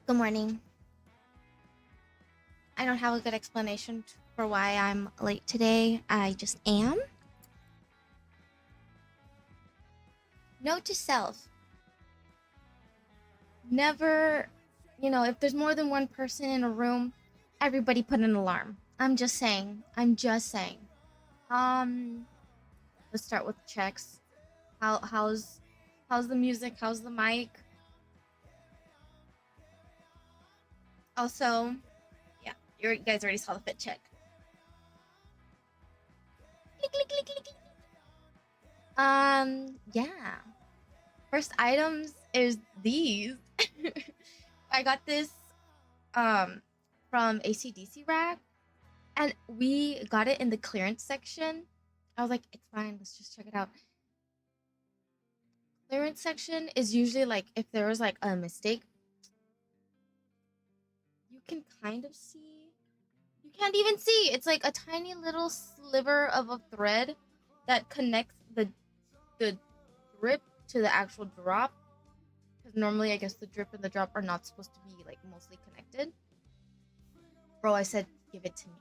Good morning. I don't have a good explanation for why I'm late today. I just am. Note to self: never, if there's more than one person in a room, everybody put an alarm. I'm just saying. Um, let's start with checks. How's the music? How's the mic? Also, yeah, you guys already saw the fit check. Click, click, click, click, click. Yeah. First items is these. I got this um from ACDC Rack, and we got it in the clearance section. I was like, it's fine, let's just check it out. Clearance section is usually like if there was like a mistake, you can kind of see. You can't even see. It's like a tiny little sliver of a thread that connects the drip to the actual drop. Because normally, I guess the drip and the drop are not supposed to be like mostly connected. Bro, I said, give it to me.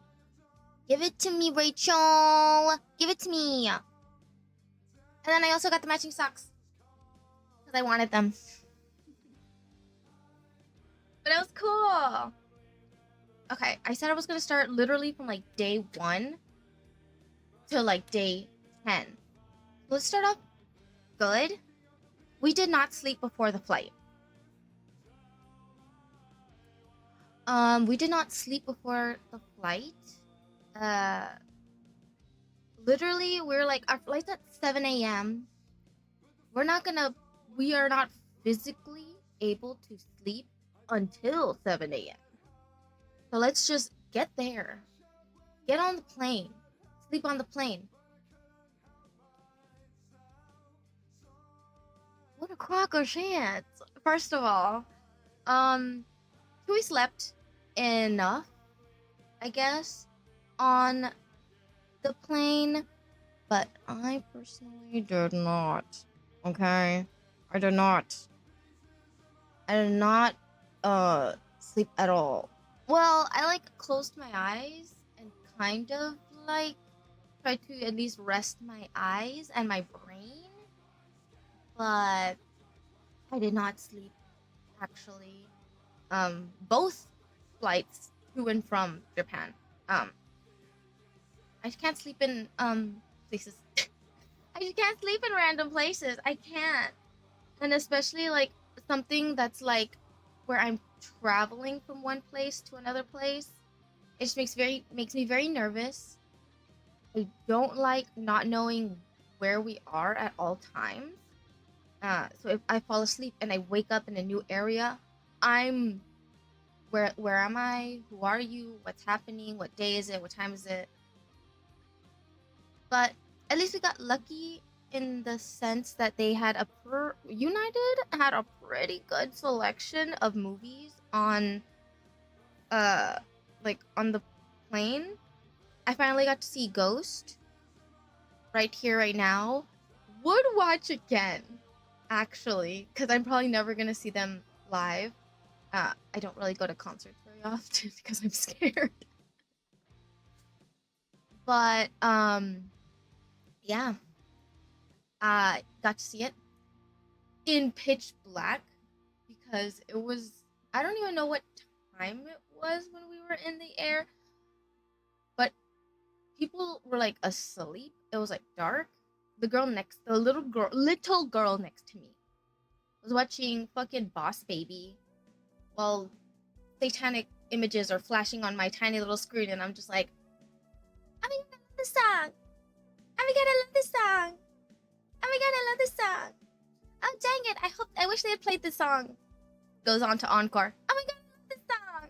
Give it to me, Rachel. Give it to me. And then I also got the matching socks because I wanted them. But it was cool. Okay, I said I was gonna start literally from like day 1 to like day 10. Let's start off good. We did not sleep before the flight. We did not sleep before the flight. Uh, Literally, we're like, our flight's at 7 a.m. We are not physically able to sleep until 7 a.m. So let's just get there. Get on the plane. Sleep on the plane. What a crock of shit. First of all, we slept enough, I guess, on the plane, but I personally did not. Okay? I did not. I did not sleep at all. Well, I like closed my eyes and kind of like tried to at least rest my eyes and my brain, but I did not sleep actually. Both flights to and from Japan. I can't sleep in places. I just can't sleep in random places. I can't. And especially like something that's like where I'm traveling from one place to another place. It just makes me very nervous. I don't like not knowing where we are at all times. So if I fall asleep and I wake up in a new area, I'm where am I? Who are you? What's happening? What day is it? What time is it? But at least we got lucky in the sense that they had United had a pretty good selection of movies on uh like on the plane. I finally got to see Ghost right here right now. Would watch again actually, because I'm probably never gonna see them live. I don't really go to concerts very often because I'm scared. But yeah, I got to see it in pitch black because it was, I don't even know what time it was when we were in the air, but people were like asleep. It was like dark. The little girl next to me was watching fucking Boss Baby while satanic images are flashing on my tiny little screen, and I'm just like, oh my god, I love this song. Oh my god, I love this song. Oh my god, I love this song. Oh dang it! I wish they had played this song. Goes on to encore. Oh my god, I love this song.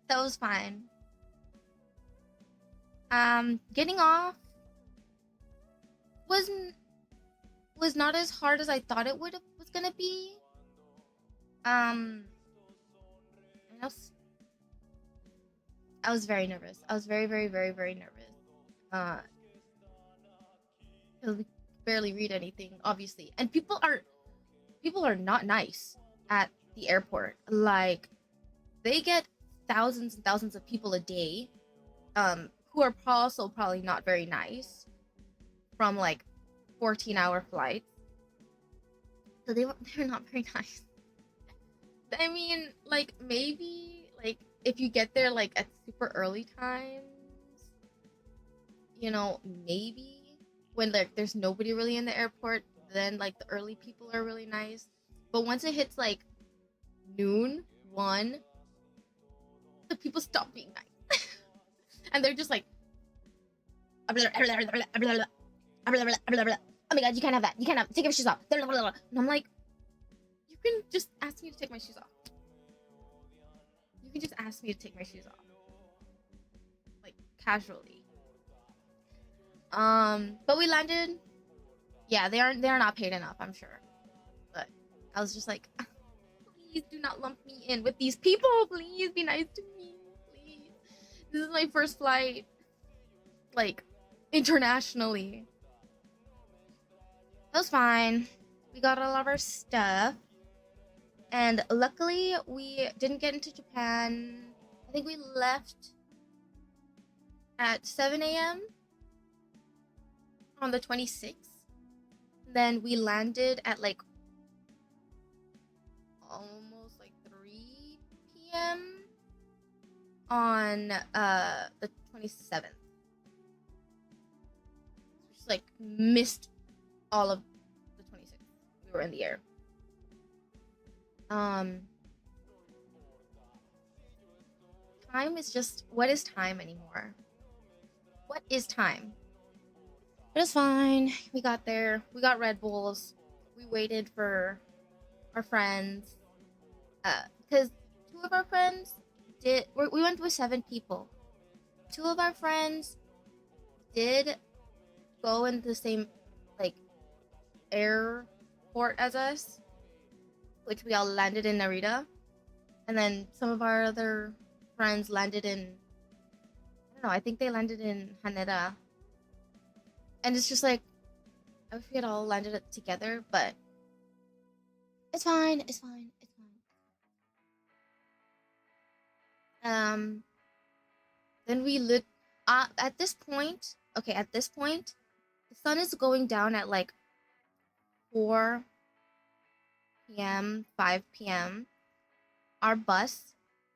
That was fine. Getting off wasn't was not as hard as I thought it was gonna be. I was I was very nervous. I was very, very, very, very nervous. Uh, because we barely read anything, obviously, and people are not nice at the airport. Like, they get thousands and thousands of people a day, who are also probably not very nice from like 14-hour flights. So they're not very nice. I mean, like, maybe like if you get there like at super early times, maybe when like there's nobody really in the airport, then like the early people are really nice. But once it hits like noon, 1, the people stop being nice. And they're just like, oh my god, you can't have that. You can't have, take your shoes off. And I'm like, you can just ask me to take my shoes off. You can just ask me to take my shoes off. Like, casually. But we landed. Yeah, they are not paid enough, I'm sure. But I was just like, please do not lump me in with these people. Please be nice to me. Please. This is my first flight, like, internationally. It was fine. We got all of our stuff. And luckily, we didn't get into Japan. I think we left at 7 a.m. on the 26th. Then we landed at like almost like 3 p.m. on the 27th. Just like missed all of the 26th. We were in the air. Time is just, what is time anymore? What is time? It was fine. We got there. We got Red Bulls. We waited for our friends. Because 2 of our friends we went with 7 people. 2 of our friends did go in the same, like, airport as us, which we all landed in Narita. And then some of our other friends landed in, I don't know, I think they landed in Haneda. And it's just like, I wish we had all landed it together, but it's fine, it's fine, it's fine. Then we lit, at this point, the sun is going down at like 4 p.m., 5 p.m. Our bus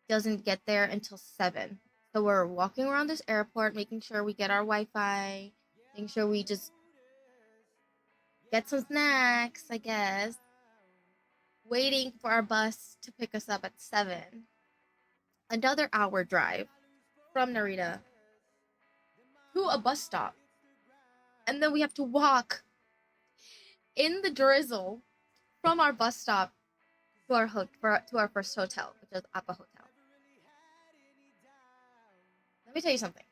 doesn't get there until 7. So we're walking around this airport, making sure we get our Wi-Fi, making sure we just get some snacks, I guess. Waiting for our bus to pick us up at 7. Another hour drive from Narita to a bus stop. And then we have to walk in the drizzle from our bus stop to our first hotel, which is Appa Hotel. Let me tell you something.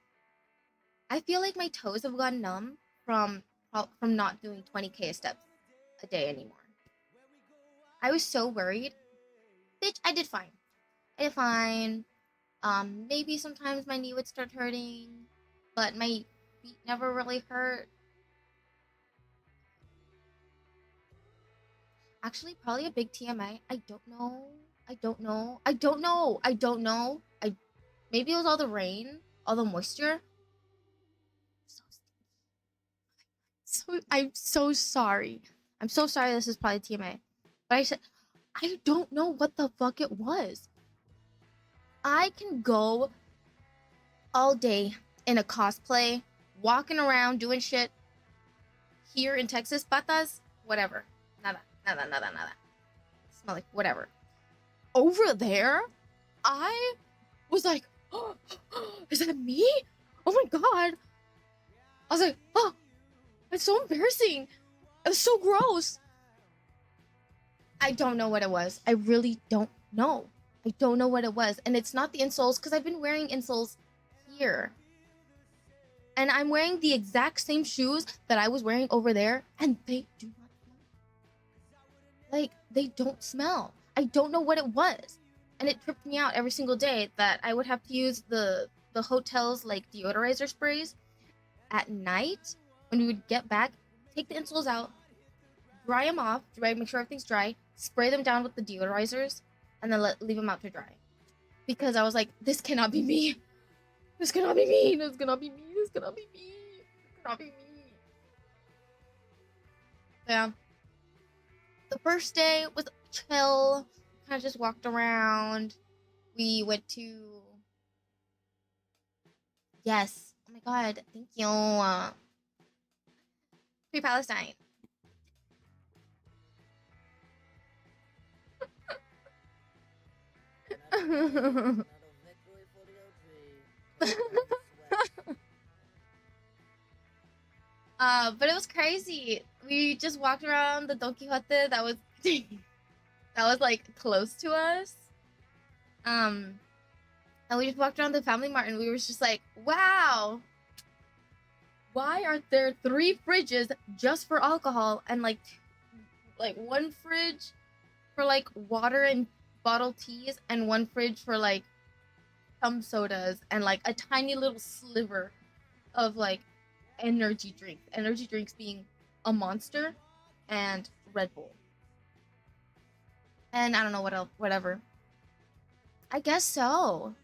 I feel like my toes have gotten numb from not doing 20K steps a day anymore. I was so worried. Bitch, I did fine. Maybe sometimes my knee would start hurting, but my feet never really hurt. Actually, probably a big TMI. I don't know. Maybe it was all the rain, all the moisture. So I'm so sorry. I'm so sorry. This is probably TMI, but I don't know what the fuck it was. I can go all day in a cosplay, walking around doing shit here in Texas, patas, whatever. Nada. Smell like whatever. Over there, I was like, oh, is that me? Oh my god. I was like, oh, it's so embarrassing. It's so gross. I don't know what it was. I really don't know. I don't know what it was. And it's not the insoles, because I've been wearing insoles here. And I'm wearing the exact same shoes that I was wearing over there, and they do not smell. Like, they don't smell. I don't know what it was. And it tripped me out every single day that I would have to use the hotel's, like, deodorizer sprays at night when we would get back, take the insoles out, dry them off, make sure everything's dry, spray them down with the deodorizers, and then leave them out to dry. Because I was like, this cannot be me. This cannot be me. This cannot be me. This cannot be me. This cannot be me. Yeah. The first day was chill. Kind of just walked around. We went to. Yes. Oh my god. Thank you. Free Palestine. But it was crazy. We just walked around the Don Quixote that was that was like close to us. And we just walked around the Family Mart and we were just like, wow, why are there 3 fridges just for alcohol and like one fridge for like water and bottled teas and 1 fridge for like some sodas and like a tiny little sliver of like energy drinks being a Monster and Red Bull. And I don't know what else, whatever. I guess so.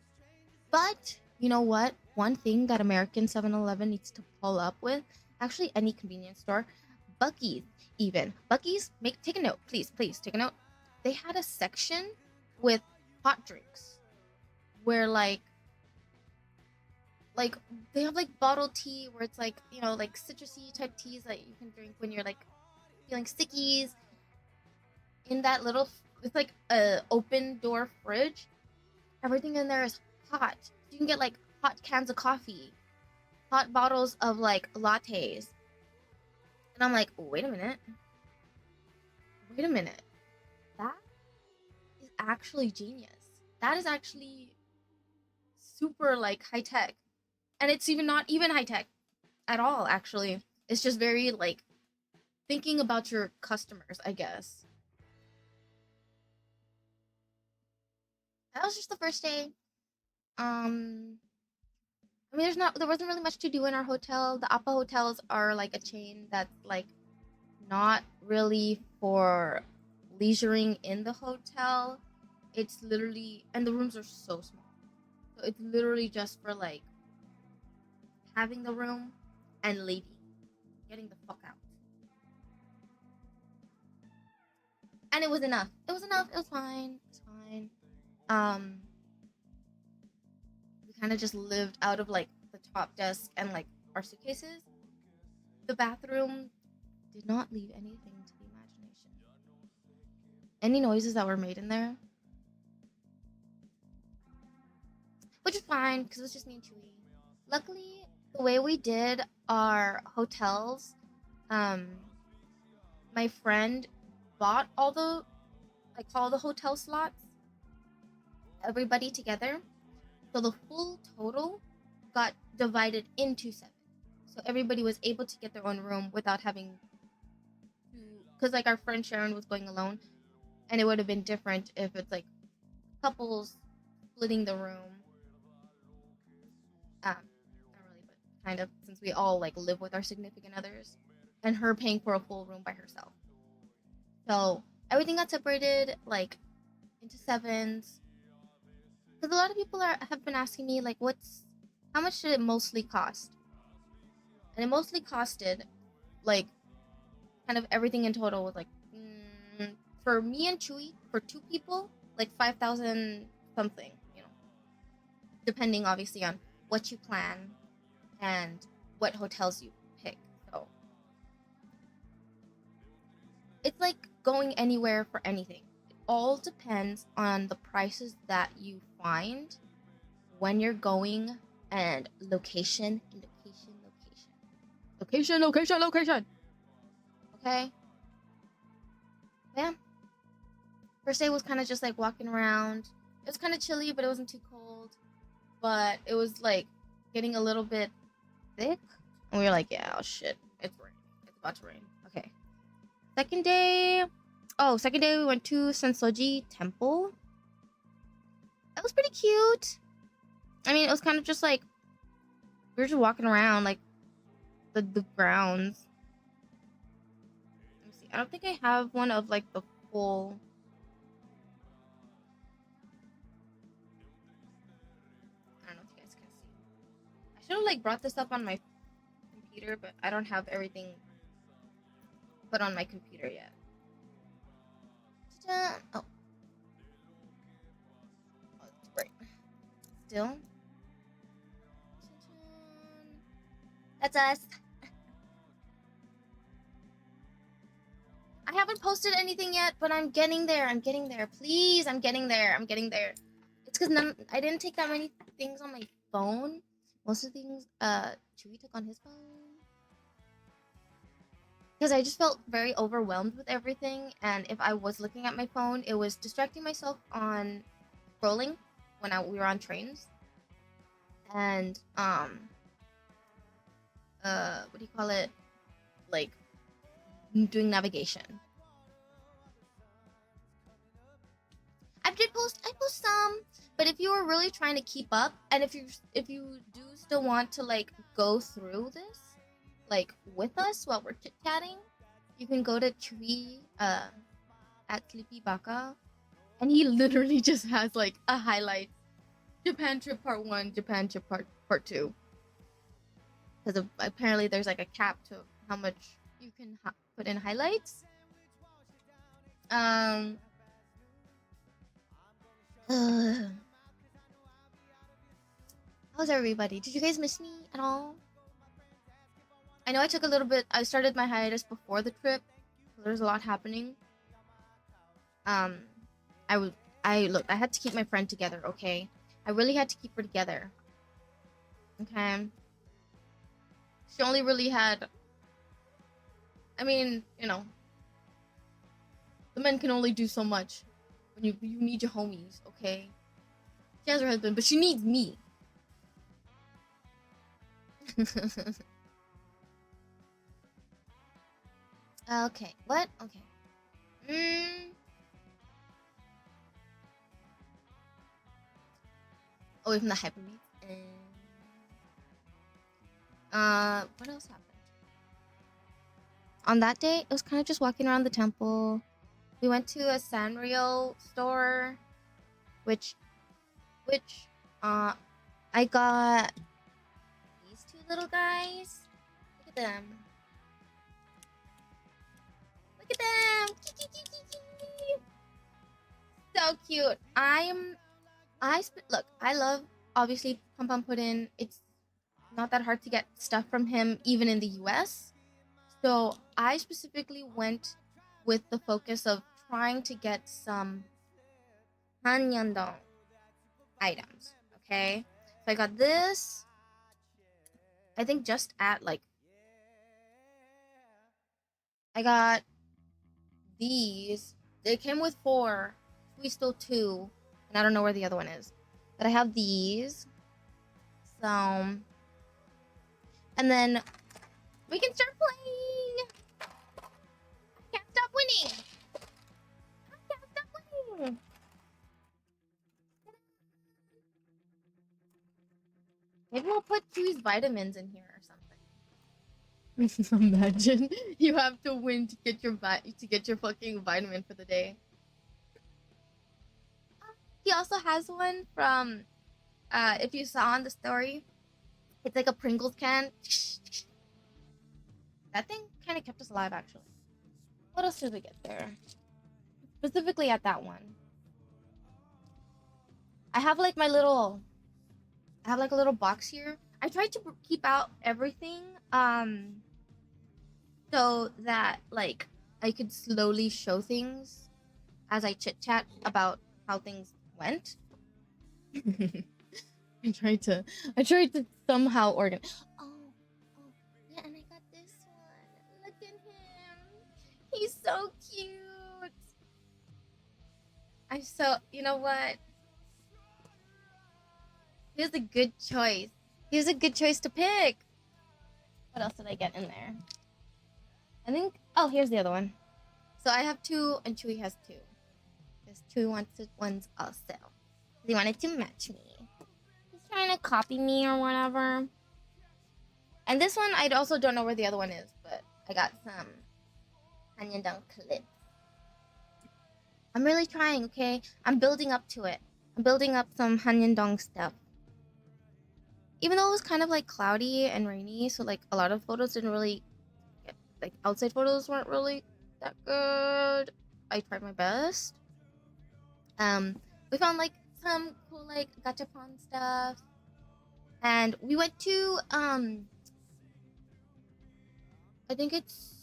But you know what? One thing that American 7-Eleven needs to pull up with, actually any convenience store, Buc-ee's even. Buc-ee's, take a note, please take a note. They had a section with hot drinks where like they have like bottled tea where it's like, you know, like citrusy type teas that you can drink when you're like feeling sickies. In that little, it's like a open door fridge. Everything in there is hot. You can get like hot cans of coffee, hot bottles of like lattes. And I'm like, wait a minute. That is actually genius. That is actually super like high tech. And it's even not even high tech at all, actually. It's just very like thinking about your customers, I guess. That was just the first day. I mean, there wasn't really much to do in our hotel. The Appa hotels are like a chain that's like not really for leisuring in the hotel. It's literally, and the rooms are so small. So it's literally just for like having the room and leaving, getting the fuck out. And it was enough. It was enough. It was fine. It was fine. Um, we kind of just lived out of like the top desk and like our suitcases. The bathroom did not leave anything to the imagination. Any noises that were made in there, which is fine because it was just me and Chewy. Luckily, the way we did our hotels, my friend bought all the hotel slots, everybody together, so the full total got divided into 7. So everybody was able to get their own room without having to, because like our friend Sharon was going alone, and it would have been different if it's like couples splitting the room. Not really, but kind of, since we all like live with our significant others, and her paying for a full room by herself. So everything got separated like into 7s. Because a lot of people have been asking me like, how much did it mostly cost? And it mostly costed like kind of everything in total was like for me and Chewy for 2 people like 5,000 something, you know, depending obviously on what you plan and what hotels you pick. So it's like going anywhere for anything. It all depends on the prices that you find when you're going, and location. Okay? Yeah. First day was kind of just like walking around. It was kind of chilly, but it wasn't too cold. But it was like getting a little bit thick. And we were like, yeah, oh shit, it's raining. It's about to rain. Okay. Second day we went to Sensoji Temple. That was pretty cute. I mean, it was kind of just like we were just walking around like the grounds. Let me see. I don't think I have one of like the full should have like brought this up on my computer, but I don't have everything put on my computer yet. Ta-da! Oh, it's great. Still, ta-da. That's us. I haven't posted anything yet, but I'm getting there. I'm getting there. Please, I'm getting there. I'm getting there. It's because I didn't take that many things on my phone. Most of the things Chewy took on his phone. Because I just felt very overwhelmed with everything, and if I was looking at my phone, it was distracting myself on scrolling when we were on trains. And what do you call it? Like doing navigation. I post some, but if you were really trying to keep up, and if you do still want to like go through this like with us while we're chit chatting, you can go to Chewy at Sleepy Baka, and he literally just has like a highlight: Japan trip part 1, Japan trip part 2. Because apparently there's like a cap to how much you can put in highlights. How's everybody? Did you guys miss me at all? I know I took a little bit. I started my hiatus before the trip. So there's a lot happening. I had to keep my friend together. Okay, I really had to keep her together. Okay. She only really had. I mean, you know, the men can only do so much when you need your homies. Okay. She has her husband, but she needs me. Okay. What? Okay. Away from the hyperbeat. What else happened? On that day, it was kind of just walking around the temple. We went to a Sanrio store, which, I got these two little guys. Look at them. Look at them. So cute. Look, I love, obviously, Pum Pum Puddin'. It's not that hard to get stuff from him, even in the US. So I specifically went with the focus of trying to get some Hanyandong items, okay? So I got this, I think just at like, I got these. They came with 4. We still 2, and I don't know where the other one is. But I have these. So, and then we can start playing. I can't stop winning. I can't stop winning. Maybe we'll put Chewy's vitamins in here or something. Imagine you have to win to get your fucking vitamin for the day. He also has one from, if you saw on the story, it's like a Pringles can. That thing kind of kept us alive, actually. What else did we get there? Specifically at that one. I have like a little box here. I tried to keep out everything, so that like I could slowly show things as I chit chat about how things went. I tried to somehow organize. Oh, yeah, and I got this one. Look at him. He's so cute. You know what? He was a good choice. He was a good choice to pick. What else did I get in there? I think, oh, here's the other one. So I have 2 and Chewy has 2. Because Chewy wants ones also. He wanted to match me. He's trying to copy me or whatever. And this one, I also don't know where the other one is, but I got some Hanyandong clips. I'm really trying, okay? I'm building up to it. I'm building up some Hanyandong stuff. even though it was kind of like cloudy and rainy, so like a lot of photos didn't really get, like outside photos weren't really that good. I tried my best. Um, we found like some cool like gachapon stuff, and we went to I think it's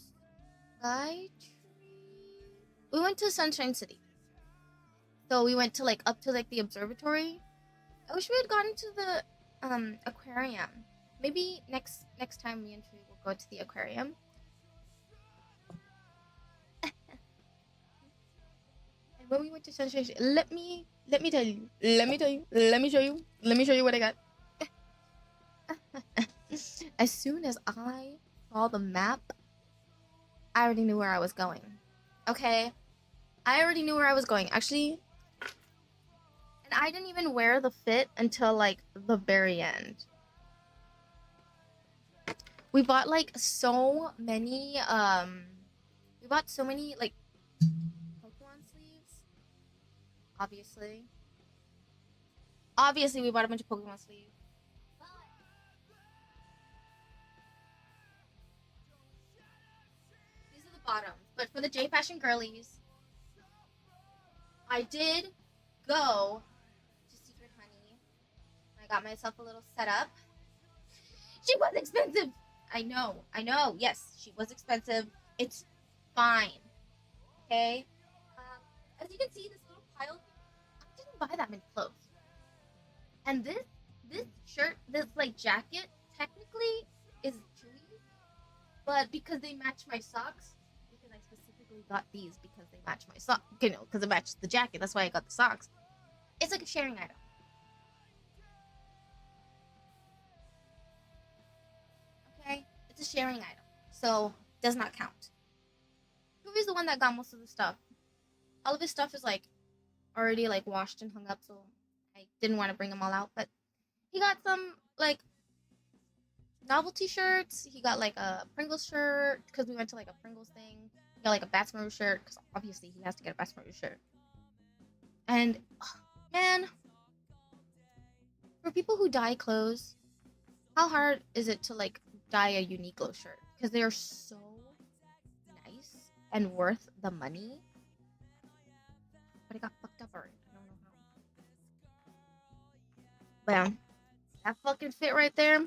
Sky Tree. We went to Sunshine City, so we went to like up to like the observatory. I wish we had gone to the aquarium. Maybe next time me and Tree will go to the aquarium. And when we went to Sunshine, let me tell you, let me show you, let me show you what I got. As soon as I saw the map, I already knew where I was going. Okay, I already knew where I was going. Actually, and I didn't even wear the fit until like the very end. We bought like so many we bought so many like Pokemon sleeves. Obviously. Obviously we bought a bunch of Pokemon sleeves. These are the bottoms. But for the J Fashion girlies, I did go to Secret Honey. I got myself a little setup. She was expensive. I know. Yes, she was expensive. It's fine. Okay. As you can see, this little pile. I didn't buy that many clothes. And this shirt, this like jacket, technically is Chewy, but because they match my socks, because I specifically got these because they match my socks, you know, because it matches the jacket. That's why I got the socks. It's like a sharing item. Okay, it's a sharing item, so does not count. Chewy's the one that got most of the stuff. All of his stuff is like already like washed and hung up, so I didn't want to bring them all out. But he got some like novelty shirts. He got like a Pringles shirt because we went to like a Pringles thing. He got like a Bass Maru shirt because obviously he has to get a Bass Maru shirt. And oh, man, for people who dye clothes, how hard is it to like dye a Uniqlo shirt? Because they are so nice and worth the money. But it got fucked up already. I don't know how. But yeah, that fucking fit right there.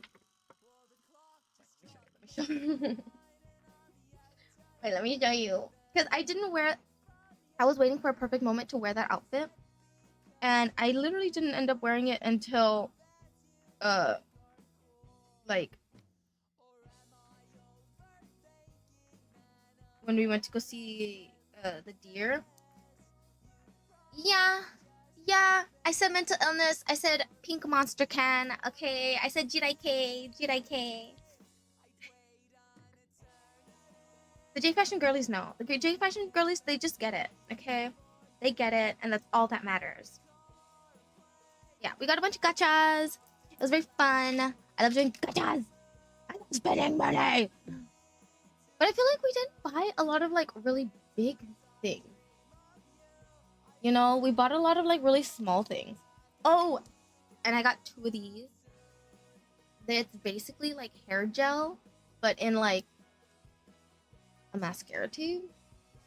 Let me show you. Wait, let me show you. Because I didn't wear. I was waiting for a perfect moment to wear that outfit, and I literally didn't end up wearing it until, uh, like when we went to go see the deer. Yeah, yeah. I said mental illness. I said pink monster can. Okay. I said Jirai K. The J Fashion girlies know. The J Fashion girlies, they just get it. Okay, they get it, and that's all that matters. Yeah, we got a bunch of gachas. It was very fun. I love doing gachas. I love spending money. But I feel like we didn't buy a lot of like really big things. You know, we bought a lot of like really small things. Oh, and I got two of these. It's basically like hair gel, but in like a mascara tube.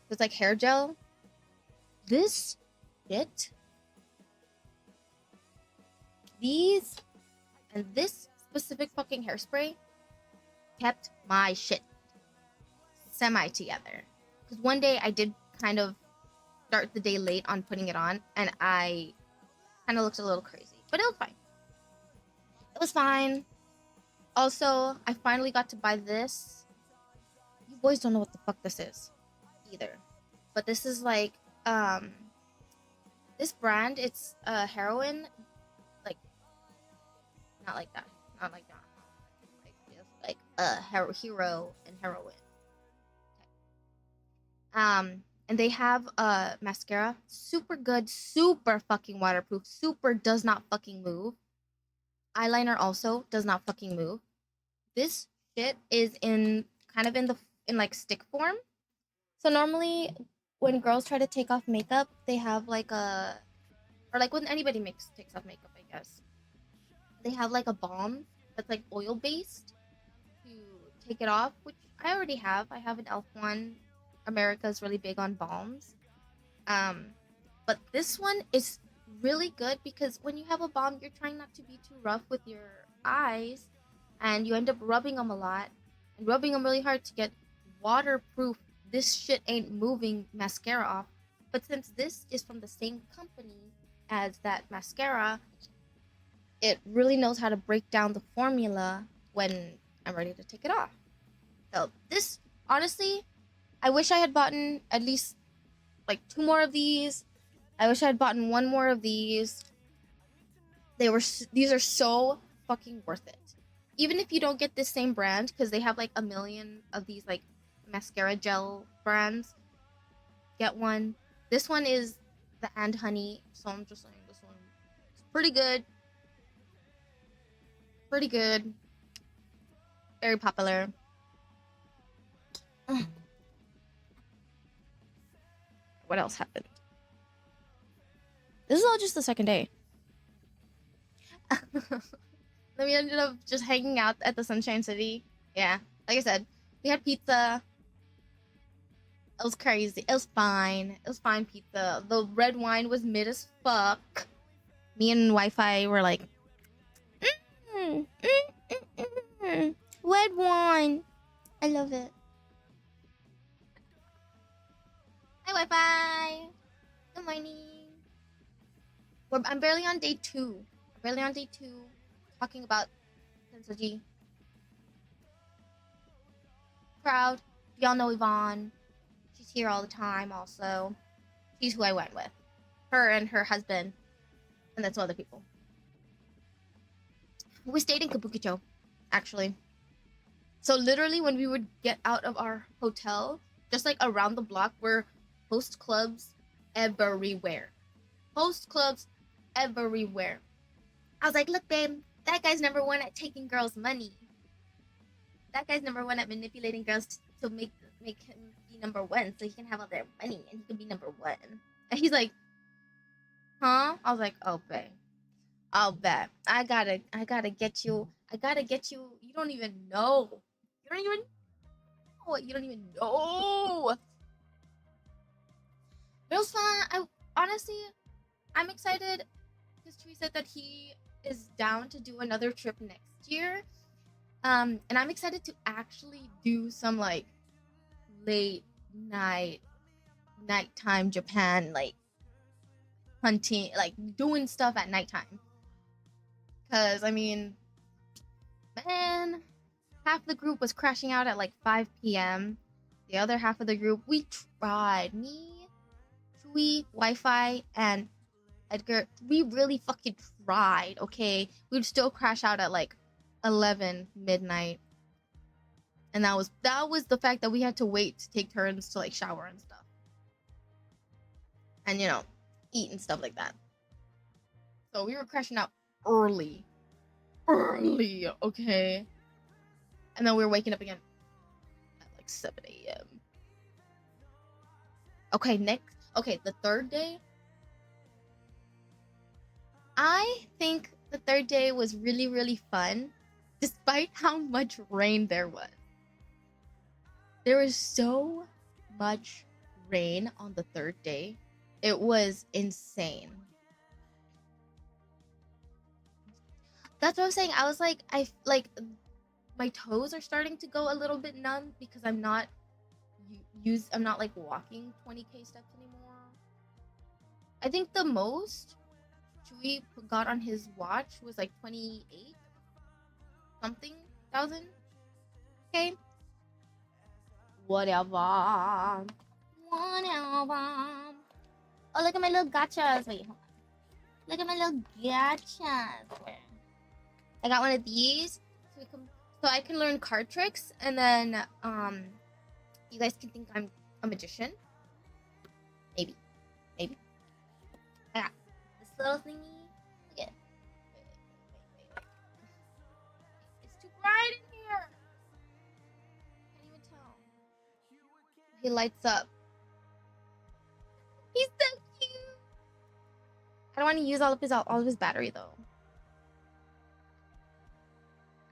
It's like hair gel. This shit. These and this specific fucking hairspray kept my shit semi together. Because one day I did kind of start the day late on putting it on, and I kind of looked a little crazy. But it was fine. It was fine. Also, I finally got to buy this. You boys don't know what the fuck this is either. But this is like, this brand, it's heroin. Like, not like that. Not like that. Like, it's like hero and heroin. And they have mascara, super good, super fucking waterproof, super does not fucking move. Eyeliner also does not fucking move. This shit is in kind of in like stick form. So normally when girls try to take off makeup, they have like a, or like when anybody takes off makeup, I guess they have like a balm that's like oil based to take it off, which I already have. I have an Elf one. America's really big on balms. Um, but this one is really good because when you have a balm, you're trying not to be too rough with your eyes, and you end up rubbing them a lot and rubbing them really hard to get waterproof. This shit ain't moving mascara off. But since this is from the same company as that mascara, it really knows how to break down the formula when I'm ready to take it off. So this, honestly, I wish I had bought at least like 2 more of these. I wish I had bought one more of these. These are so fucking worth it. Even if you don't get this same brand, because they have like a million of these like mascara gel brands, get one. This one is the And Honey, so I'm just saying this one is pretty good. Pretty good. Very popular. What else happened? This is all just the second day. Then we ended up just hanging out at the Sunshine City. Yeah, like I said, we had pizza. It was crazy. It was fine. It was fine pizza. The red wine was mid as fuck. Me and Wi-Fi were like, mm, red wine. I love it. Hi, Wi-Fi. Good morning. I'm barely on day 2. I'm barely on day 2. Talking about Kensuji. Crowd. Y'all know Yvonne. She's here all the time also. She's who I went with. Her and her husband. And then some other people. We stayed in Kabukicho, actually. So literally when we would get out of our hotel, just like around the block were host clubs everywhere. Host clubs everywhere. I was like, look, babe, that guy's number 1 at taking girls' money. That guy's number 1 at manipulating girls to make him be number 1 so he can have all their money and he can be number 1. And he's like, huh? I was like, oh, babe. I'll bet. I gotta get you. I gotta get you. You don't even know. You don't even know. You don't even know. It was fun. Honestly, I'm excited because Chewy said that he is down to do another trip next year. And I'm excited to actually do some like late nighttime Japan, like hunting, like doing stuff at nighttime. Cause I mean, man, half the group was crashing out at like 5 p.m. The other half of the group, we tried. Me, Chewy, Wi-Fi, and Edgar, we really fucking tried, okay? We'd still crash out at like 11 midnight. And that was the fact that we had to wait to take turns to like shower and stuff. And eat and stuff like that. So we were crashing out early, okay? And then we were waking up again at like 7 a.m. Okay, the third day. I think the third day was really, really fun, despite how much rain there was. There was so much rain on the third day. It was insane. That's what I was saying. I was like, my toes are starting to go a little bit numb because I'm not like walking 20k steps anymore. I think the most Chewy got on his watch was like 28 something thousand. Okay. Whatever. Oh, look at my little gachas. Wait, hold on. Look at my little gachas. I got one of these so I can learn card tricks, and then you guys can think I'm a magician. Maybe. I got this little thingy. Look at it. Wait. It's too bright in here. Can't even tell. He lights up. He's so cute. I don't want to use all of his battery though.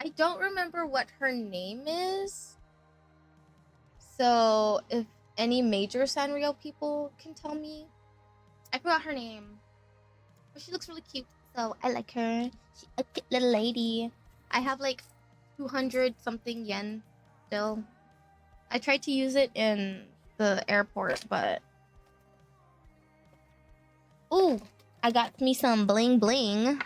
I don't remember what her name is. So if any major Sanrio people can tell me. I forgot her name. But she looks really cute. So I like her. She's a cute little lady. I have like 200 something yen still. I tried to use it in the airport, but... Ooh, I got me some bling bling.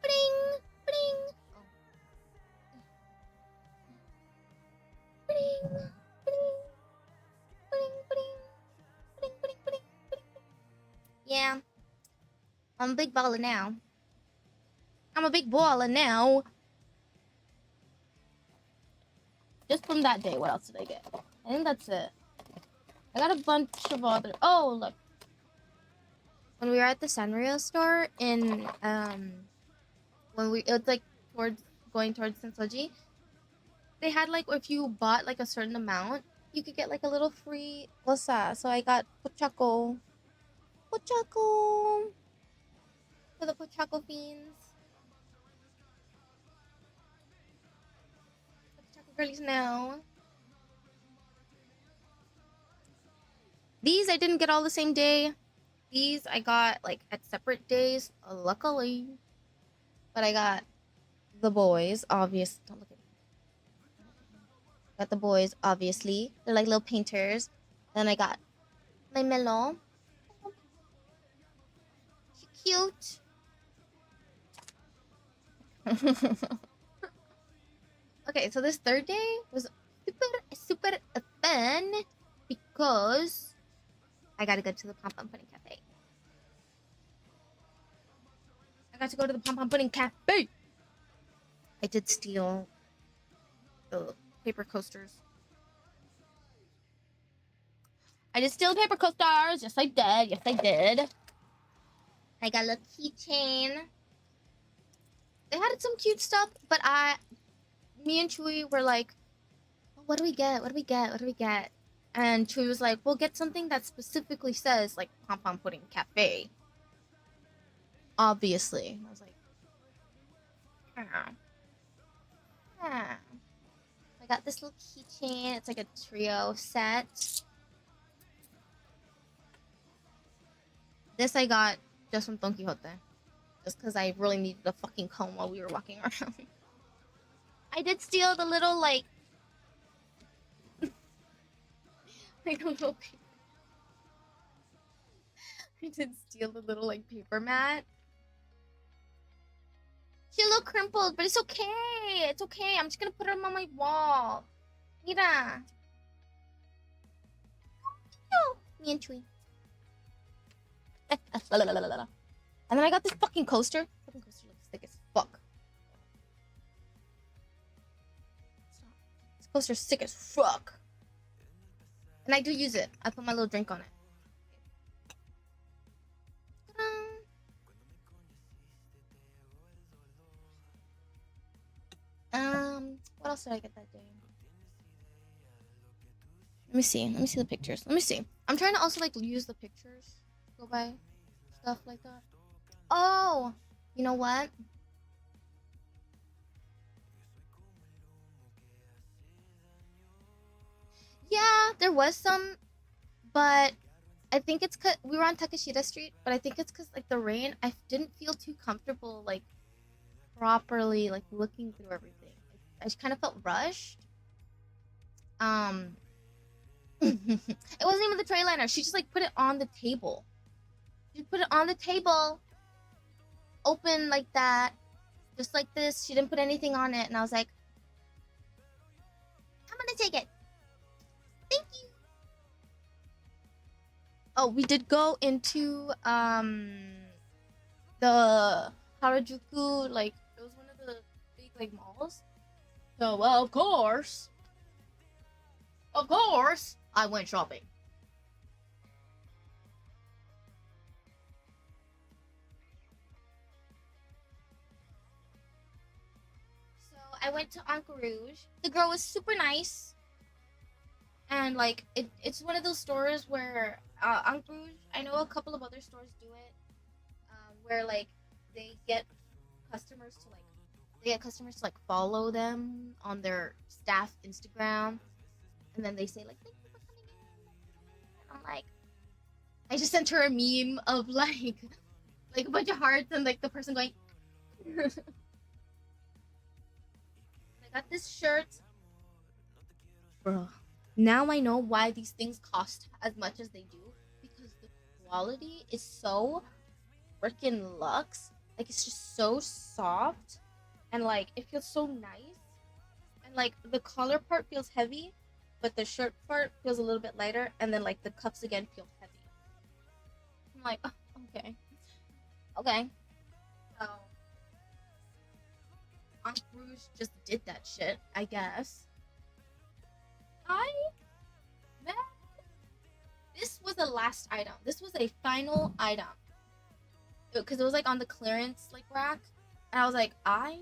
Bling, bling. Oh. Bling, bling, bling, bling, bling, bling, bling, bling. Yeah, I'm a big baller now. I'm a big baller now. Just from that day, what else did I get? I think that's it. I got a bunch of other... Oh, look. When we were at the Sanrio store in, it was like going towards Sensoji, they had like, if you bought like a certain amount, you could get like a little free osa. So I got Pochako. Pochako! For the Pochako fiends. The Pochako girlies now. These I didn't get all the same day. These I got like at separate days, luckily. But I got the boys, obvious. Don't look at me. Got the boys, obviously. They're like little painters. Then I got my melon. She cute. Okay, so this third day was super fun because I gotta go to the Pom Pom Pudding Cafe. I got to go to the Pom Pom Pudding Cafe. I did steal the paper coasters. I did steal paper coasters. Yes, I did. Yes, I did. I got a little keychain. They had some cute stuff, but me and Chewy were like, oh, what do we get? What do we get? What do we get? And Chewy was like, we'll get something that specifically says, like, Pom Pom Pudding Cafe. Obviously. I was like, I got this little keychain. It's like a trio set. This I got just from Don Quixote. Just because I really needed a fucking comb while we were walking around. I did steal the little, like... I don't know. I did steal the little, like, paper mat. She's a little crumpled, but it's okay. It's okay. I'm just gonna put them on my wall. Mira. No. Me and Chewy. And then I got this fucking coaster. Fucking coaster looks thick as fuck. This coaster's sick as fuck. And I do use it. I put my little drink on it. What else did I get that day? Let me see. Let me see the pictures. Let me see. I'm trying to also like use the pictures. Go by stuff like that. Oh, you know what? Yeah, there was some, but I think it's cause we were on Takashita Street, but I think it's cause like the rain. I didn't feel too comfortable like properly like looking through everything. I just kind of felt rushed. It wasn't even the tray liner. She just like put it on the table. She put it on the table, open like that, just like this. She didn't put anything on it, and I was like, I'm gonna take it. Thank you. Oh, we did go into the Harajuku, like it was one of the big like malls. So of course, I went shopping. So I went to Anka Rouge. The girl was super nice. And like it's one of those stores where Anka Rouge, I know a couple of other stores do it. where like they get customers to like follow them on their staff Instagram, and then they say like thank you for coming in. And I'm like, I just sent her a meme of like a bunch of hearts and like the person going. I got this shirt, bro. Now I know why these things cost as much as they do, because the quality is so freaking luxe. Like it's just so soft, and like it feels so nice, and like the collar part feels heavy, but the shirt part feels a little bit lighter, and then like the cuffs again feel heavy. I'm like, oh, okay, okay. So Aunt Rouge just did that shit, I guess. I man, this was the last item. This was a final item because it was like on the clearance like rack, and I was like, I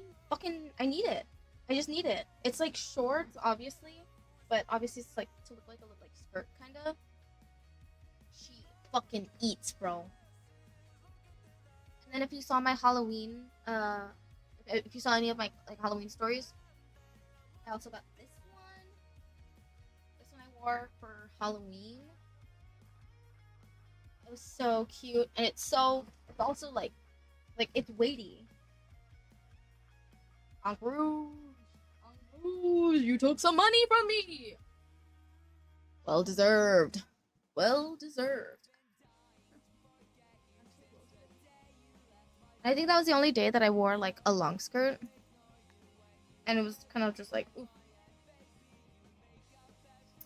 need it. I just need it. It's like shorts, obviously, but obviously it's like to look like a little like skirt kind of. She fucking eats, bro. And then if you saw my Halloween, if you saw any of my like Halloween stories, I also got this one. This one I wore for Halloween. It was so cute, and it's also like it's weighty. Uncle Rouge, you took some money from me. Well deserved. Well deserved. I think that was the only day that I wore like a long skirt, and it was kind of just like, ooh.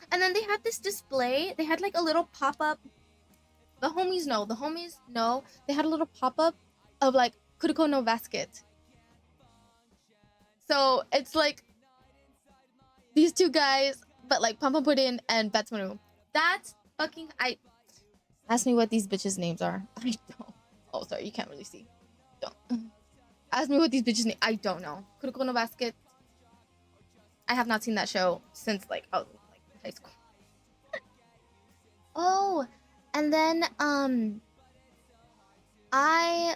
And then they had this display. They had like a little pop up. The homies know. They had a little pop up of like Kuroko no Basket. So it's like these two guys, but like Pam Pam Puddin and Betsmaru. That's fucking. I ask me what these bitches' names are. I don't. Oh, sorry, you can't really see. Don't ask me what these bitches' names. I don't know. Kuroko no Basket. I have not seen that show since like I was like high school. Oh, and then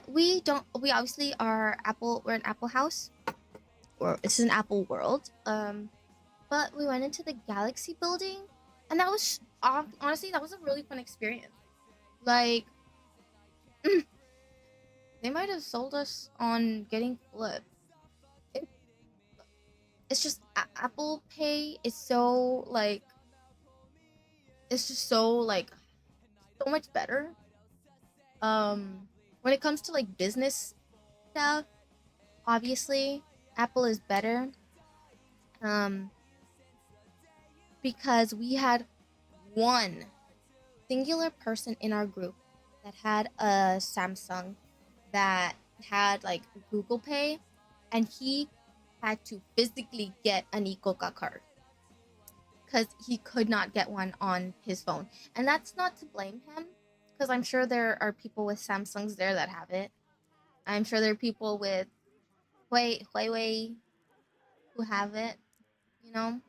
we obviously are Apple. We're an Apple house, or this is an Apple world. But we went into the Galaxy building, and that was honestly that was a really fun experience. Like, they might have sold us on getting flipped. It, it's just Apple Pay is so like it's just so like so much better. When it comes to like business stuff, obviously Apple is better. Um, because we had one singular person in our group that had a Samsung that had like Google Pay, and he had to physically get an Ikoka card because he could not get one on his phone. And that's not to blame him, because I'm sure there are people with Samsungs there that have it. I'm sure there are people with Huawei who have it, you know,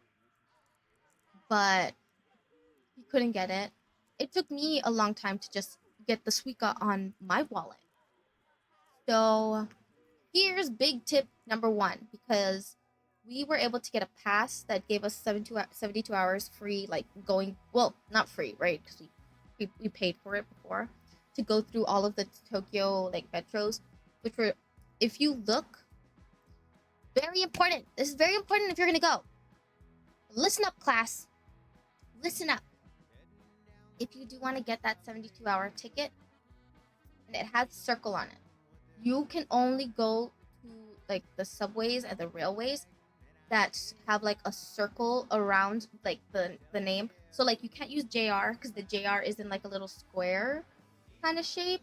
but he couldn't get it. It took me a long time to just get the Suica on my wallet. So here's big tip number one, because we were able to get a pass that gave us 72 hours free, like going, well, not free, right? Because we paid for it before to go through all of the Tokyo like metros, which were, if you look, very important. This is very important if you're gonna go. Listen up, class. Listen up. If you do want to get that 72-hour ticket, and it has circle on it, you can only go to like the subways and the railways that have like a circle around like the name. So like you can't use JR because the JR is in like a little square kind of shape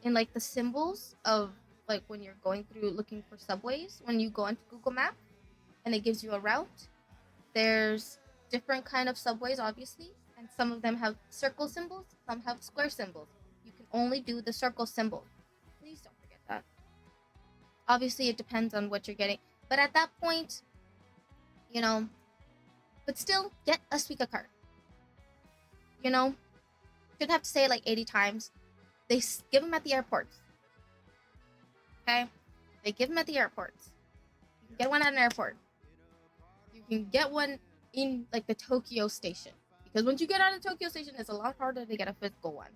in like the symbols of like when you're going through looking for subways, when you go into Google Maps and it gives you a route. There's different kind of subways, obviously, and some of them have circle symbols, some have square symbols. You can only do the circle symbol. Please don't forget that. Obviously, it depends on what you're getting, but at that point, you know, but still get a Suica card. You know, shouldn't have to say it like 80 times. They give them at the airports. Okay, they give them at the airports. You can get one at an airport. You can get one in like the Tokyo station, because once you get out of Tokyo station, it's a lot harder to get a physical one.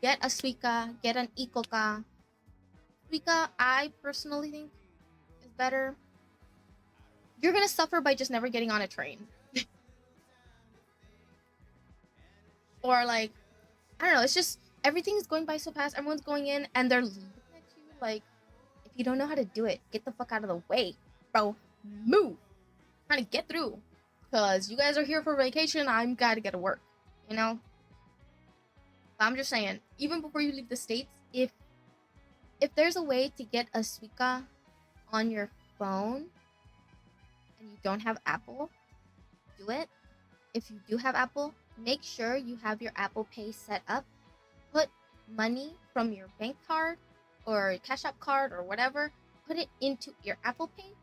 Get a Suica, get an Ikoka. Suica, I personally think is better. You're gonna suffer by just never getting on a train. Or like, I don't know, it's just everything's going by so fast, everyone's going in and they're looking at you like, if you don't know how to do it, get the fuck out of the way, bro. Move. Trying to get through. Cause you guys are here for vacation, I'm gotta get to work. You know? But I'm just saying, even before you leave the States, if there's a way to get a Suica on your phone and you don't have Apple, do it. If you do have Apple, make sure you have your Apple Pay set up. Put money from your bank card or Cash App card or whatever, put it into your Apple Pay.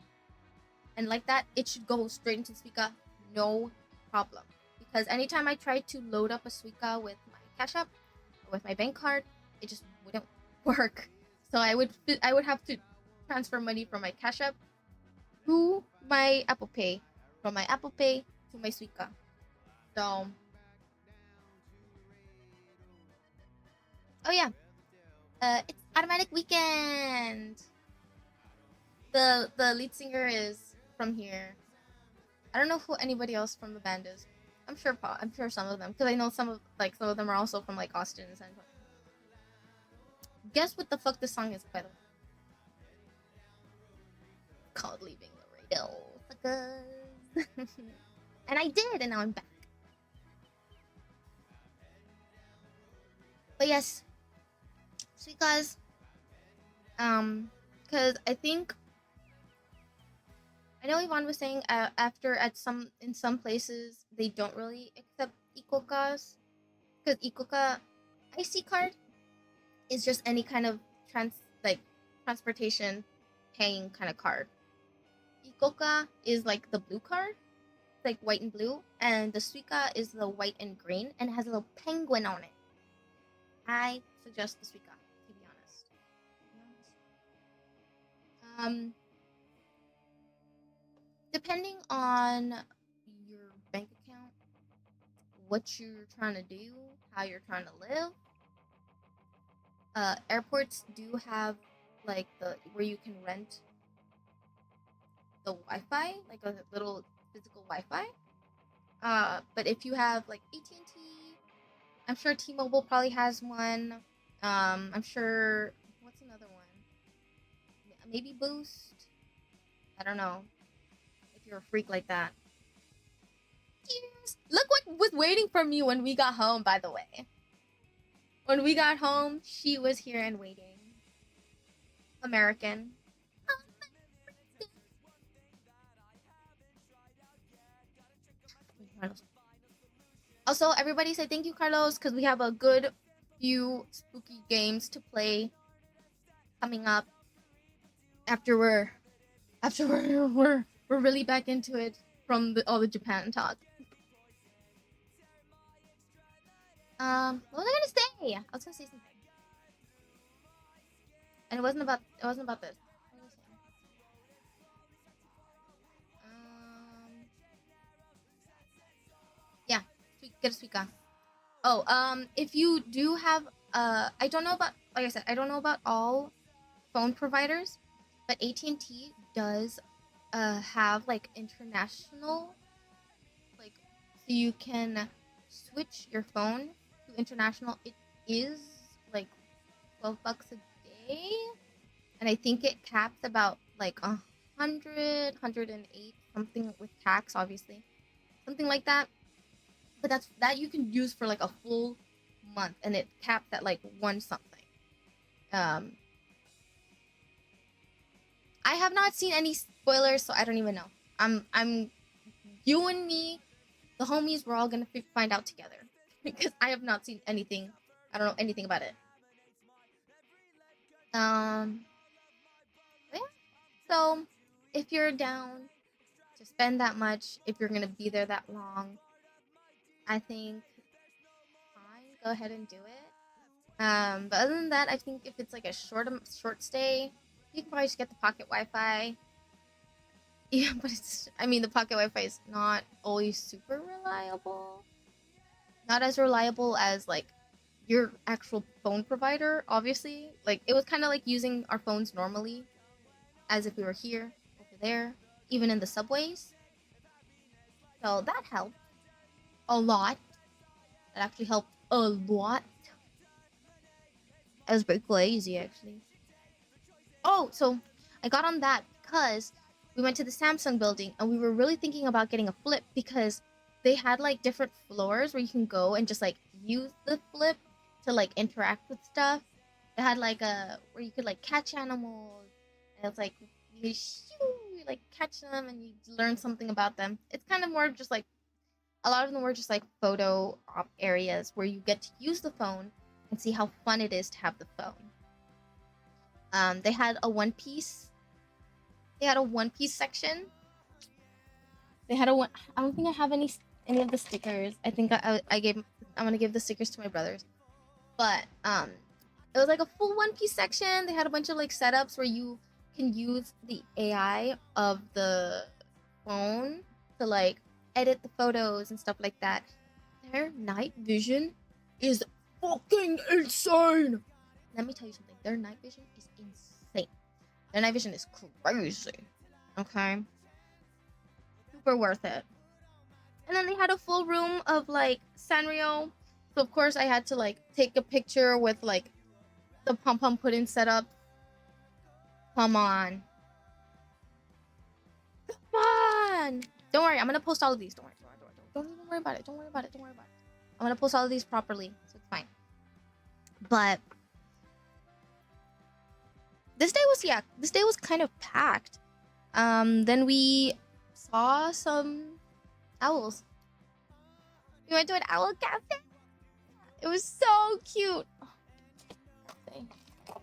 And like that, it should go straight into Suica, no problem. Because anytime I tried to load up a Suica with my Cash App or with my bank card, it just wouldn't work. So I would have to transfer money from my Cash App to my Apple Pay, from my Apple Pay to my Suica. So, oh yeah, it's Automatic Weekend. The lead singer is from here. I don't know who anybody else from the band is. I'm sure some of them, because I know some of them are also from like Austin and San Antonio. Guess what the fuck this song is, by the way? Called Leaving the Radio. Suckers. And I did, and now I'm back. But yes, sweet guys. Because I think I know Yvonne was saying in some places they don't really accept Ikokas, because Ikoka IC card is just any kind of transportation paying kind of card. Ikoka is like the blue card, like white and blue, and the Suica is the white and green and has a little penguin on it. I suggest the Suica, to be honest. Depending on your bank account, what you're trying to do, how you're trying to live, airports do have like where you can rent the Wi-Fi, like a little physical Wi-Fi. But if you have like AT&T, I'm sure T-Mobile probably has one. I'm sure, what's another one? Maybe Boost. I don't know. If you're a freak like that. Cheers! Look what was waiting for me when we got home, by the way. When we got home, she was here and waiting. American. Also, everybody say thank you, Carlos, because we have a good few spooky games to play coming up after we're really back into it from all the Japan talk. What was I gonna say? I was gonna say something, and it wasn't about this. Yeah, get a Suica. Oh, if you do have, I don't know about, like I said, I don't know about all phone providers, but AT&T does, have like international, like, so you can switch your phone to international. It is like $12 a day, and I think it caps about like 108 something with tax, obviously, something like that. But that you can use for like a full month, and it caps at like one something. I have not seen any spoilers, so I don't even know. I'm you and me, the homies, we're all gonna find out together because I have not seen anything. I don't know anything about it. Yeah. So if you're down to spend that much, if you're gonna be there that long, I think fine, go ahead and do it. But other than that, I think if it's like a short stay, you can probably just get the pocket Wi-Fi. Yeah, but I mean, the pocket Wi-Fi is not always super reliable. Not as reliable as like your actual phone provider, obviously. Like it was kind of like using our phones normally, as if we were here, over there, even in the subways. So that helped a lot. That actually helped a lot. It was very crazy, actually. Oh, so I got on that because we went to the Samsung building and we were really thinking about getting a flip because they had like different floors where you can go and just like use the flip to like interact with stuff. They had like a where you could like catch animals and it's like you like catch them and you learn something about them. It's kind of more just like a lot of them were just like photo op areas where you get to use the phone and see how fun it is to have the phone. They had a One Piece. They had a One Piece section. They had a one. I don't think I have any of the stickers. I think I gave. I'm gonna give the stickers to my brothers. But it was like a full One Piece section. They had a bunch of like setups where you can use the AI of the phone to like edit the photos and stuff like that. Their night vision is fucking insane. Let me tell you something. Their night vision is insane. Their night vision is crazy. Okay. Super worth it. And then they had a full room of like Sanrio. So of course I had to like take a picture with like the pom pom pudding setup. Come on. Come on. Don't worry, I'm gonna post all of these. Don't worry, don't even worry about it. Don't worry about it. Don't worry about it. I'm gonna post all of these properly, so it's fine. But this day was kind of packed. Then we saw some owls. We went to an owl cafe. It was so cute.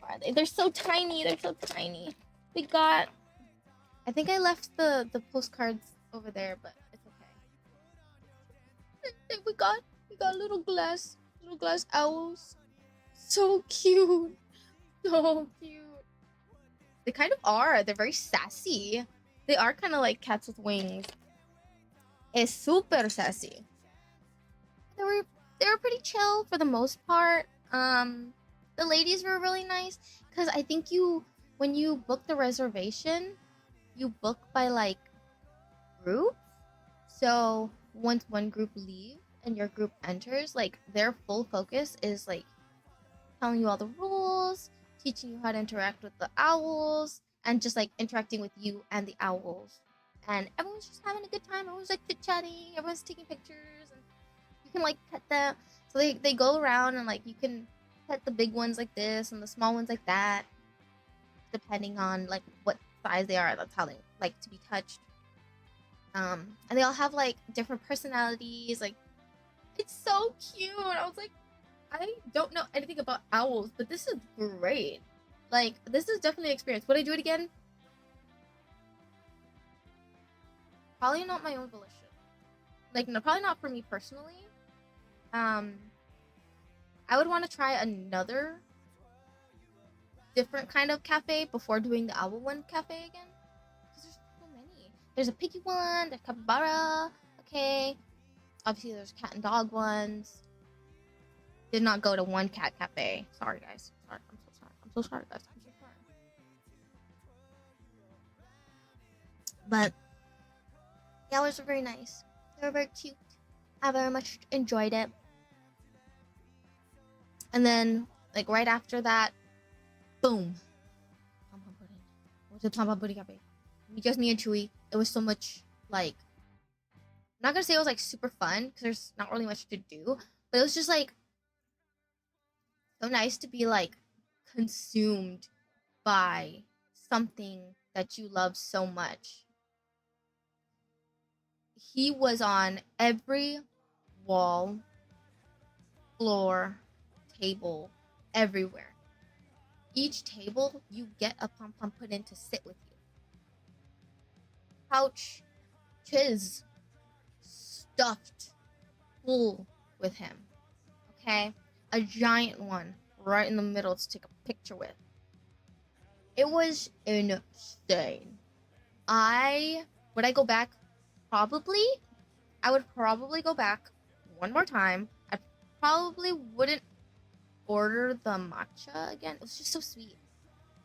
Are they? They're so tiny. They're so tiny. We got. I think I left the postcards over there, but it's okay. We got little glass owls. So cute. So cute. They kind of are. They're very sassy. They are kind of like cats with wings. It's super sassy. They were they were pretty chill for the most part. The ladies were really nice because I think you when you book the reservation, you book by like groups. So once one group leaves and your group enters, like their full focus is like telling you all the rules, teaching you how to interact with the owls, and just like interacting with you and the owls. And everyone's just having a good time. Everyone's like chit chatting. Everyone's taking pictures, and you can like pet them. So they go around and like you can pet the big ones like this and the small ones like that, depending on like what size they are. That's how they like to be touched. And they all have like different personalities. Like it's so cute. I was like, I don't know anything about owls, but this is great. Like this is definitely an experience. Would I do it again? Probably not my own volition. Like no, probably not for me personally. Um, I would want to try another different kind of cafe before doing the owl one cafe again. Because there's so many. There's a piggy one, there's capybara. Okay. Obviously, there's cat and dog ones. Did not go to one cat cafe. Sorry, guys. Sorry. I'm so sorry. I'm so sorry, guys. I'm so sorry. But the owls were very nice. They were very cute. I very much enjoyed it. And then, like right after that, boom, pom pom pudding. What's the pom pom pudding cafe? Just me and Chewy. It was so much like. I'm not gonna say it was like super fun because there's not really much to do, but it was just like so nice to be like consumed by something that you love so much. He was on every wall, floor, table, everywhere. Each table, you get a pom pom pudding to sit with you. Couch, chiz, stuffed, full with him. Okay? A giant one right in the middle to take a picture with. It was insane. Would I go back? Probably. I would probably go back one more time. I probably wouldn't order the matcha again. It was just so sweet.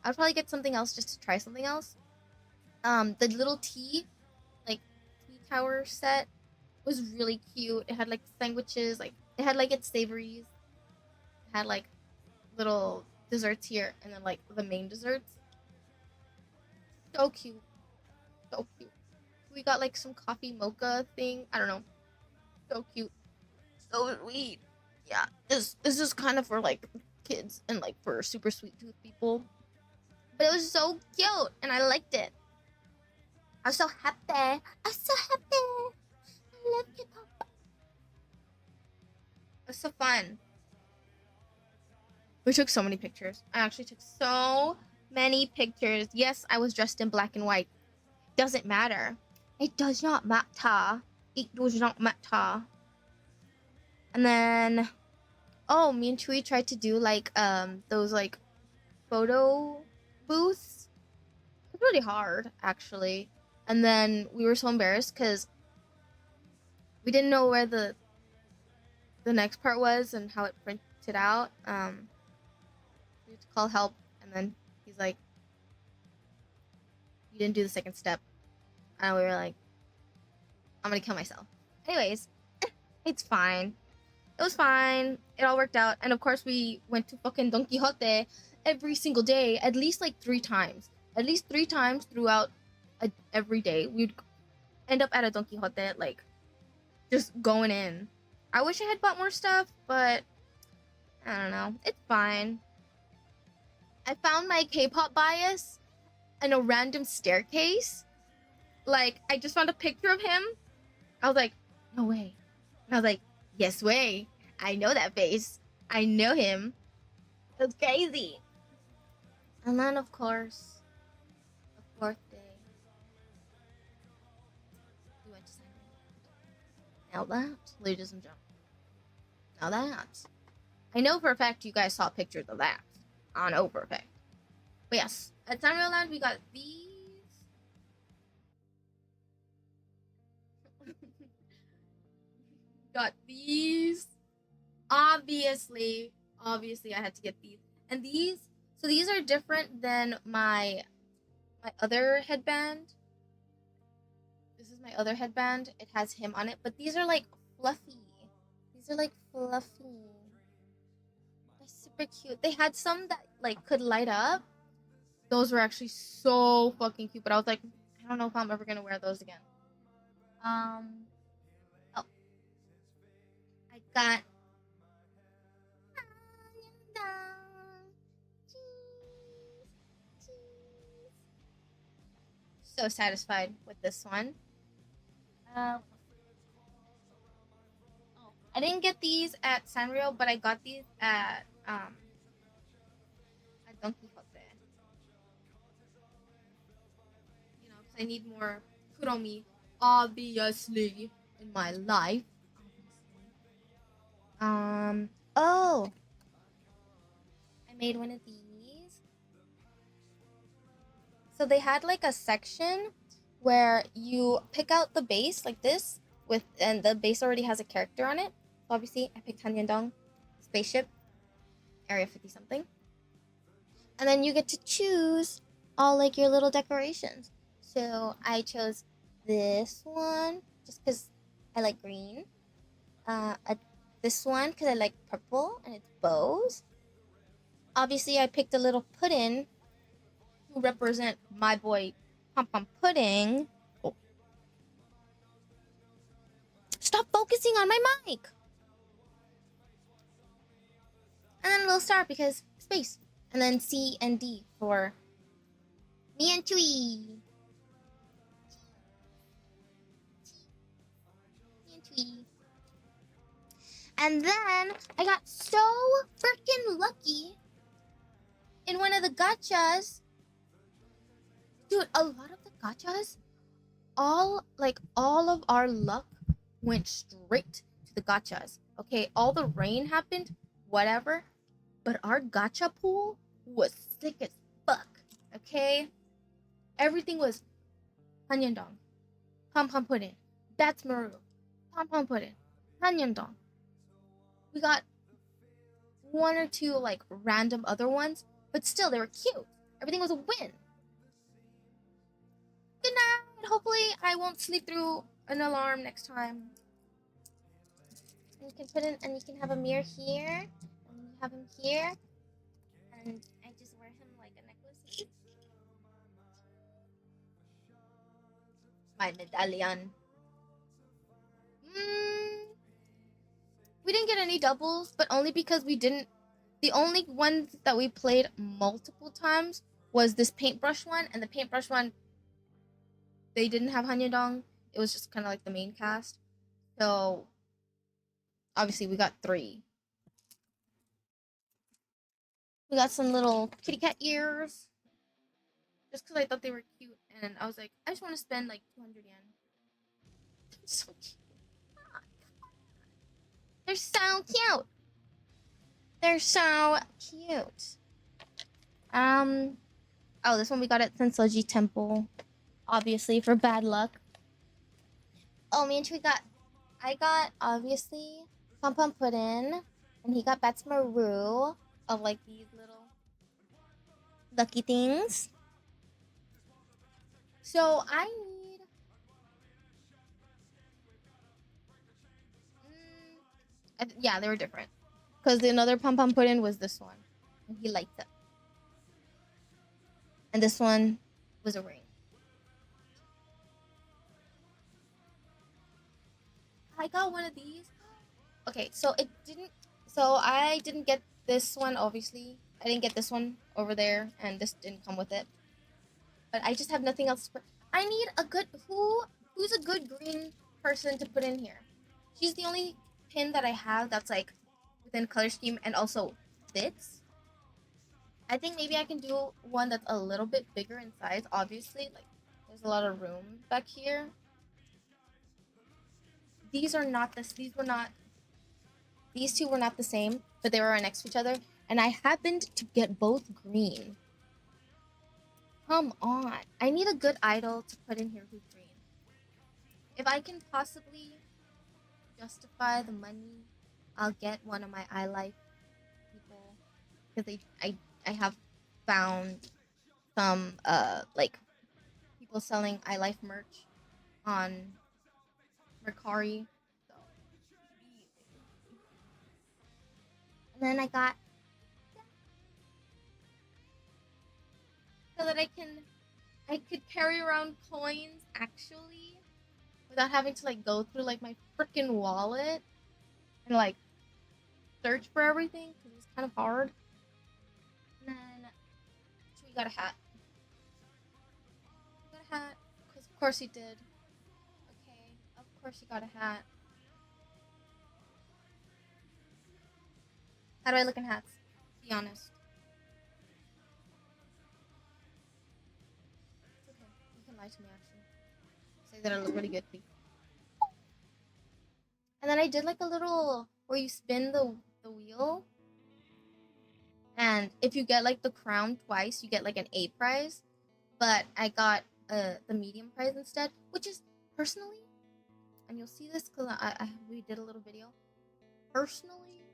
I'd probably get something else just to try something else. The little like tea tower set was really cute. It had like sandwiches, like it had like its savories. It had like little desserts here, and then like the main desserts. So cute, so cute. We got like some coffee mocha thing. I don't know. So cute, so sweet. Yeah, this is kind of for like kids and like for super sweet tooth people. But it was so cute, and I liked it. I was so happy. I was so happy. I love K-pop. It was so fun. We took so many pictures. I actually took so many pictures. Yes, I was dressed in black and white. Doesn't matter. It does not matter. It does not matter. And then, oh, me and Chui tried to do like those like photo booths. It's really hard actually. And then we were so embarrassed because we didn't know where the next part was and how it printed out. We had to call help, and then he's like, "You didn't do the second step," and we were like, "I'm gonna kill myself." Anyways, it's fine. It was fine. It all worked out, and of course we went to fucking Don Quixote every single day, at least like 3 times. At least 3 times throughout every day, we'd end up at a Don Quixote, like just going in. I wish I had bought more stuff, but I don't know. It's fine. I found my K-pop bias in a random staircase. Like, I just found a picture of him. I was like, no way. And I was like, yes way. I know that face. I know him. It was crazy. And then, of course, the 4th day, we went to Sangre. Now that, ladies and gentlemen, now that, I know for a fact you guys saw pictures of that. I know for a fact. But yes, at Sanrio Land, we got these. Got these. Obviously, I had to get these. And these are different than my other headband. This is my other headband. It has him on it, but these are like fluffy. These are like fluffy. They're super cute. They had some that like could light up. Those were actually so fucking cute, but I was like, I don't know if I'm ever gonna wear those again. Oh, I got so satisfied with this one. Oh, I didn't get these at Sanrio, but I got these at Don Quixote. You know, because I need more Kuromi, obviously, in my life. Oh, I made one of these. So they had like a section where you pick out the base like this and the base already has a character on it. So obviously I picked Han Yandong, spaceship, Area 50 something. And then you get to choose all like your little decorations. So I chose this one just because I like green. This one because I like purple and it's bows. Obviously I picked a little pudding to represent my boy Pom Pom Pudding. Oh. Stop focusing on my mic. And then a little star because space. And then C and D for me and Tui. Me and Tui. And then I got so freaking lucky in one of the gachas. Dude, a lot of the gachas, all of our luck went straight to the gachas. Okay, all the rain happened, whatever. But our gacha pool was sick as fuck. Okay? Everything was Hanyandong, Pom Pom Pudding, That's Maru, Pom Pom Pudding, Hanyandong. We got one or two like random other ones, but still they were cute. Everything was a win. Good night. Hopefully I won't sleep through an alarm next time. And you can put in, and you can have a mirror here, and you have him here, and I just wear him like a necklace. My medallion. We didn't get any doubles, but only because we didn't. The only ones that we played multiple times was this paintbrush one, and the paintbrush one, they didn't have Hanyadong. It was just kind of like the main cast. So, obviously, we got 3. We got some little kitty cat ears. Just because I thought they were cute, and I was like, I just want to spend like 200 yen. So cute. They're so cute. They're so cute. Oh, this one we got at Sensoji Temple. Obviously, for bad luck. Oh, me and Tree I got, obviously, Pom Pom Puddin'. And he got Bats Maru of, like, these little lucky things. So, I need... yeah, they were different. Because the another Pom Pom Puddin' was this one. And he liked it. And this one was a ring. I got one of these. Okay, so it didn't... So I didn't get this one, obviously. I didn't get this one over there. And this didn't come with it. But I just have nothing else to put. I need a good... Who's a good green person to put in here? She's the only pin that I have that's, like, within color scheme and also fits. I think maybe I can do one that's a little bit bigger in size, obviously. Like, there's a lot of room back here. These are not this. These two were not the same, but they were right next to each other. And I happened to get both green. Come on. I need a good idol to put in here who's green. If I can possibly justify the money, I'll get one of my iLife people. Because I have found some, like, people selling iLife merch on Mercari. So. And then I got... so that I could carry around coins, actually, without having to, like, go through, like, my freaking wallet and, like, search for everything, because it's kind of hard. And then, we got a hat. We got a hat, because of course he did. Okay, of course he got a hat. How do I look in hats? Be honest. It's okay. You can lie to me, actually. Say that I look really good, please. And then I did, like, a little where you spin the wheel. And if you get, like, the crown twice, you get, like, an A prize. But I got the medium prize instead, which is, personally, and you'll see this because we did a little video. Personally,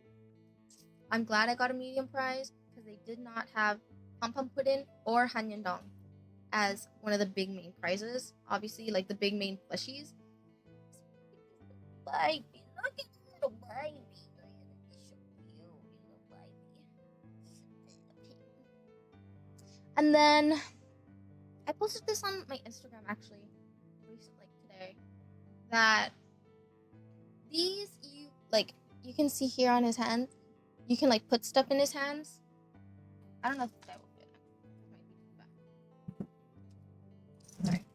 I'm glad I got a medium prize because they did not have Pom Pom Puddin' or Hanyandong as one of the big main prizes. Obviously, like, the big main plushies. Baby, look at little baby. And then I posted this on my Instagram, actually, recently, like today, that these, you can see here on his hands, you can, like, put stuff in his hands. I don't know if that will fit. Sorry.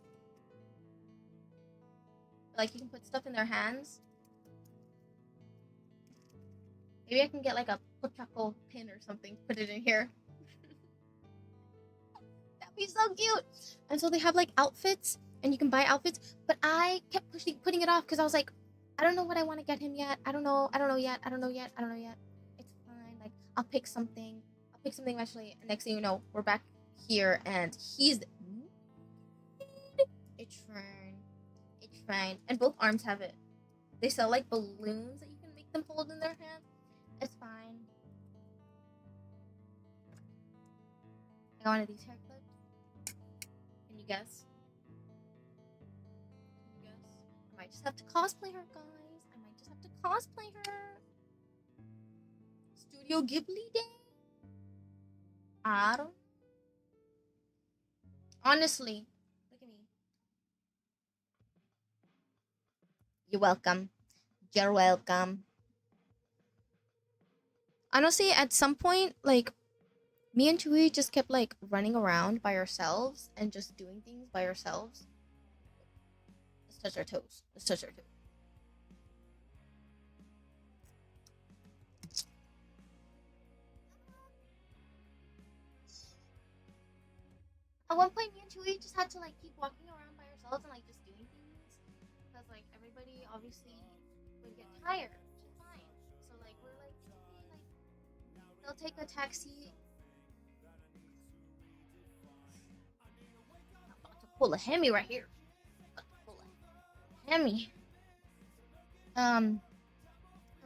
Like, you can put stuff in their hands. Maybe I can get, like, a Pochako pin or something, put it in here. That'd be so cute. And so they have, like, outfits, and you can buy outfits, but I kept putting it off because I was like, I don't know what I want to get him yet. I don't know yet. It's fine. Like, I'll pick something. I'll pick something eventually. And next thing you know, we're back here, and he's it's fine. It's fine. And both arms have it. They sell like balloons that you can make them hold in their hand. It's fine. I got one of these hair clips. Can you guess? Can you guess? I might just have to cosplay her, guys. I might just have to cosplay her. Studio Ghibli Day? I don't. Honestly, look at me. You're welcome. You're welcome. Honestly, at some point, like, me and Chewie just kept, like, running around by ourselves and just doing things by ourselves. Let's touch our toes. Let's touch our toes. At one point, me and Chewie just had to, like, keep walking around by ourselves and, like, just doing things. Because, like, everybody obviously would get tired, which is fine. So, like, we're like, okay, like, they'll take a taxi. I'm about to pull a Hemi right here. I'm about to pull a Hemi.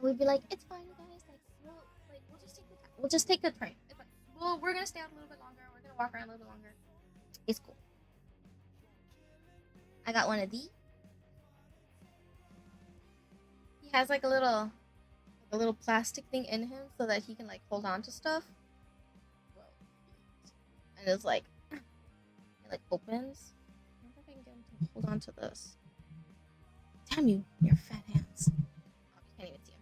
We'd be like, it's fine, you guys. We'll just take the train. It's fine. Well, we're gonna stay out a little bit longer. We're gonna walk around a little bit longer. It's cool. I got one of these. He has like a little plastic thing in him so that he can like hold on to stuff. And it's like it like opens. I wonder if I can get him to hold on to this. Damn you, your fat hands. Oh, you can't even see him.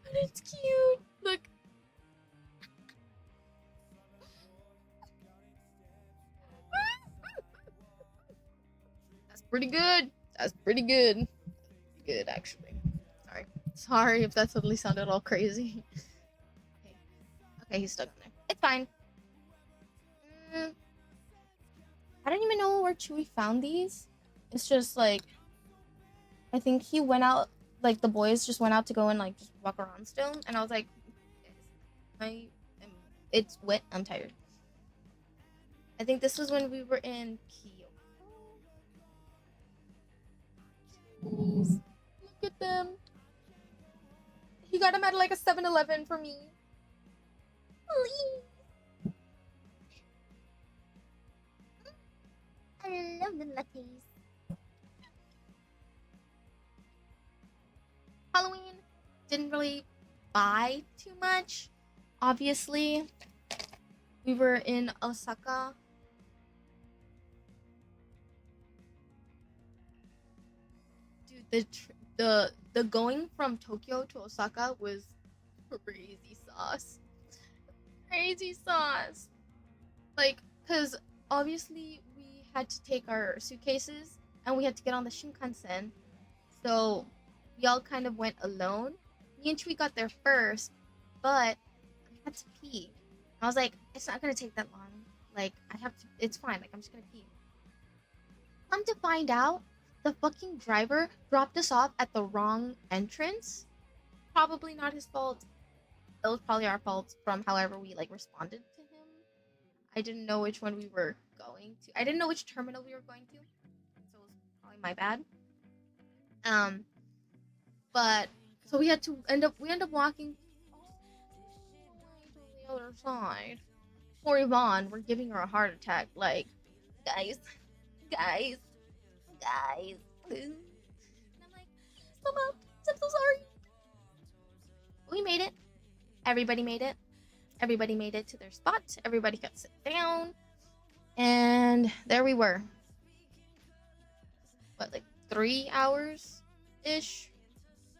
But it's cute. Look. That's pretty good. That's pretty good. Good, actually. Sorry if that suddenly sounded all crazy. Okay, he's stuck in there. It's fine. I don't even know where Chewie found these. It's just like, I think he went out, like the boys just went out to go and like just walk around still. And I was like, it's wet, I'm tired. I think this was when we were in Kyoto. Jeez, look at them. He got them at like a 7-Eleven for me. Please. I love the lattes. Halloween didn't really buy too much. Obviously, we were in Osaka. Dude, the going from Tokyo to Osaka was crazy sauce. Crazy sauce. Like, cause obviously we had to take our suitcases and we had to get on the Shinkansen. So we all kind of went alone. Me and Chui got there first, but I had to pee. I was like, it's not gonna take that long. Like, I have to. It's fine. Like, I'm just gonna pee. Come to find out, the fucking driver dropped us off at the wrong entrance. Probably not his fault. It was probably our fault from however we like responded to him. I didn't know which one we were going to. I didn't know which terminal we were going to, so it was probably my bad. But so we end up walking to the other side. Poor Yvonne, we're giving her a heart attack. Like, guys. And I'm like, stop out. I'm so sorry. We made it. Everybody made it. Everybody made it to their spot. Everybody got sit down. And there we were. What, like 3 hours ish?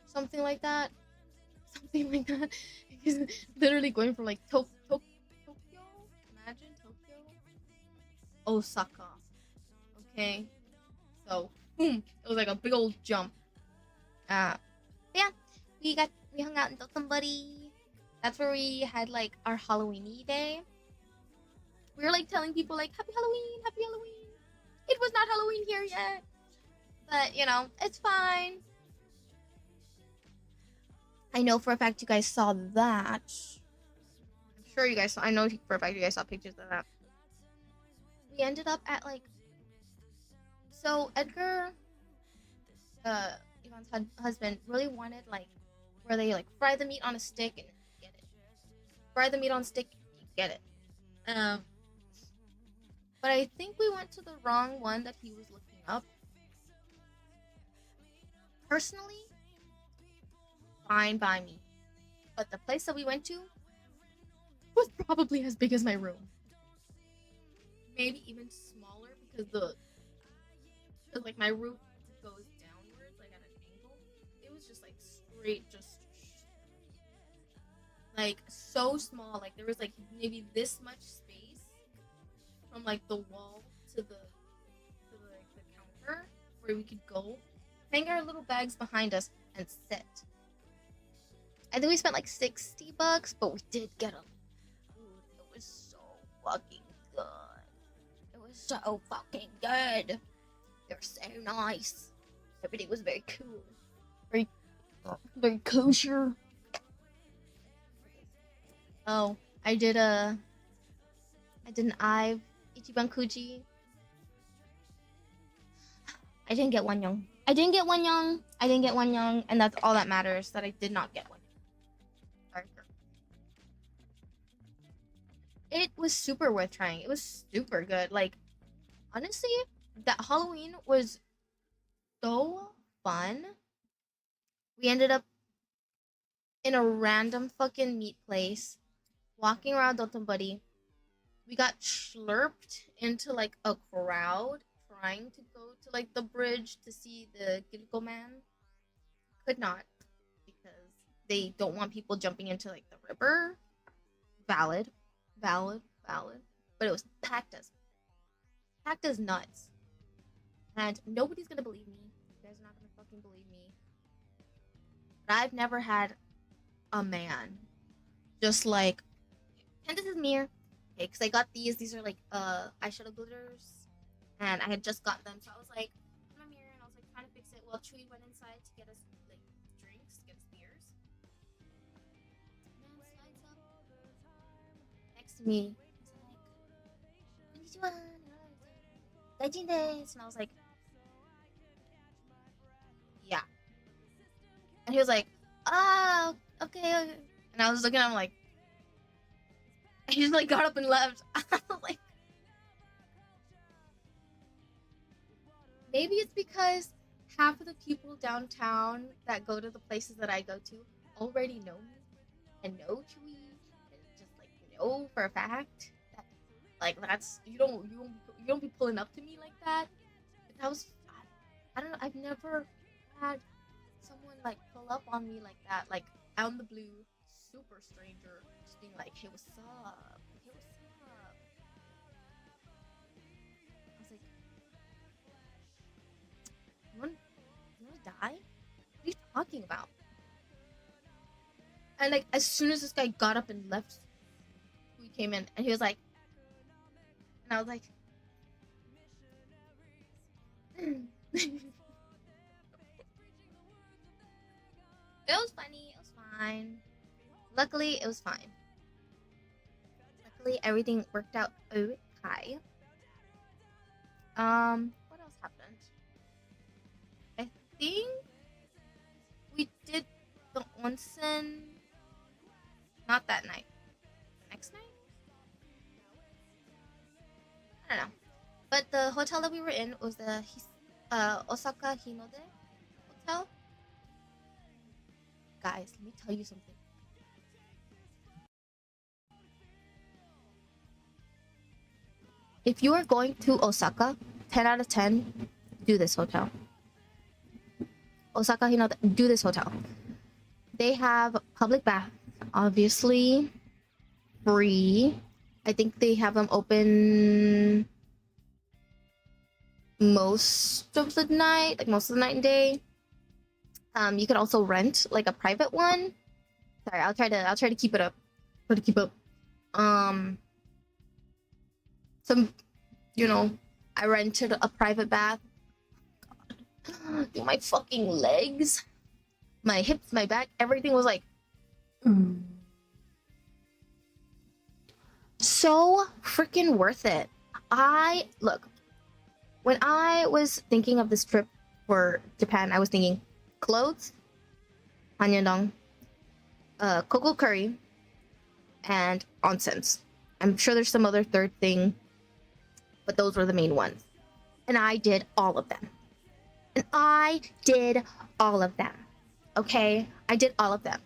Something like that. He's literally going from like Tokyo. Imagine Tokyo. Osaka. Okay. So, boom. It was like a big old jump. Yeah. We hung out in somebody. That's where we had like our Halloweeny day. We were like telling people like Happy Halloween, Happy Halloween. It was not Halloween here yet. But you know, it's fine. I know for a fact you guys saw that. sure you guys saw, I know for a fact you guys saw pictures of that. We ended up at like, so Edgar, Yvonne's husband, really wanted like where they like fry the meat on a stick and get it. Fry the meat on a stick, you get it. But I think we went to the wrong one that he was looking up. Personally, fine by me. But the place that we went to was probably as big as my room. Maybe even smaller because like my roof goes downwards like at an angle. It was just like straight, just like so small. Like there was like maybe this much space from like the wall to the like the counter where we could go, hang our little bags behind us, and sit. I think we spent like $60, but we did get a food. It was so fucking good. It was so fucking good. They were so nice. Everything was very cool. Very kosher. Oh, I did an Ichiban Kuji. I didn't get one young. And that's all that matters, that I did not get one. Sorry. It was super worth trying. It was super good. Like, honestly, that Halloween was so fun. We ended up in a random fucking meat place, walking around Dotonbori. We got slurped into like a crowd trying to go to like the bridge to see the Gilgo man. Could not, because they don't want people jumping into like the river. Valid. But it was packed as nuts. And nobody's gonna believe me. You guys are not gonna fucking believe me. But I've never had a man just like, and this is Mir. Okay, because I got these are like eyeshadow glitters, and I had just got them, so I was like, I'm Mir, and I was like trying to fix it while Chewy went inside to get us like drinks, to get us beers. Man slides up next to me. He's like, konnichiwa, gaijin desu, and I was like, yeah. And he was like, okay. And I was looking at him like, he just like got up and left. I was like, maybe it's because half of the people downtown that go to the places that I go to already know me and know Chewy, and just like know for a fact that like that's you don't be pulling up to me like that. But that was, I don't know. I've never had someone like pull up on me like that, like out in the blue, super stranger, just being like, hey, what's up? I was like, you want to die? What are you talking about? And like as soon as this guy got up and left, we came in and he was like, and I was like, it was funny. It was fine. Luckily, it was fine. Luckily, everything worked out okay. What else happened? I think we did the onsen. Not that night. The next night? I don't know. But the hotel that we were in was the Osaka Hinode hotel. Guys, let me tell you something. If you are going to Osaka, 10 out of 10, do this hotel. Osaka Hinode, do this hotel. They have public baths, obviously, free. I think they have them open most of the night and day. You could also rent like a private one. Sorry, I'll try to keep it up. Some, I rented a private bath. God, my fucking legs, my hips, my back, everything was like, So freaking worth it. I look, when I was thinking of this trip for Japan, I was thinking clothes, hanyeondong, cocoa curry, and onsens. I'm sure there's some other third thing, but those were the main ones. And I did all of them. And I did all of them. Okay? I did all of them.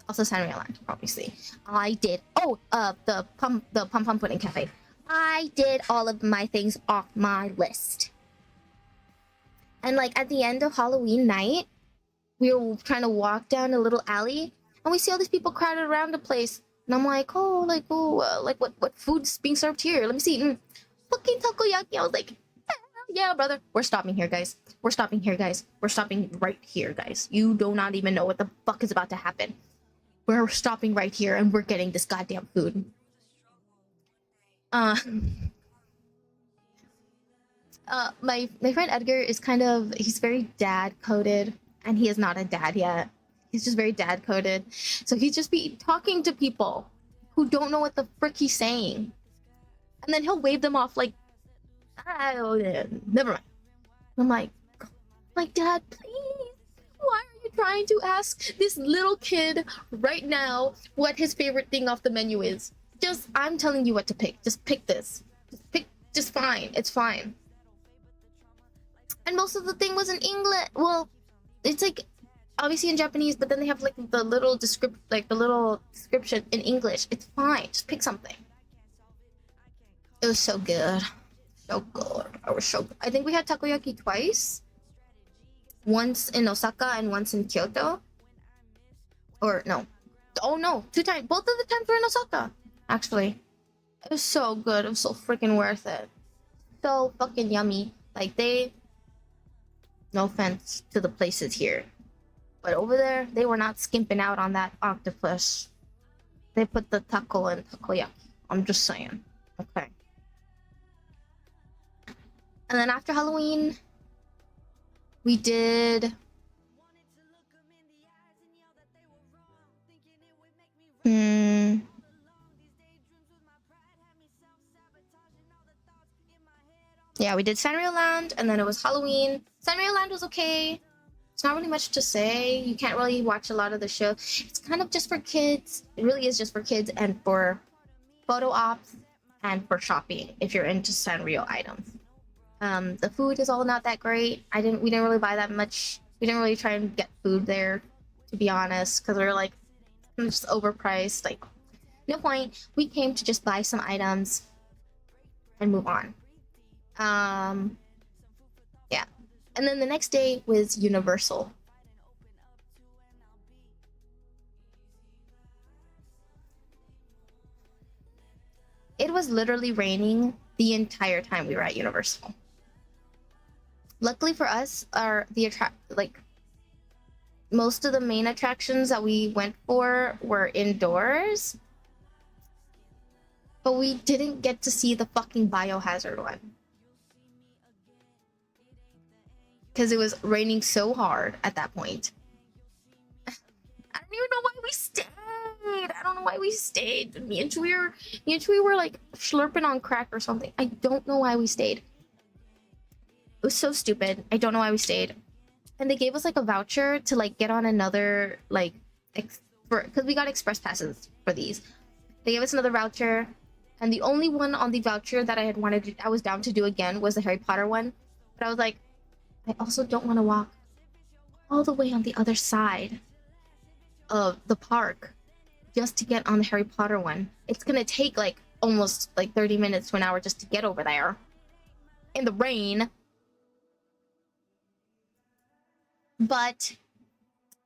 Also Sanrio Land, obviously. I did the pum pum pudding cafe. I did all of my things off my list. And like at the end of Halloween night, we were trying to walk down a little alley and we see all these people crowded around the place. And I'm like, like what food's being served here? Let me see. Fucking takoyaki. I was like, yeah, brother. We're stopping here, guys. We're stopping here, guys. We're stopping right here, guys. You do not even know what the fuck is about to happen. We're stopping right here and we're getting this goddamn food. My friend Edgar is he's very dad coded, and he is not a dad yet. He's just very dad coded, so he'd just be talking to people who don't know what the frick he's saying, and then he'll wave them off like, oh, never mind. I'm like, Dad, please, why are you trying to ask this little kid right now what his favorite thing off the menu is? I'm telling you what to pick. Just pick this. Just fine. It's fine. And most of the thing was in English. Well, it's like obviously in Japanese, but then they have like the little description in English. It's fine. Just pick something. It was so good. So good. I think we had takoyaki twice. Once in Osaka and once in Kyoto. Or no. Oh no, 2 times. Both of the times were in Osaka. Actually. It was so good. It was so freaking worth it. So fucking yummy. Like no offense to the places here, but over there, they were not skimping out on that octopus. They put the taco in takoyaki. I'm just saying. Okay. And then after Halloween, we did... Yeah, we did Sanrio Land, and then it was Halloween. Sanrio Land was okay. It's not really much to say. You can't really watch a lot of the show. It's kind of just for kids. It really is just for kids and for photo ops and for shopping if you're into Sanrio items. The food is all not that great. We didn't really buy that much. We didn't really try and get food there, to be honest, because we were like, just overpriced. Like, no point. We came to just buy some items and move on. Yeah. And then the next day was Universal. It was literally raining the entire time we were at Universal. Luckily for us, most of the main attractions that we went for were indoors. But we didn't get to see the fucking Biohazard one. Because it was raining so hard at that point. I don't even know why we stayed. I don't know why we stayed. Me and Chewie were like slurping on crack or something. I don't know why we stayed. It was so stupid. I don't know why we stayed. And they gave us like a voucher to like get on another because we got express passes for these. They gave us another voucher, and the only one on the voucher that I was down to do again was the Harry Potter one. But I was like, I also don't want to walk all the way on the other side of the park just to get on the Harry Potter one. It's gonna take like almost like 30 minutes to an hour just to get over there in the rain. But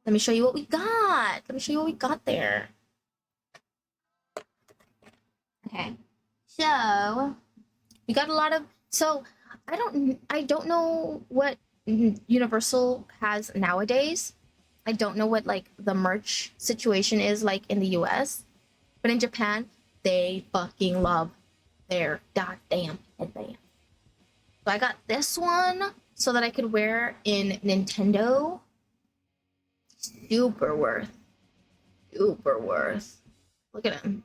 let me show you what we got. Let me show you what we got there. Okay. So we got a lot of... So I don't know what Universal has nowadays. I don't know what like the merch situation is like in the US. But in Japan, they fucking love their goddamn headband. So I got this one so that I could wear in Nintendo. Super worth. Super worth. Look at him.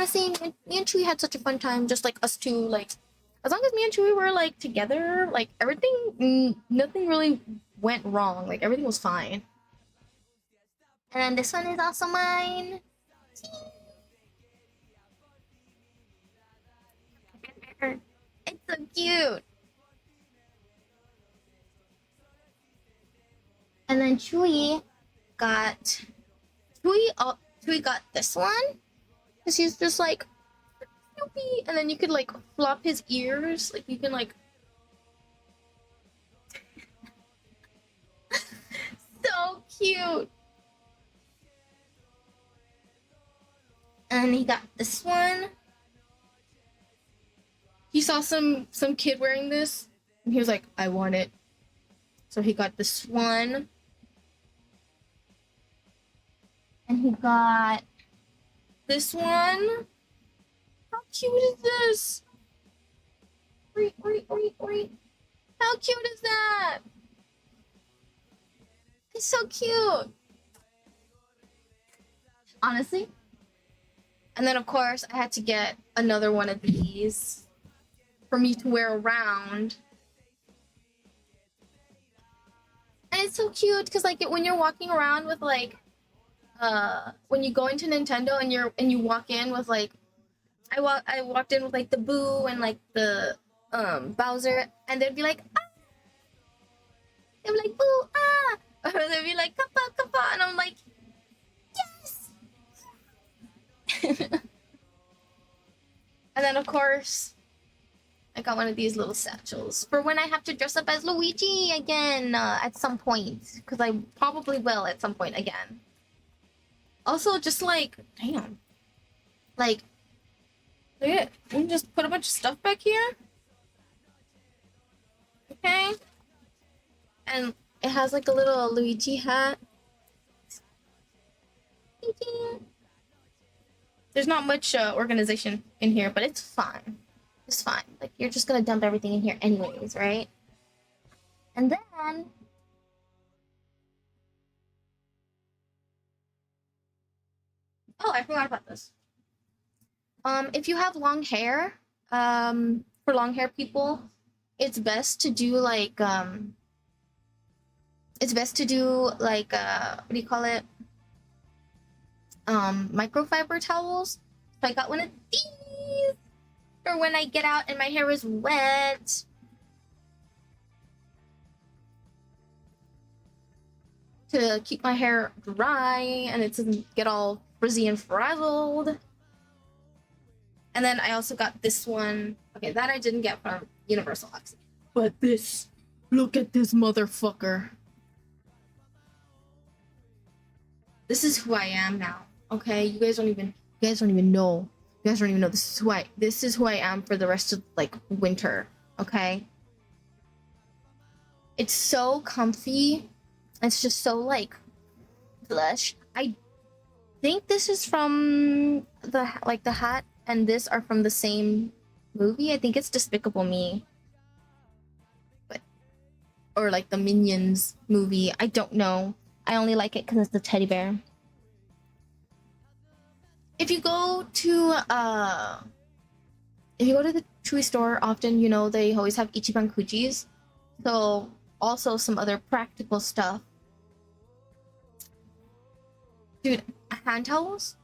honestly, me and Chewy had such a fun time. Just like us two, like as long as me and Chewy were like together, like everything, nothing really went wrong. Like everything was fine. And then this one is also mine. It's so cute. And then got Chewy got this one because he's just like Snoopy, and then you could like flop his ears, like you can like so cute. And he got this one. He saw some kid wearing this, and he was like, "I want it." So he got this one, and he got this one. How cute is this? Wait. How cute is that? It's so cute. Honestly. And then of course I had to get another one of these for me to wear around. And it's so cute because like when you're walking around with like when you go into Nintendo and you walk in with like I walked in with like the Boo and like the Bowser, and they'd be like, ah! They'd be like, Boo, ah! Or they'd be like, Kappa, Kappa, and I'm like, yes! And then of course I got one of these little satchels for when I have to dress up as Luigi again at some point, because I probably will at some point again. Also, just like, damn, like, look at it. We can just put a bunch of stuff back here. Okay. And it has like a little Luigi hat. There's not much organization in here, but it's fine. It's fine. Like, you're just gonna dump everything in here anyways, right? And then oh, I forgot about this. If you have long hair, for long hair people, it's best to do like what do you call it? Microfiber towels. So I got one of these for when I get out and my hair is wet. To keep my hair dry and it doesn't get all frizzy and frazzled. And then I also got this one. Okay, that I didn't get from Universal Oxy. But this, look at this motherfucker. This is who I am now. Okay, you guys don't even know. You guys don't even know this is who I am for the rest of like winter. Okay. It's so comfy. It's just so like plush. I think this is from the hat and this are from the same movie. I think it's Despicable Me. But or like the Minions movie. I don't know. I only like it because it's the teddy bear. If you go to the Chewy store often, you know, they always have Ichiban Kujis. So also some other practical stuff. Dude, hand towels?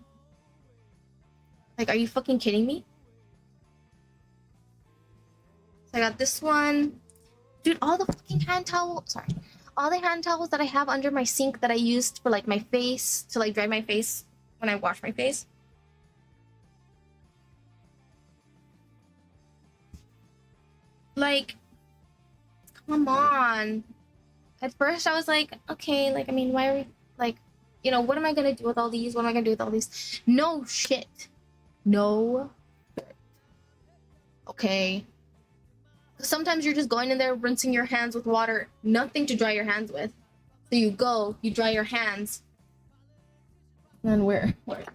Like, are you fucking kidding me? So I got this one. Dude, all the fucking hand towels, all the hand towels that I have under my sink that I used for like my face, to like dry my face when I wash my face. Like, come on. At first I was like, okay, like, I mean, why are we, like, you know, what am I gonna do with all these? What am I gonna do with all these? No shit. No shit. Okay. Sometimes you're just going in there, rinsing your hands with water, nothing to dry your hands with. So you go, you dry your hands. And where? Whatever.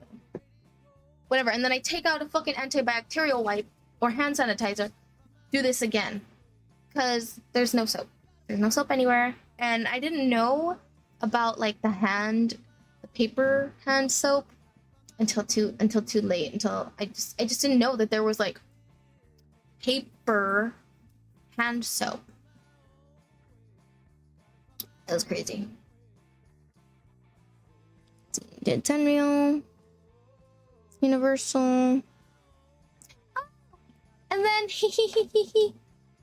And then I take out a fucking antibacterial wipe or hand sanitizer. Do this again. Because there's no soap. There's no soap anywhere. And I didn't know about like the paper hand soap. until too late, until I just didn't know that there was like paper hand soap. That was crazy. Did Sanrio, Universal. Oh, and then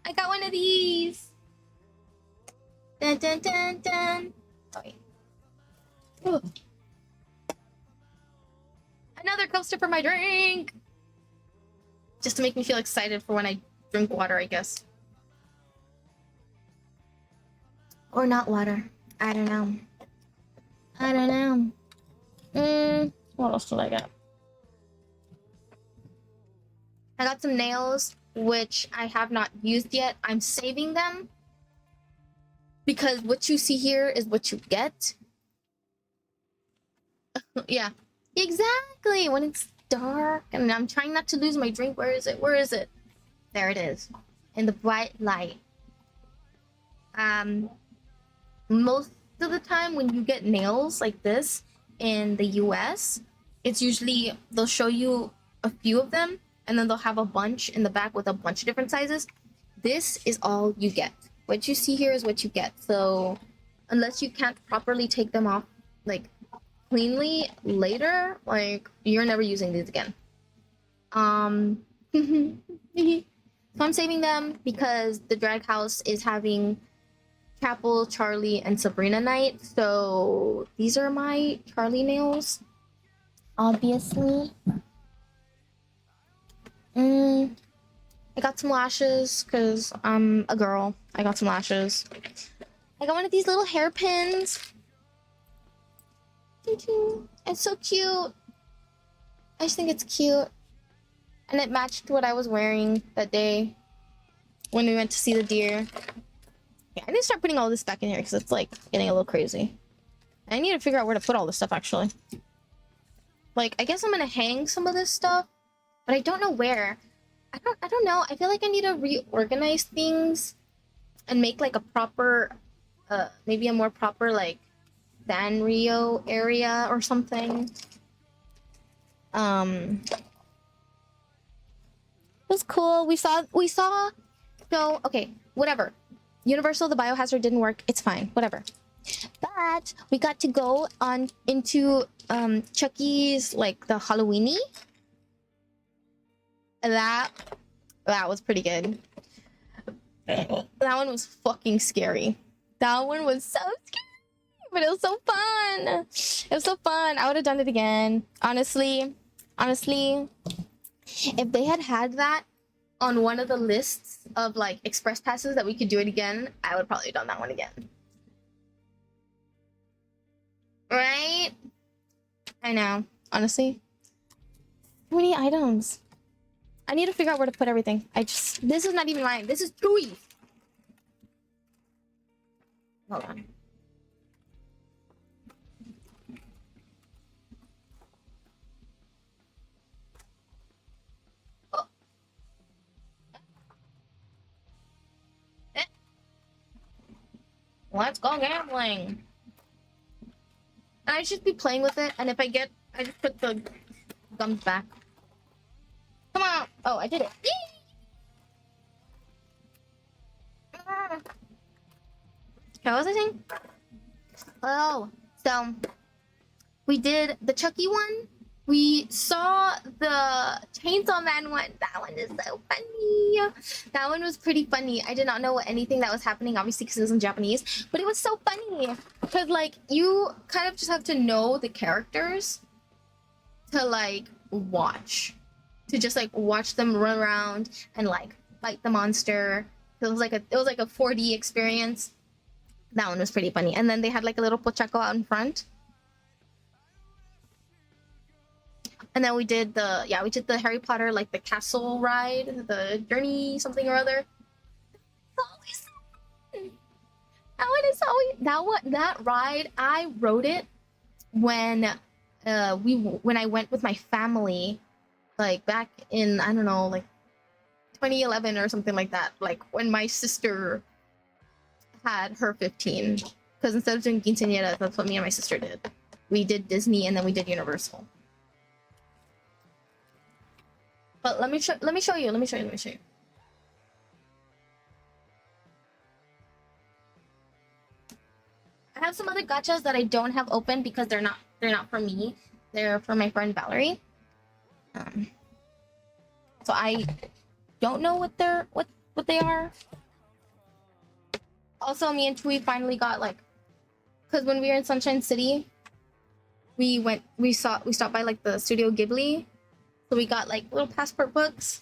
I got one of these. Dun dun dun dun. Oh, wait. Oh. Another coaster for my drink! Just to make me feel excited for when I drink water, I guess. Or not water. I don't know. I don't know. What else did I get? I got some nails, which I have not used yet. I'm saving them. Because what you see here is what you get. Yeah. Exactly! When it's dark and I'm trying not to lose my drink. Where is it? Where is it? There it is. In the bright light. Most of the time when you get nails like this in the US, it's usually they'll show you a few of them and then they'll have a bunch in the back with a bunch of different sizes. This is all you get. What you see here is what you get. So unless you can't properly take them off like cleanly later, like you're never using these again. So I'm saving them because the drag house is having Chapel, Charlie, and Sabrina night. So these are my Charlie nails. Obviously. I got some lashes because I'm a girl. I got some lashes. I got one of these little hairpins. It's so cute. I just think it's cute. And it matched what I was wearing that day when we went to see the deer. Yeah, I need to start putting all this back in here because it's like getting a little crazy. I need to figure out where to put all this stuff actually. Like, I guess I'm gonna hang some of this stuff, but I don't know where. I don't know. I feel like I need to reorganize things and make like a proper, maybe a more proper like Sanrio area or something. It was cool. We saw. So okay, whatever. Universal, the biohazard didn't work. It's fine. Whatever. But we got to go on into Chucky's like the Halloweeny. That was pretty good. That one was fucking scary. That one was so scary, but it was so fun. It was so fun. I would have done it again. Honestly, if they had that on one of the lists of like express passes that we could do it again, I would probably have done that one again. Right? I know. Honestly. How many items? I need to figure out where to put everything. This is not even mine. This is Chewy. Hold on. Oh. Let's go gambling. And I should be playing with it, and if I just put the gums back. Come on! Oh, I did it. Yay! What was I saying? Oh, so we did the Chucky one. We saw the Chainsaw Man one. That one is so funny. That one was pretty funny. I did not know anything that was happening, obviously, because it was in Japanese. But it was so funny. Because, like, you kind of just have to know the characters to, like, watch. To just, like, watch them run around and, like, fight the monster. It was like a 4D experience. That one was pretty funny. And then they had, like, a little pochaco out in front. And then we did the Harry Potter, like the castle ride, the journey something or other. That ride, I rode it when I went with my family, like back in, I don't know, like 2011 or something like that. Like when my sister had her 15, because instead of doing quinceañeras, that's what me and my sister did. We did Disney and then we did Universal. But let me show you. Let me show you. Let me show you. I have some other gachas that I don't have open because they're not for me. They're for my friend Valerie. Um, so I don't know what they are. Also, me and Tui finally got like, because when we were in Sunshine City, we stopped by like the Studio Ghibli, so we got like little passport books.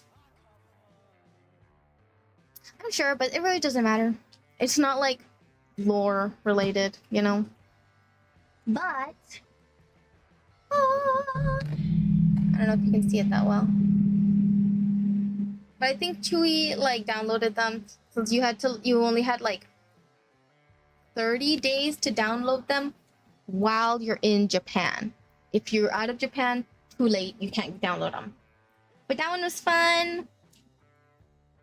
I'm sure, but it really doesn't matter. It's not like lore related, you know. But I don't know if you can see it that well. But I think Chewy like downloaded them since you only had like 30 days to download them while you're in Japan. If you're out of Japan, too late, you can't download them. But that one was fun.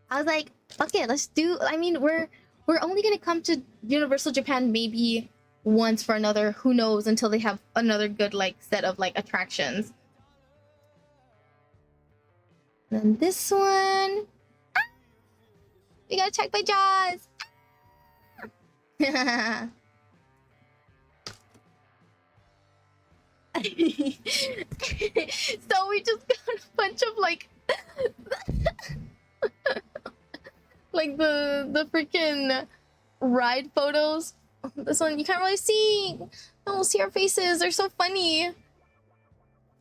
I was like, fuck it, let's do. I mean, we're only gonna come to Universal Japan maybe once for another, who knows, until they have another good like set of like attractions. And then this one, we got attacked by Jaws. So we just got a bunch of like like the freaking ride photos. This one you can't really see. Don't see our faces. They're so funny.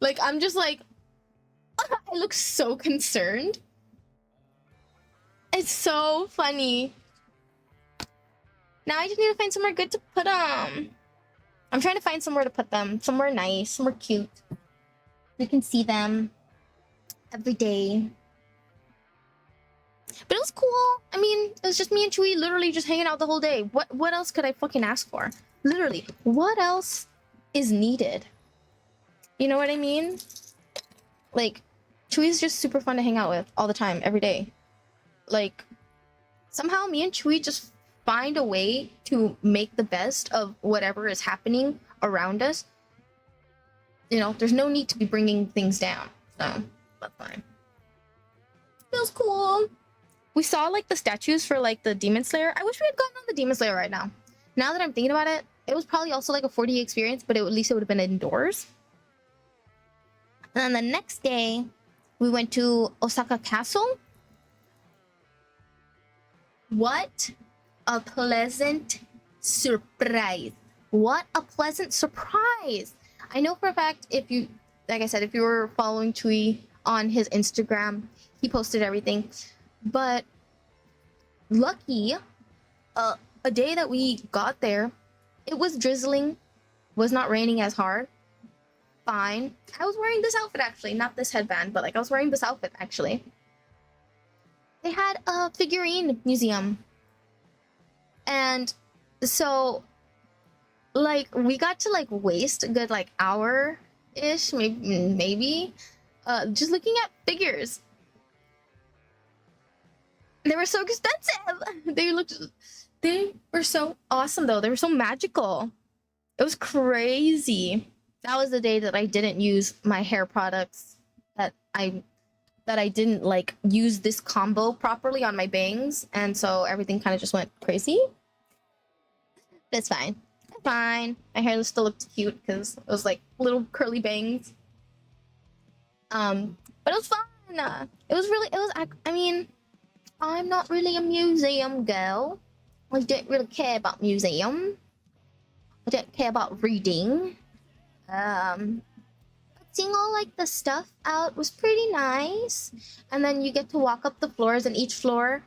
Like I'm just like I look so concerned. It's so funny. Now I just need to find somewhere good to put them. I'm trying to find somewhere to put them. Somewhere nice, somewhere cute. We can see them every day. But it was cool. I mean, it was just me and Chewy literally just hanging out the whole day. What else could I fucking ask for? Literally, what else is needed? You know what I mean? Like, Chewy's just super fun to hang out with all the time, every day. Like, somehow me and Chewy just find a way to make the best of whatever is happening around us. You know, there's no need to be bringing things down. So, that's fine. Feels cool. We saw like the statues for like the Demon Slayer. I wish we had gotten on the Demon Slayer right now. Now that I'm thinking about it, it was probably also like a 4D experience, but at least it would have been indoors. And then the next day, we went to Osaka Castle. What a pleasant surprise. What a pleasant surprise. I know for a fact, if you, like I said, if you were following Chewy on his Instagram, he posted everything. But lucky, a day that we got there, it was drizzling, was not raining as hard. Fine. I was wearing this outfit actually, not this headband, but like I was wearing this outfit actually. They had a figurine museum. And so like we got to like waste a good like hour-ish, maybe just looking at figures. They were so expensive. They were so awesome though. They were so magical. It was crazy. That was the day that I didn't use my hair products, that I didn't like use this combo properly on my bangs, and so everything kind of just went crazy. But it's fine. It's fine. My hair still looked cute because it was like little curly bangs. But it was fun. I mean, I'm not really a museum girl. I don't really care about museum. I don't care about reading. Seeing all like the stuff out was pretty nice. And then you get to walk up the floors, and each floor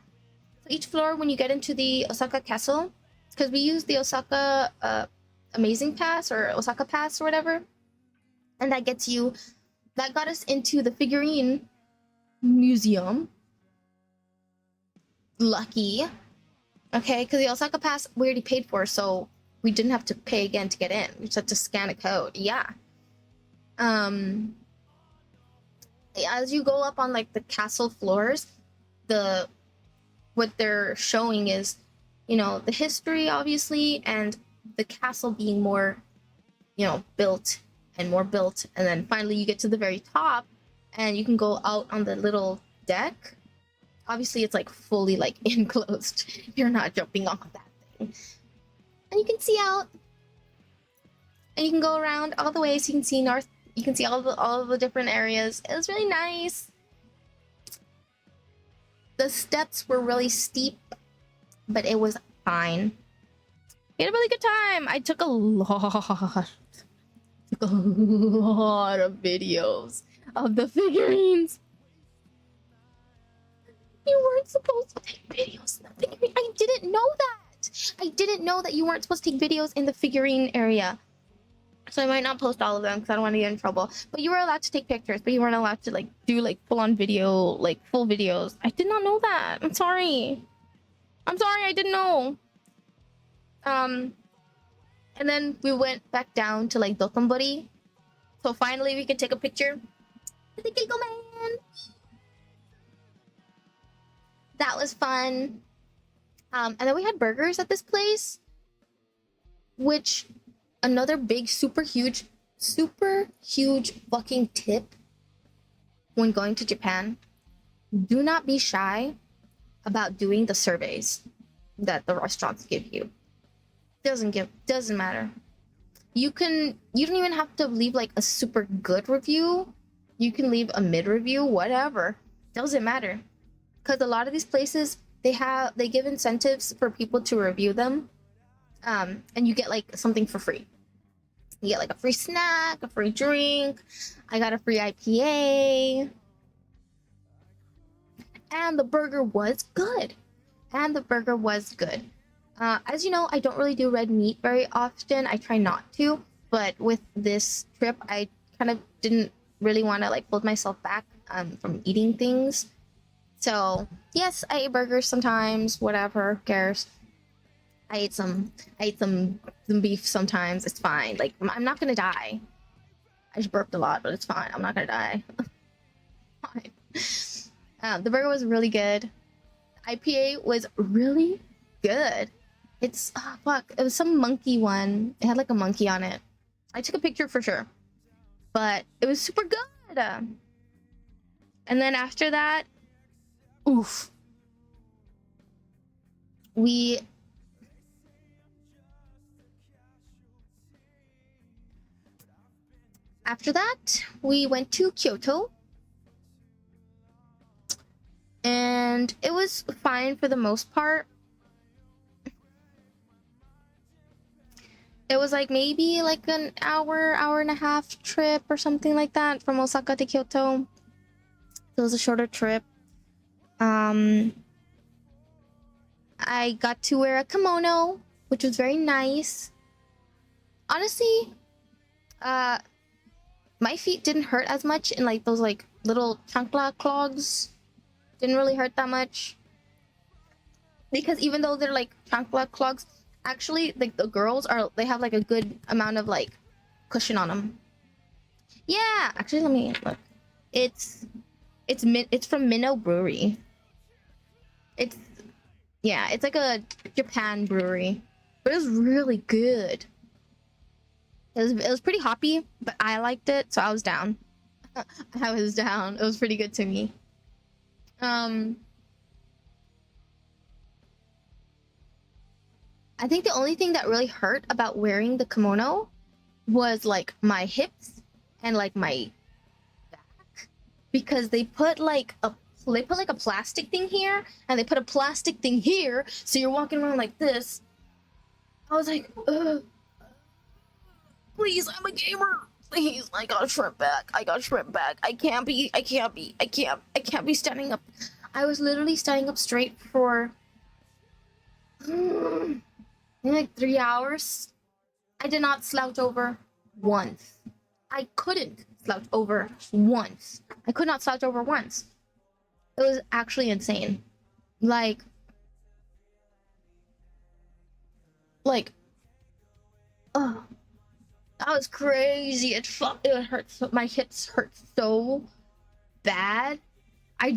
when you get into the Osaka Castle, because we used the Osaka Amazing Pass or Osaka Pass or whatever, and that got us into the figurine museum. Lucky. Okay, because the Osaka Pass we already paid for, so we didn't have to pay again to get in. We just had to scan a code. Yeah. As you go up on like the castle floors, what they're showing is, you know, the history obviously, and the castle being more, you know, built, and then finally you get to the very top, and you can go out on the little deck. Obviously, it's like fully like enclosed. You're not jumping off that thing, and you can see out, and you can go around all the way, so you can see north. You can see all the different areas. It was really nice. The steps were really steep, but it was fine. We had a really good time. I took a lot of videos of the figurines. You weren't supposed to take videos in the figurine. I didn't know that. I didn't know that you weren't supposed to take videos in the figurine area. So I might not post all of them because I don't want to get in trouble. But you were allowed to take pictures, but you weren't allowed to like do like full-on video, like full videos. I did not know that. I'm sorry. I didn't know. And then we went back down to like Dotonbori. So finally we could take a picture with the Giggle Man. That was fun. And then we had burgers at this place, which another big, super huge fucking tip when going to Japan. Do not be shy about doing the surveys that the restaurants give you. Doesn't matter. You don't even have to leave like a super good review. You can leave a mid review, whatever. Doesn't matter. Because a lot of these places, they give incentives for people to review them. And you get like something for free. You get like a free snack, a free drink. I got a free IPA. And the burger was good. As you know, I don't really do red meat very often. I try not to. But with this trip, I kind of didn't really want to like hold myself back from eating things. So yes, I eat burgers sometimes. Whatever, who cares? I ate some beef sometimes. It's fine. Like, I'm not gonna die. I just burped a lot, but it's fine. I'm not gonna die. Fine. The burger was really good. IPA was really good. It's fuck. It was some monkey one. It had like a monkey on it. I took a picture for sure, but it was super good. And then after that, oof. After that, we went to Kyoto. And it was fine for the most part. It was like maybe like an hour and a half trip or something like that from Osaka to Kyoto. It was a shorter trip. I got to wear a kimono, which was very nice. Honestly, my feet didn't hurt as much in like those like little chancla clogs. Didn't really hurt that much. Because even though they're like chancla clogs, actually like the girls they have like a good amount of like cushion on them. Yeah, actually let me look. It's from Minnow Brewery. It's like a Japan brewery. But it was really good. It was pretty hoppy, but I liked it, so I was down. I was down. It was pretty good to me. I think the only thing that really hurt about wearing the kimono was like my hips and like my back, because they put like a plastic thing here and they put a plastic thing here, so you're walking around like this. I was like, ugh. Please, I'm a gamer. Please, I gotta shrimp back. I can't be standing up. I was literally standing up straight for like 3 hours. I did not slouch over once. I couldn't slouch over once. I could not slouch over once. It was actually insane. Like, oh. That was crazy. It hurt. My hips hurt so bad. I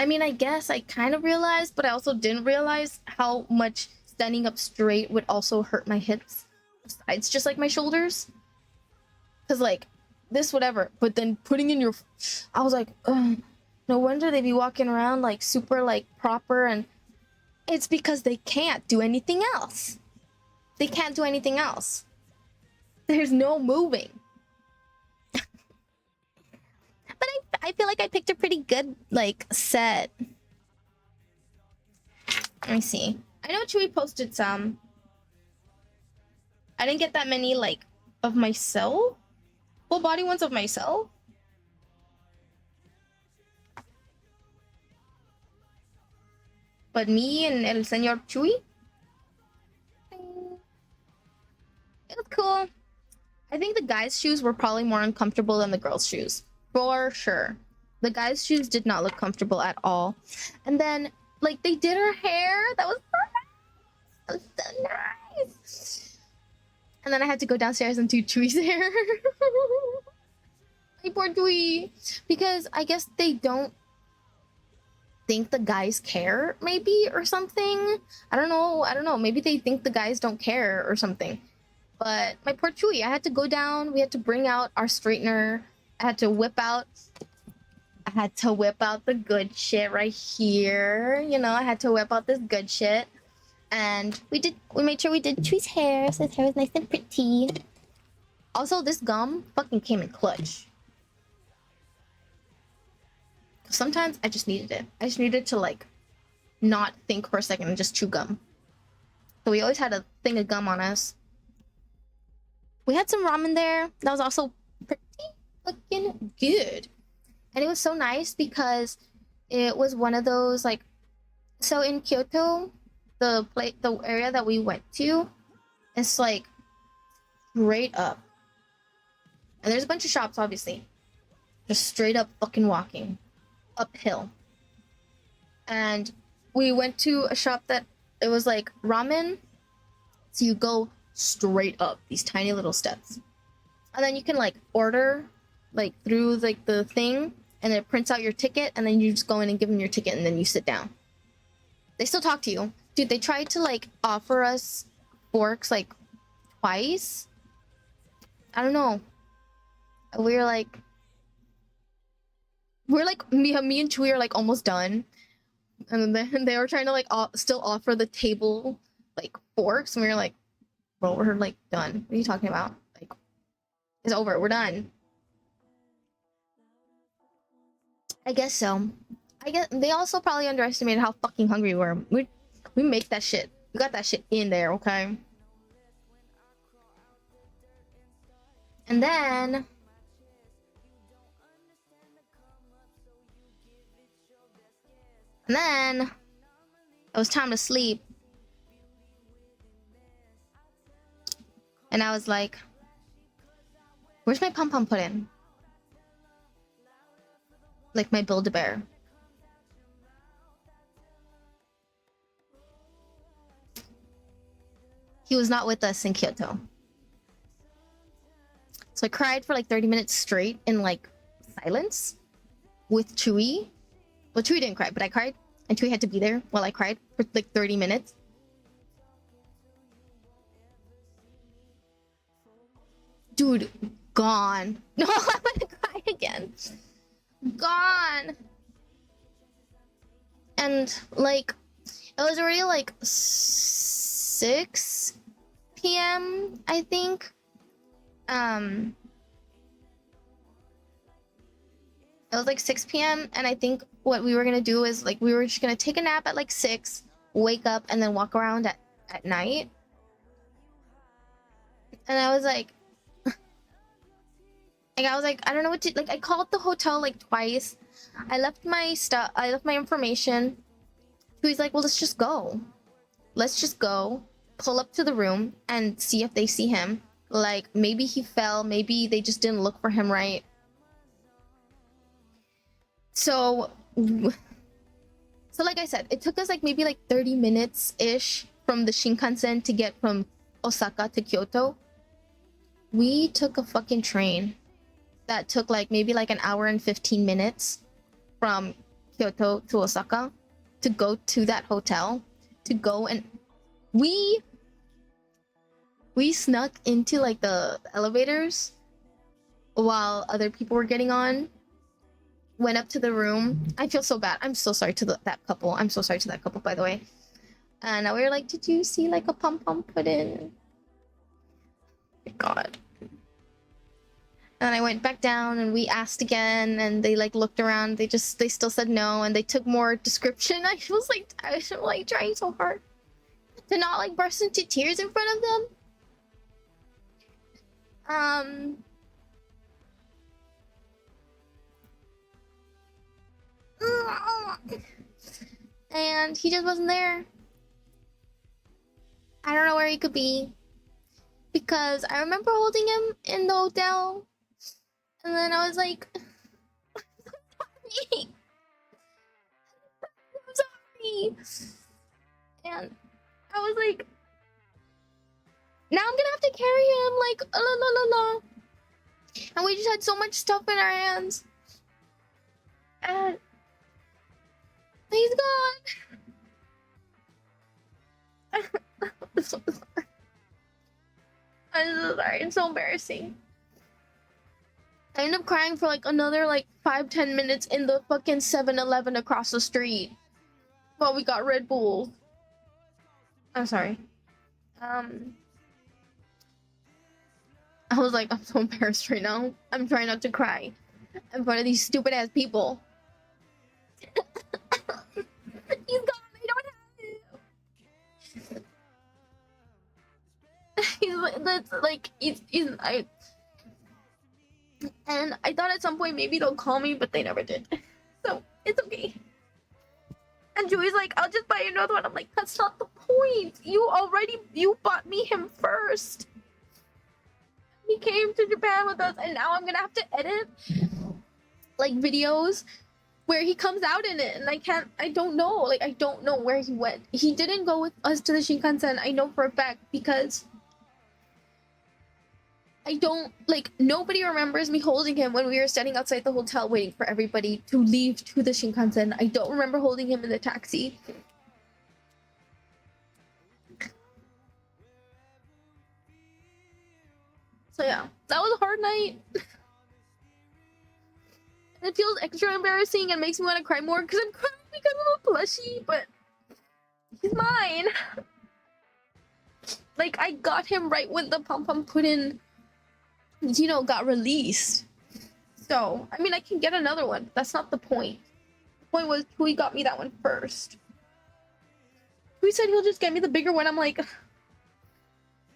mean, I guess I kind of realized, but I also didn't realize how much standing up straight would also hurt my hips. Besides just like my shoulders. Because like, this whatever, but then putting in your, I was like, ugh, no wonder they be walking around like super like proper, and it's because they can't do anything else. They can't do anything else. There's no moving. But I feel like I picked a pretty good like set. Let me see. I know Chewy posted some. I didn't get that many like of myself. Full body ones of myself. But me and El Señor Chewy, it was cool. I think the guys' shoes were probably more uncomfortable than the girls' shoes. For sure. The guys' shoes did not look comfortable at all. And then, like, they did her hair. That was so nice. That was so nice. And then I had to go downstairs and do Chewy's hair. My poor Chewy. Because I guess they don't think the guys care, maybe, or something. I don't know. Maybe they think the guys don't care or something. But my poor Chewy, I had to go down. We had to bring out our straightener. I had to whip out the good shit right here. You know, I had to whip out this good shit. And we made sure we did Chewy's hair, so his hair was nice and pretty. Also, this gum fucking came in clutch. Sometimes I just needed it. I just needed to like not think for a second and just chew gum. So we always had a thing of gum on us. We had some ramen there. That was also pretty fucking good. And it was so nice because it was one of those like, so in Kyoto, the area that we went to, it's like straight up. And there's a bunch of shops, obviously. Just straight up fucking walking uphill. And we went to a shop that it was like ramen. So you go straight up these tiny little steps. And then you can like order like through like the thing, and it prints out your ticket, and then you just go in and give them your ticket, and then you sit down. They still talk to you. Dude, they tried to like offer us forks like twice. I don't know. We're like me and Chewy are like almost done, and then they were trying to like still offer the table like forks, and we were like, bro, we're like done. What are you talking about? Like, it's over. We're done. I guess so. I guess they also probably underestimated how fucking hungry we were. We make that shit. We got that shit in there, okay? And then it was time to sleep. And I was like, where's my pom-pom pudding? Like my Build-A-Bear. He was not with us in Kyoto. So I cried for like 30 minutes straight in like silence with Chewy. Well, Chewy didn't cry, but I cried. And Chewy had to be there while I cried for like 30 minutes. Dude, gone. No, I'm gonna cry again. Gone. And like, it was already like 6 p.m. I think. It was like 6 p.m. and I think what we were gonna do is like we were just gonna take a nap at like 6, wake up, and then walk around at night. And I was like, I don't know what to, like, I called the hotel like twice. I left my stuff, I left my information. He's like, well, let's just go. Let's just go, pull up to the room and see if they see him. Like, maybe he fell, maybe they just didn't look for him right. So like I said, it took us like maybe like 30 minutes-ish from the Shinkansen to get from Osaka to Kyoto. We took a fucking train that took like maybe like an hour and 15 minutes from Kyoto to Osaka to go to that hotel, to go, and we snuck into like the elevators while other people were getting on. Went up to the room. I feel so bad. I'm so sorry to that couple. I'm so sorry to that couple, by the way. And we were like, did you see like a pom pom put in? My God. And I went back down and we asked again and they like looked around. They still said no and they took more description. I was like trying so hard to not like burst into tears in front of them. And he just wasn't there. I don't know where he could be. Because I remember holding him in the hotel. And then I was like, I'm sorry. And I was like, now I'm gonna have to carry him, like, la la la la. And we just had so much stuff in our hands. And he's gone. I'm so sorry. I'm so sorry. It's so embarrassing. I ended up crying for like another like 5-10 minutes in the fucking 7-Eleven across the street while we got Red Bull. I'm sorry. I was like, I'm so embarrassed right now. I'm trying not to cry in front of these stupid ass people. He's gone. I don't have him. And I thought at some point maybe they'll call me, but they never did. So it's okay. And Joey's like, I'll just buy you another one. I'm like, that's not the point. You bought me him first. He came to Japan with us, and now I'm gonna have to edit like videos where he comes out in it, and I don't know where he went. He didn't go with us to the Shinkansen, I know for a fact, because nobody remembers me holding him when we were standing outside the hotel waiting for everybody to leave to the Shinkansen. I don't remember holding him in the taxi. So yeah, that was a hard night. It feels extra embarrassing and makes me want to cry more because I'm crying because of a plushie, but he's mine. Like, I got him right when the Pom Pom Puddin', got released. So, I mean, I can get another one. That's not the point. The point was, Hui got me that one first. Hui said he'll just get me the bigger one. I'm like,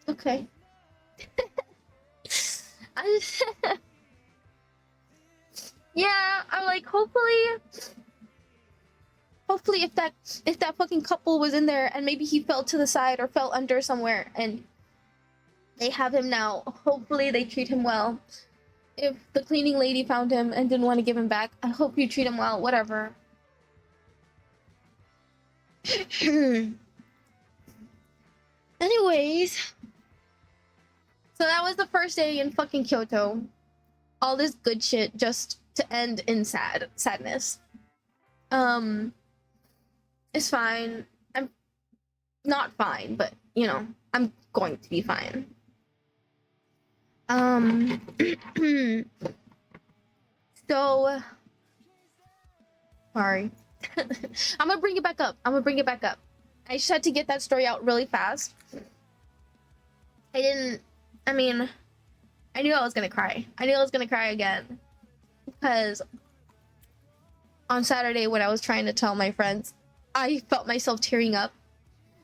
okay. Yeah, I'm like, hopefully if that fucking couple was in there and maybe he fell to the side or fell under somewhere and they have him now, hopefully they treat him well. If the cleaning lady found him and didn't want to give him back, I hope you treat him well, whatever. Anyways, so that was the first day in fucking Kyoto. All this good shit just to end in sadness. It's fine. I'm not fine, but I'm going to be fine. So sorry. I'm gonna bring it back up. I just had to get that story out really fast. I knew I was gonna cry. I knew I was gonna cry again. Because on Saturday when I was trying to tell my friends, I felt myself tearing up.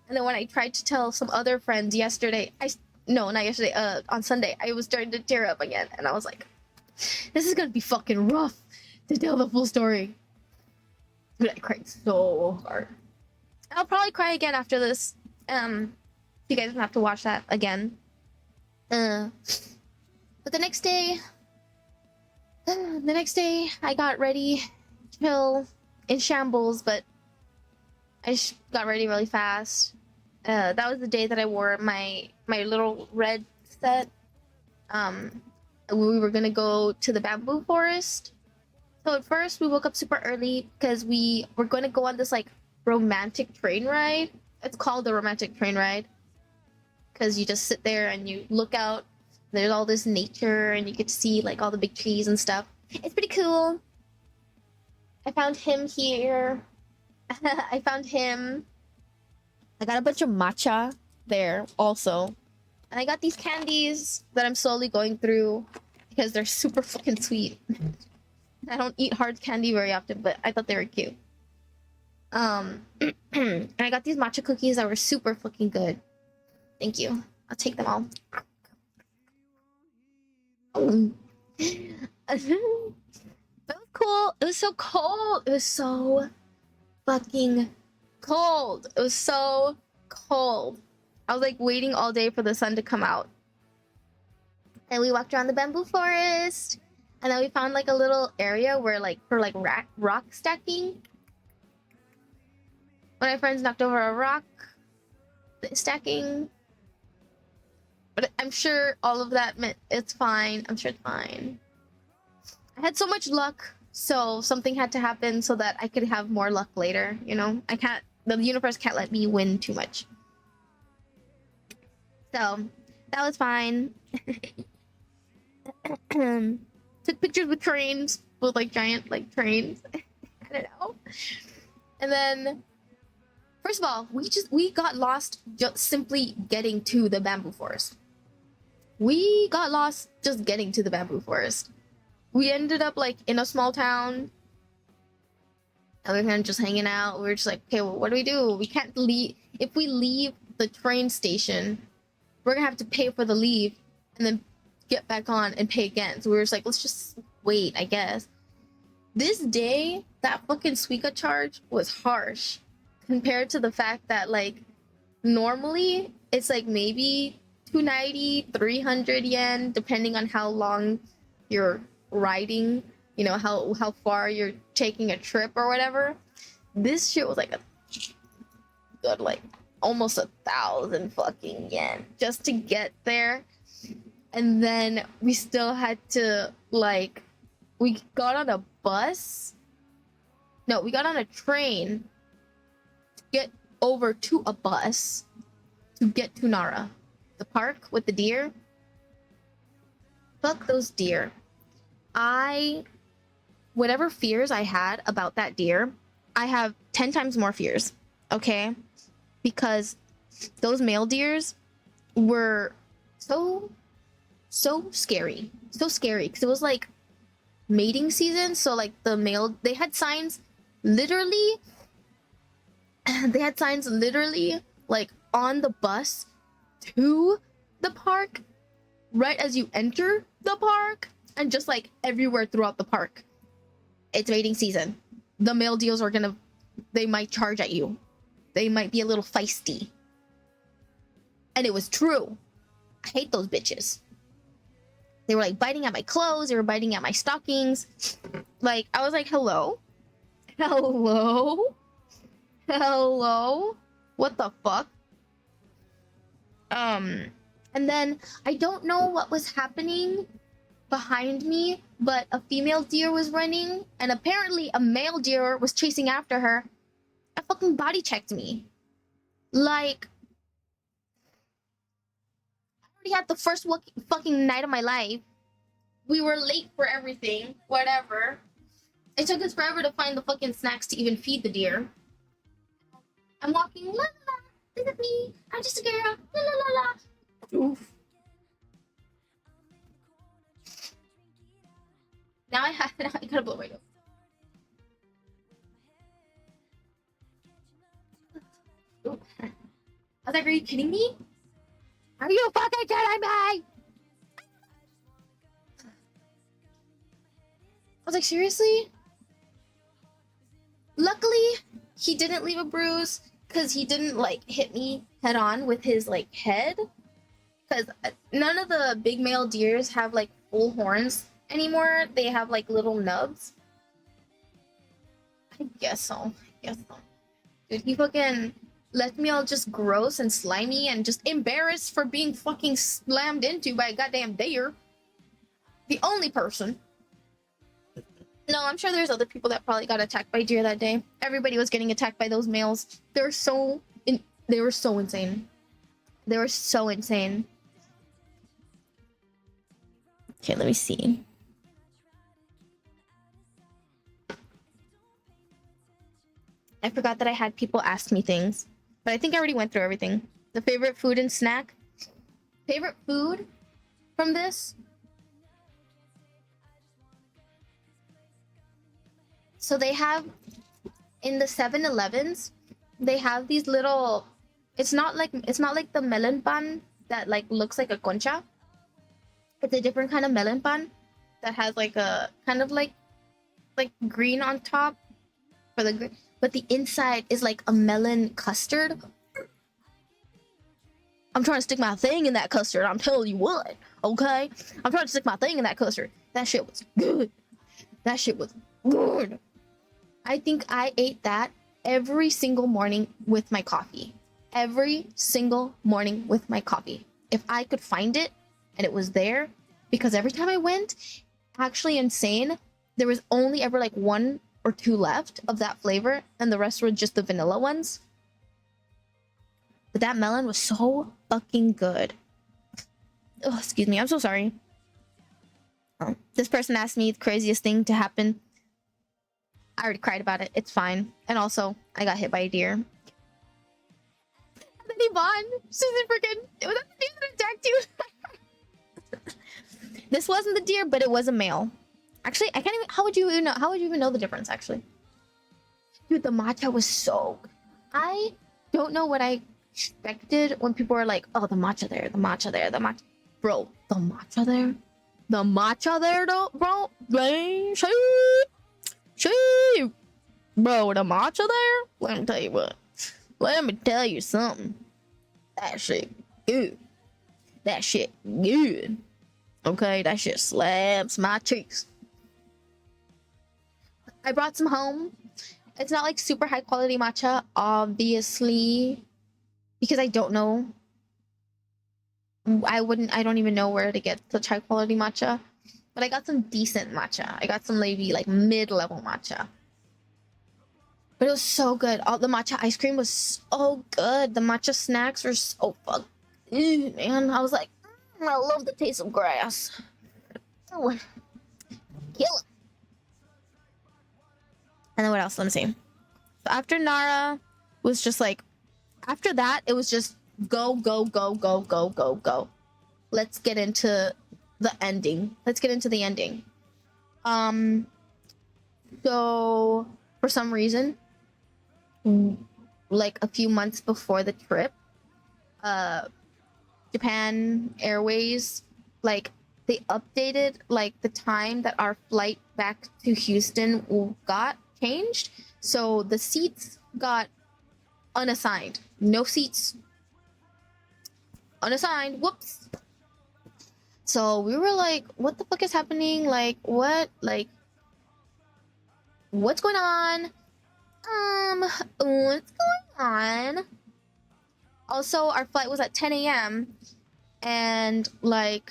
And then when I tried to tell some other friends on Sunday, I was starting to tear up again. And I was like, this is gonna be fucking rough to tell the full story. But I cried so hard. I'll probably cry again after this. You guys don't have to watch that again. But the next day, I got ready, chill, in shambles, but I got ready really fast. That was the day that I wore my little red set. We were gonna go to the bamboo forest. So at first we woke up super early because we were gonna go on this like romantic train ride. It's called the romantic train ride because you just sit there and you look out There's all this nature, and you get to see like all the big trees and stuff. It's pretty cool. I found him here. I found him. I got a bunch of matcha there also. And I got these candies that I'm slowly going through because they're super fucking sweet. I don't eat hard candy very often, but I thought they were cute. And I got these matcha cookies that were super fucking good. Thank you. I'll take them all. That was cool. It was so cold. It was so fucking cold. It was so cold. I was like waiting all day for the sun to come out. And we walked around the bamboo forest. And then we found like a little area where like for like rock stacking. One of my friends knocked over a rock stacking. But I'm sure all of that meant it's fine. I'm sure it's fine. I had so much luck, so something had to happen so that I could have more luck later, you know? The universe can't let me win too much. So, that was fine. Took pictures with trains, with like giant like trains. I don't know. And then, first of all, we got lost just simply getting to the bamboo forest. We got lost just getting to the bamboo forest. We ended up like in a small town. And we were kind of just hanging out. We were just like, okay, well, what do? We can't leave. If we leave the train station, we're gonna have to pay for the leave and then get back on and pay again. So we were just like, let's just wait, I guess. This day, that fucking Suica charge was harsh compared to the fact that like normally it's like maybe 290, 300 yen, depending on how long you're riding, you know, how far you're taking a trip or whatever. This shit was like a good like almost 1,000 fucking yen just to get there. And then we still had to like, we got on a bus. No, we got on a train to get over to a bus to get to Nara, the park with the deer. Fuck those deer. Whatever fears I had about that deer, I have 10 times more fears, okay? Because those male deers were so scary. So scary. Because it was like mating season. So like they had signs literally like on the bus to the park right as you enter the park, and just like everywhere throughout the park. It's mating season. The male deers they might charge at you. They might be a little feisty. And it was true. I hate those bitches. They were like biting at my clothes. They were biting at my stockings. Like, I was like, hello? Hello? Hello? What the fuck? And then I don't know what was happening behind me, but a female deer was running, and apparently a male deer was chasing after her. I fucking body checked me. Like, I already had the first fucking night of my life. We were late for everything, whatever. It took us forever to find the fucking snacks to even feed the deer. I'm walking, la la la, this is me, I'm just a girl, la la la la. Oof. Now I gotta blow my nose. I was like, are you kidding me? Are you fucking kidding me? I was like, seriously? Luckily, he didn't leave a bruise because he didn't like hit me head on with his like head. Because none of the big male deers have like full horns anymore. They have like little nubs. I guess so. Dude, he fucking left me all just gross and slimy and just embarrassed for being fucking slammed into by a goddamn deer. The only person. No, I'm sure there's other people that probably got attacked by deer that day. Everybody was getting attacked by those males. They were so insane. They were so insane. Okay, let me see. I forgot that I had people ask me things, but I think I already went through everything. The favorite food and snack. Favorite food from this? So they have in the 7-Elevens, they have these little, it's not like the melon pan that like looks like a concha. It's a different kind of melon pan that has like a kind of like green on top for the, but the inside is like a melon custard. I'm trying to stick my thing in that custard. I'm telling you what, okay? I'm trying to stick my thing in that custard. That shit was good. That shit was good. I think I ate that every single morning with my coffee. Every single morning with my coffee. If I could find it and it was there, because every time I went, actually insane, there was only ever like 1 or 2 left of that flavor, and the rest were just the vanilla ones. But that melon was so fucking good. Oh, excuse me, I'm so sorry. Oh, this person asked me the craziest thing to happen. I already cried about it. It's fine. And also, I got hit by a deer. And then Yvonne, she's freaking, was that the deer that attacked you? This wasn't the deer, but it was a male. Actually, I can't even, how would you even know the difference, actually? Dude, the matcha was so good. I don't know what I expected when people were like, oh, the matcha there, the matcha there, the matcha. Bro, the matcha there? The matcha there, though, bro? Shit. Bro, the matcha there? Let me tell you what. Let me tell you something. That shit good. That shit good. Okay, that shit slaps my cheeks. I brought some home. It's not like super high quality matcha, obviously, because I don't know. I don't even know where to get such high quality matcha. But I got some decent matcha. I got some maybe like mid-level matcha. But it was so good. All the matcha ice cream was so good. The matcha snacks were so man. I was like, I love the taste of grass. Oh, kill it. And then what else? Let me see. So after Nara was just like, after that, it was just go. Let's get into the ending. So for some reason, like a few months before the trip, Japan Airways, like they updated like the time that our flight back to Houston got changed. So the seats got unassigned. No seats. Unassigned. Whoops. So we were like, what the fuck is happening? Like, what? Like, what's going on? What's going on? Also, our flight was at 10 a.m. And like,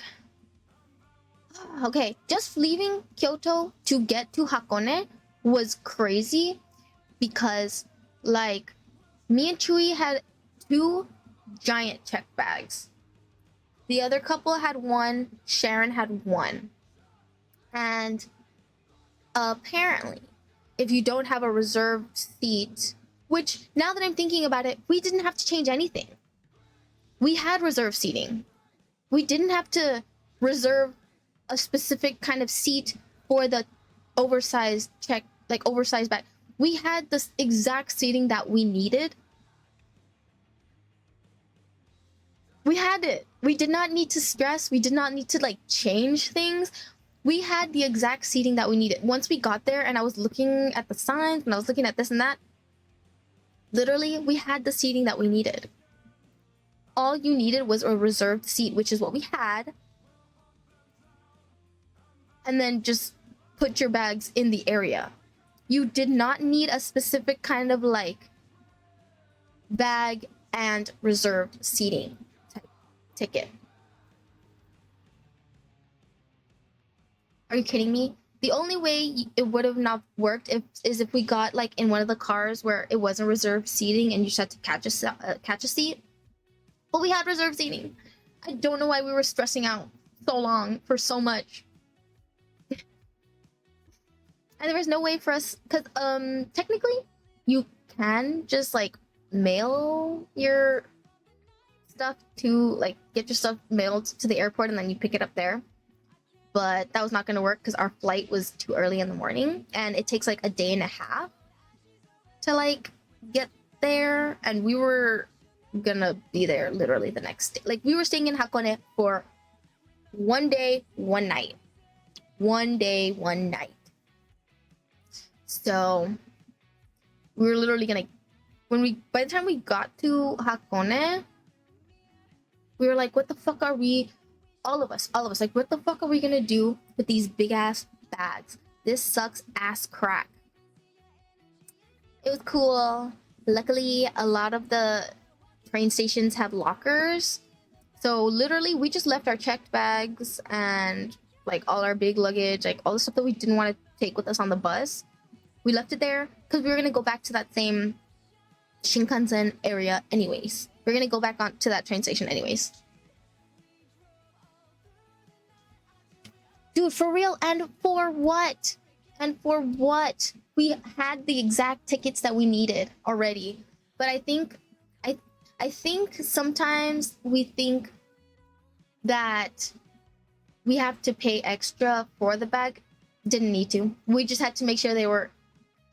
okay, just leaving Kyoto to get to Hakone was crazy because like me and Chewy had 2 giant check bags. The other couple had 1, Sharon had 1. And apparently, if you don't have a reserved seat, which now that I'm thinking about it, we didn't have to change anything. We had reserved seating. We didn't have to reserve a specific kind of seat for the oversized oversized bag. We had the exact seating that we needed. We had it. We did not need to stress. We did not need to like change things. We had the exact seating that we needed. Once we got there and I was looking at the signs and I was looking at this and that, literally we had the seating that we needed. All you needed was a reserved seat, which is what we had. And then just put your bags in the area. You did not need a specific kind of like bag and reserved seating ticket. Are you kidding me? The only way it would have not worked is if we got like in one of the cars where it wasn't reserved seating and you just had to catch a seat. But we had reserved seating. I don't know why we were stressing out so long for so much. And there was no way for us, because technically you can just like mail your stuff to, like, get your stuff mailed to the airport and then you pick it up there, but that was not going to work because our flight was too early in the morning and it takes like a day and a half to like get there, and we were gonna be there literally the next day. Like, we were staying in Hakone for 1 day 1 night, 1 day 1 night. So we were literally gonna, by the time we got to Hakone, we were like, what the fuck are we, all of us, like, what the fuck are we gonna do with these big ass bags? This sucks ass crack. It was cool. Luckily, a lot of the train stations have lockers. So literally, we just left our checked bags and like all our big luggage, like all the stuff that we didn't want to take with us on the bus. We left it there because we were gonna go back to that same Shinkansen area anyways. We're gonna go back on to that train station anyways. Dude, for real, and for what? And for what? We had the exact tickets that we needed already. But I think sometimes we think that we have to pay extra for the bag. Didn't need to. We just had to make sure they were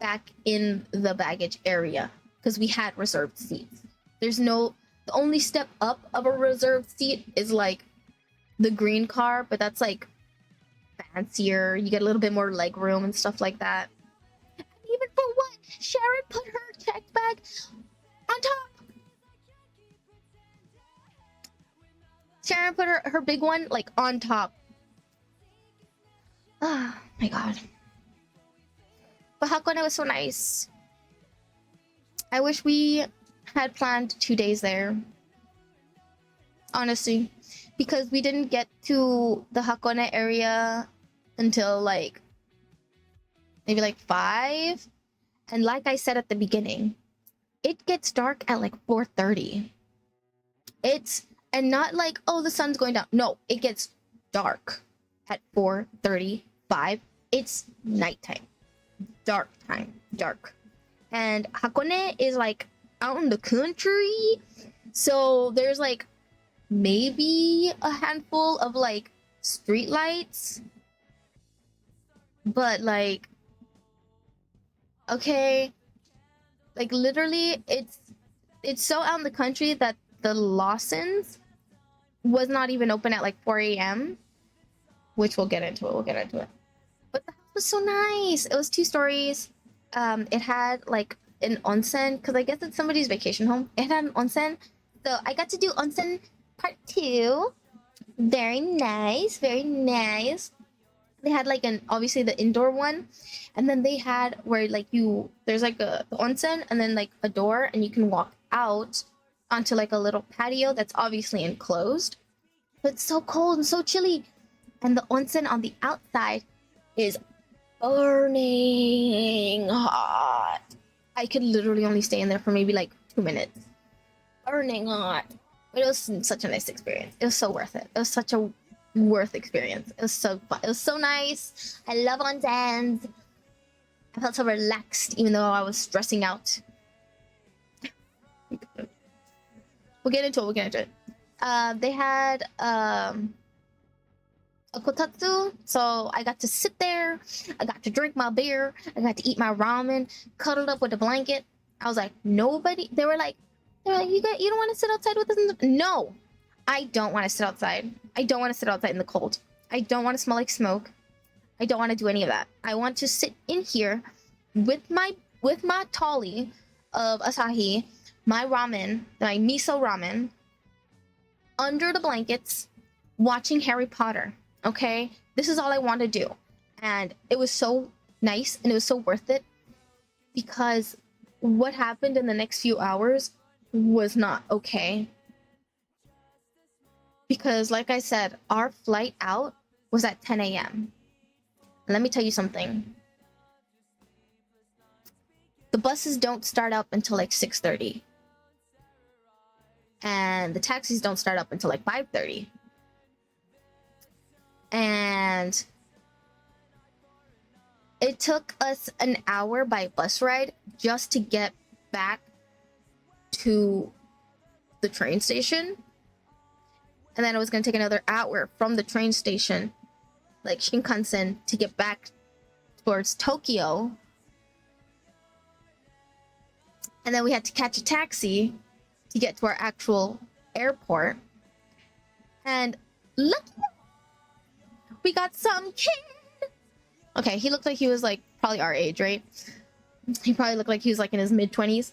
back in the baggage area because we had reserved seats. The only step up of a reserved seat is like the green car, but that's like fancier. You get a little bit more leg room and stuff like that. And even for what? Sharon put her checked bag on top. Sharon put her big one like on top. Oh my god. But Hakone was so nice. I wish we had planned 2 days there. Honestly. Because we didn't get to the Hakone area until like maybe like 5. And like I said at the beginning, it gets dark at like 4:30. And not like, oh, the sun's going down. No, it gets dark at 4:35. It's nighttime. Dark time. Dark. And Hakone is like out in the country. So there's like maybe a handful of like street lights. But like, okay, like literally it's so out in the country that the Lawson's was not even open at like 4 a.m. Which we'll get into it. But the house was so nice. It was 2 stories. It had like an onsen, because I guess it's somebody's vacation home. It had an onsen. So I got to do onsen part 2. Very nice, very nice. They had like obviously the indoor one, and then they had where like there's like the onsen and then like a door and you can walk out onto like a little patio that's obviously enclosed. But it's so cold and so chilly. And the onsen on the outside is burning hot. I could literally only stay in there for maybe like 2 minutes. Burning hot. But it was such a nice experience. It was so worth it. It was such a worth experience. It was so fun. It was so nice. I love onsens. I felt so relaxed even though I was stressing out. We'll get into it. They had a kotatsu, so I got to sit there, I got to drink my beer, I got to eat my ramen, cuddled up with a blanket. I was like, nobody. They were like, you don't want to sit outside with us? No, I don't want to sit outside. I don't want to sit outside in the cold. I don't want to smell like smoke. I don't want to do any of that. I want to sit in here with my tolly of Asahi, my ramen, my miso ramen, under the blankets, watching Harry Potter. Okay, this is all I want to do. And it was so nice and it was so worth it, because what happened in the next few hours was not okay. Because like I said, our flight out was at 10 a.m. Let me tell you something. The buses don't start up until like 6:30. And the taxis don't start up until like 5:30. and it took us an hour by bus ride just to get back to the train station. And then it was going to take another hour from the train station, like Shinkansen, to get back towards Tokyo. And then we had to catch a taxi to get to our actual airport. And lucky, we got some kid. Okay, he looked like he was like probably our age, right? He probably looked like he was like in his mid-20s.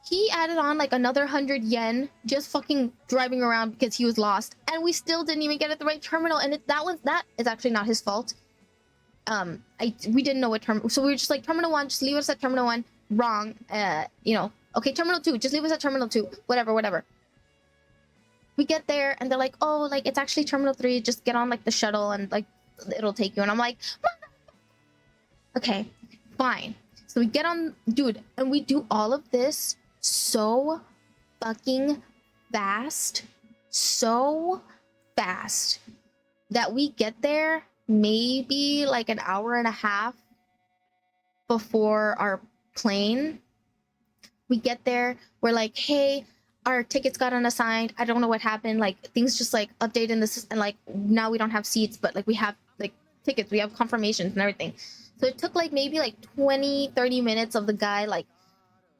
He added on like another 100 yen just fucking driving around because he was lost, and we still didn't even get at the right terminal. And that is actually not his fault. We didn't know what terminal, so we were just like, Terminal 1, just leave us at Terminal 1. Wrong. You know, okay, Terminal 2, just leave us at Terminal 2. Whatever. We get there and they're like, oh, like it's actually Terminal 3, just get on like the shuttle and like it'll take you. And I'm like, okay, fine. So we get on, dude, and we do all of this so fucking fast, that we get there maybe like an hour and a half before our plane. We get there, we're like, hey, our tickets got unassigned, I don't know what happened, like things just like updated this, and like now we don't have seats, but like we have like tickets, we have confirmations and everything. So it took like maybe like 20-30 minutes of the guy like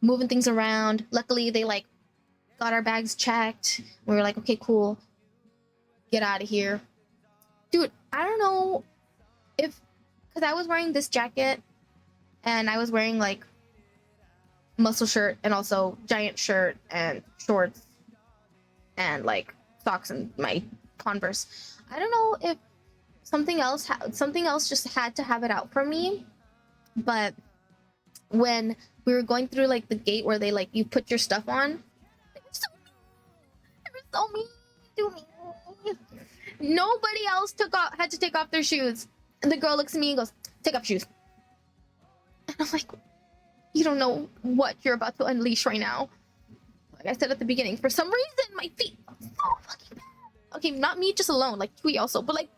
moving things around. Luckily they like got our bags checked. We were like, okay, cool, get out of here. Dude, I don't know if, because I was wearing this jacket and I was wearing like muscle shirt and also giant shirt and shorts and like socks and my Converse. I don't know if something else just had to have it out for me. But when we were going through like the gate where they like you put your stuff on, they were so mean to me. Nobody else had to take off their shoes, and the girl looks at me and goes, take off shoes. And I'm like, you don't know what you're about to unleash right now. Like I said at the beginning, for some reason my feet are so fucking bad. Okay, not me just alone, like Tweet also, but like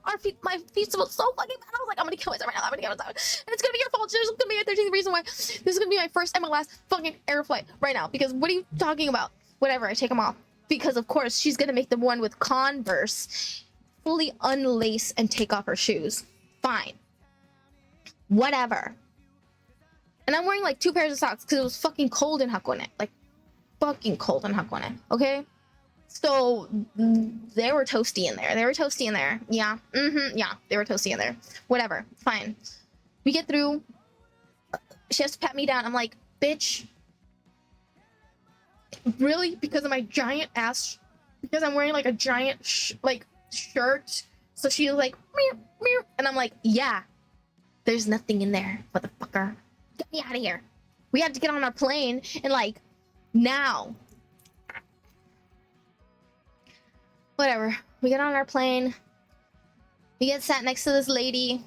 my feet smell so fucking bad. I was like, I'm gonna kill myself right now, and it's gonna be your fault. There's gonna be a 13th reason why this is gonna be my first and my last fucking air flight right now, because what are you talking about? Whatever, I take them off, because of course she's gonna make the one with Converse fully unlace and take off her shoes. Fine, whatever. And I'm wearing like 2 pairs of socks because it was fucking cold in Hakone. Like, fucking cold in Hakone, okay? So, they were toasty in there. Yeah, yeah, they were toasty in there. Whatever, fine. We get through. She has to pat me down. I'm like, bitch. Really? Because of my giant ass? Because I'm wearing like a giant shirt? So she was like, meow, meow. And I'm like, yeah. There's nothing in there, motherfucker. Get me out of here. We have to get on our plane and like now. Whatever. We get on our plane. We get sat next to this lady.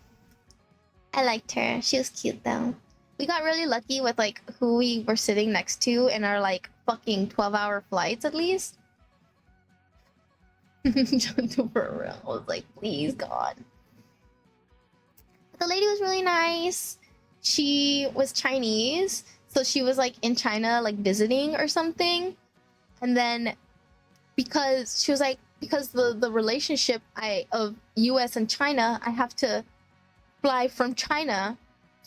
I liked her. She was cute though. We got really lucky with like who we were sitting next to in our like fucking 12-hour flights at least. For real. I was like, please God. The lady was really nice. She was Chinese, so she was like in China like visiting or something. And then because she was like, because the relationship of US and China, I have to fly from China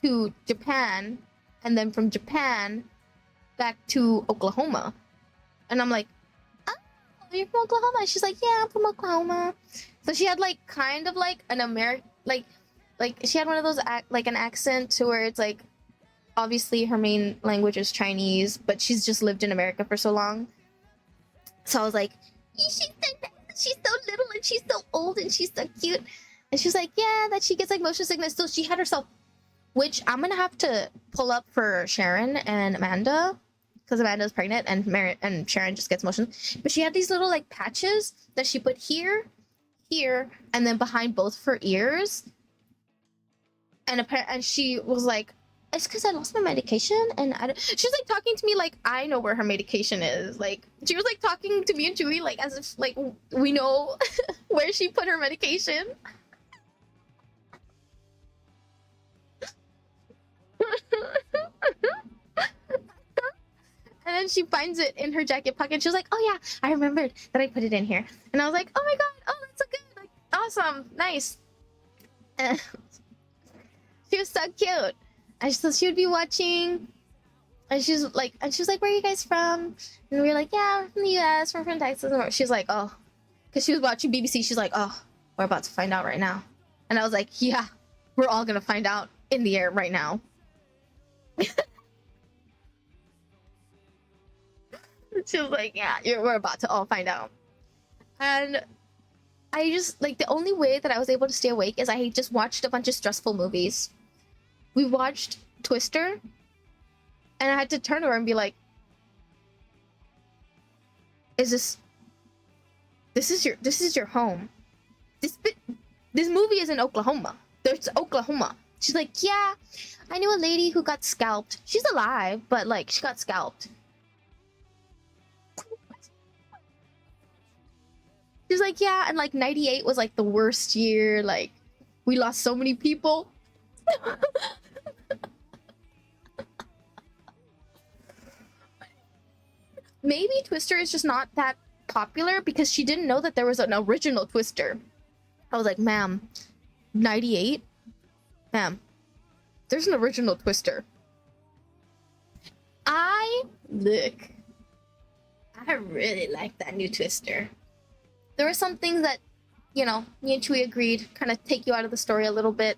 to Japan and then from Japan back to Oklahoma. And I'm like, oh, you're from Oklahoma? And she's like, yeah, I'm from Oklahoma. So she had like kind of like an American like she had one of those like an accent to where it's like obviously her main language is Chinese, but she's just lived in America for so long. So I was like, she's so nice, she's so little and she's so old and she's so cute. And she's like, yeah, that she gets like motion sickness. So she had herself, which I'm gonna have to pull up for Sharon and Amanda, because Amanda's pregnant and Sharon just gets motion. But she had these little like patches that she put here, and then behind both of her ears. And she was like, it's because I lost my medication, and she's like talking to me like I know where her medication is. Like she was like talking to me and Chewy like as if like we know where she put her medication. And then she finds it in her jacket pocket. She was like, "Oh yeah, I remembered that I put it in here." And I was like, "Oh my god, oh that's so good, like awesome, nice." And she was so cute. And so she would be watching, and she was like, "Where are you guys from?" And we were like, "Yeah, we're from the U.S. We're from Texas." And she's like, "Oh," because she was watching BBC. She's like, "Oh, we're about to find out right now." And I was like, "Yeah, we're all gonna find out in the air right now." She was like, "Yeah, we're about to all find out." And I just like the only way that I was able to stay awake is I just watched a bunch of stressful movies. We watched Twister, and I had to turn to her and be like, "Is this is your home? This movie is in Oklahoma. There's Oklahoma." She's like, "Yeah, I knew a lady who got scalped. She's alive, but like she got scalped." She's like, "Yeah, and like 98 was like the worst year. Like we lost so many people." Maybe Twister is just not that popular because she didn't know that there was an original Twister. I was like, "Ma'am, 98? Ma'am, there's an original Twister." I really like that new Twister. There were some things that, you know, me and Chewie agreed kind of take you out of the story a little bit.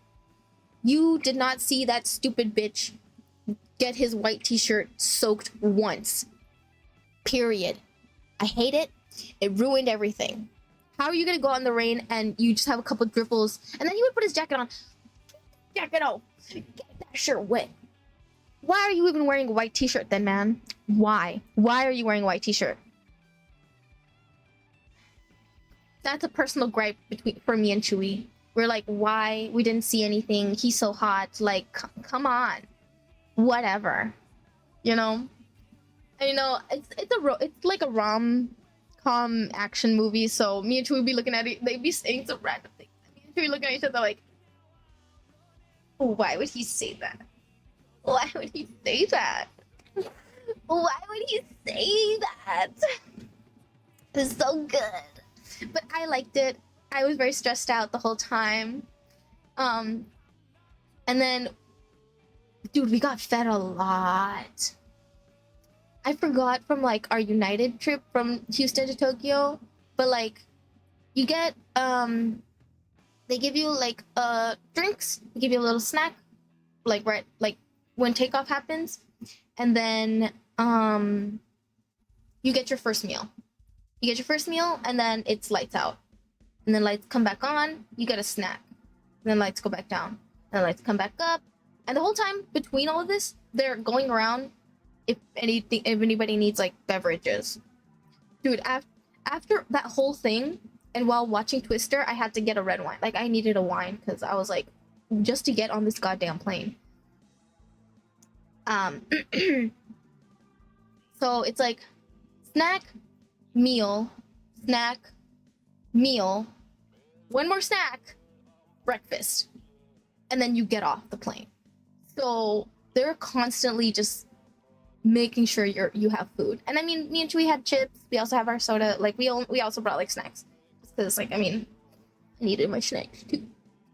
You did not see that stupid bitch get his white t-shirt soaked once. Period. I hate it. It ruined everything. How are you gonna go out in the rain and you just have a couple dribbles, and then he would put his jacket on? Jacket off. Get that shirt wet. Why are you even wearing a white t-shirt then, man? Why? Why are you wearing a white t-shirt? That's a personal gripe for me and Chewie. We're like, why? We didn't see anything. He's so hot. Like, come on. Whatever. You know? And, you know, it's like a rom-com action movie. So me and Chewie would be looking at it. They'd be saying some random things. Me and Chewie looking at each other like, why would he say that? Why would he say that? Why would he say that? It's so good. But I liked it. I was very stressed out the whole time. And then, dude, we got fed a lot. I forgot from like our United trip from Houston to Tokyo, but like you get they give you like drinks, they give you a little snack, like right like when takeoff happens, and then you get your first meal. You get your first meal, and then it's lights out. And then lights come back on, you get a snack. And then lights go back down. And lights come back up. And the whole time between all of this, they're going around if anybody needs like beverages. Dude, after that whole thing, and while watching Twister, I had to get a red wine. Like I needed a wine because I was like, just to get on this goddamn plane. So it's like snack, meal, one more snack, breakfast, and then you get off the plane. So they're constantly just making sure you have food. And I mean, me and Chewie had chips. We also have our soda. Like we also brought like snacks because like I mean, I needed my snacks too.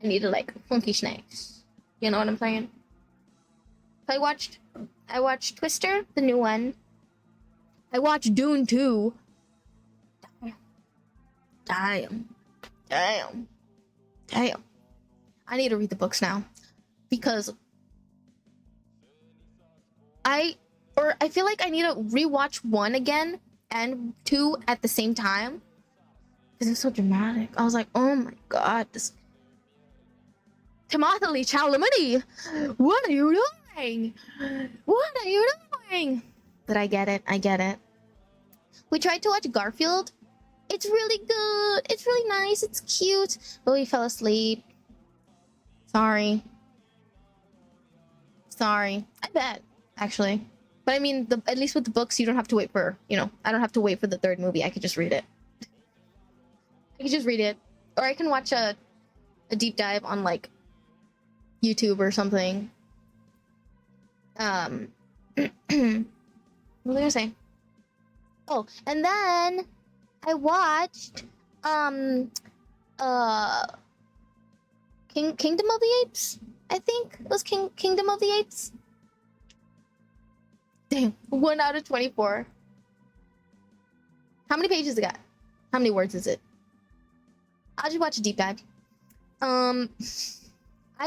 I needed like funky snacks. You know what I'm saying? So I watched Twister, the new one. I watched Dune 2. Damn. I need to read the books now because I feel like I need to rewatch 1 again and 2 at the same time because it's so dramatic. I was like, oh my god, this Timothée Chalamet, what are you doing? What are you doing? But I get it. We tried to watch Garfield. It's really good. It's really nice. It's cute. But we fell asleep. Sorry. Sorry. I bet, actually. But I mean, at least with the books, you don't have to wait for, I don't have to wait for the third movie. I could just read it. I could just read it. Or I can watch a deep dive on, like, YouTube or something. What was I gonna say? Oh, and then I watched, Kingdom of the Apes? I think it was Kingdom of the Apes. Dang, 1 out of 24. How many pages it got? How many words is it? I'll just watch a deep dive. I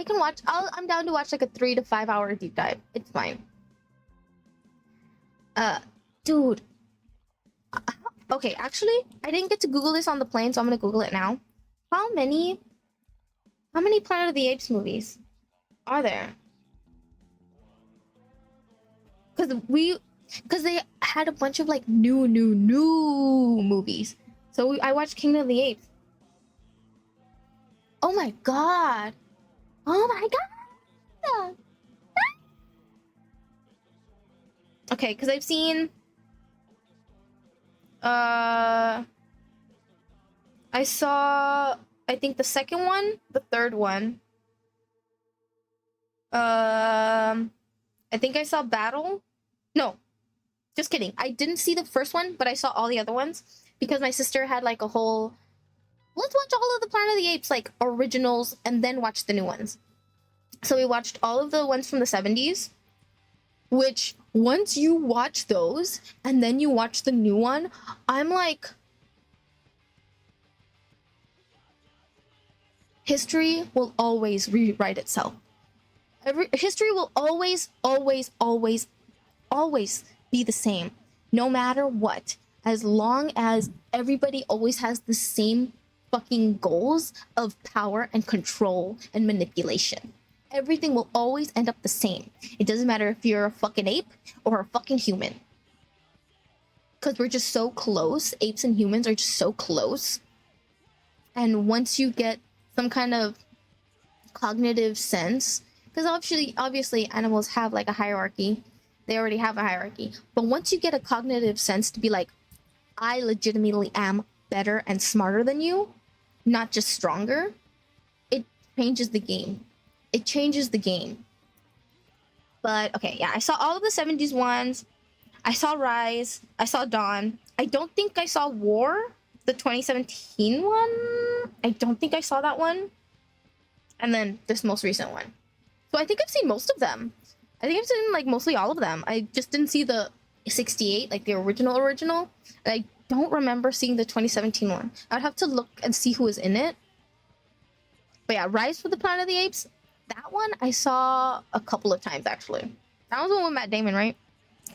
can watch. I'm down to watch like a 3 to 5 hour deep dive. It's fine. Dude. Okay, actually, I didn't get to Google this on the plane, so I'm gonna Google it now. How many Planet of the Apes movies are there? Because they had a bunch of like new movies. So I watched Kingdom of the Apes. Oh my god. Oh my god. Okay, because I've seen I saw, I think, the second one, the third one. I think I saw Battle. No, just kidding. I didn't see the first one, but I saw all the other ones because my sister had like a whole, let's watch all of the Planet of the Apes like originals and then watch the new ones. So we watched all of the ones from the 70s, which once you watch those and then you watch the new one, I'm like, history will always rewrite itself. History will always be the same, no matter what, as long as everybody always has the same fucking goals of power and control and manipulation. Everything will always end up the same. It doesn't matter if you're a fucking ape or a fucking human. Because we're just so close. Apes and humans are just so close. And once you get some kind of cognitive sense, because obviously animals have like a hierarchy. They already have a hierarchy. But once you get a cognitive sense to be like, I legitimately am better and smarter than you, not just stronger, it changes the game. It changes the game. But okay, yeah, I saw all of the 70s ones. I saw Rise. I saw Dawn. I don't think I saw War, the 2017 one. I don't think I saw that one. And then this most recent one. So I think I've seen most of them. I think I've seen like mostly all of them. I just didn't see the 68, like the original. And I don't remember seeing the 2017 one. I'd have to look and see who was in it. But yeah, Rise for the Planet of the Apes. That one I saw a couple of times actually. That was the one with Matt Damon, right?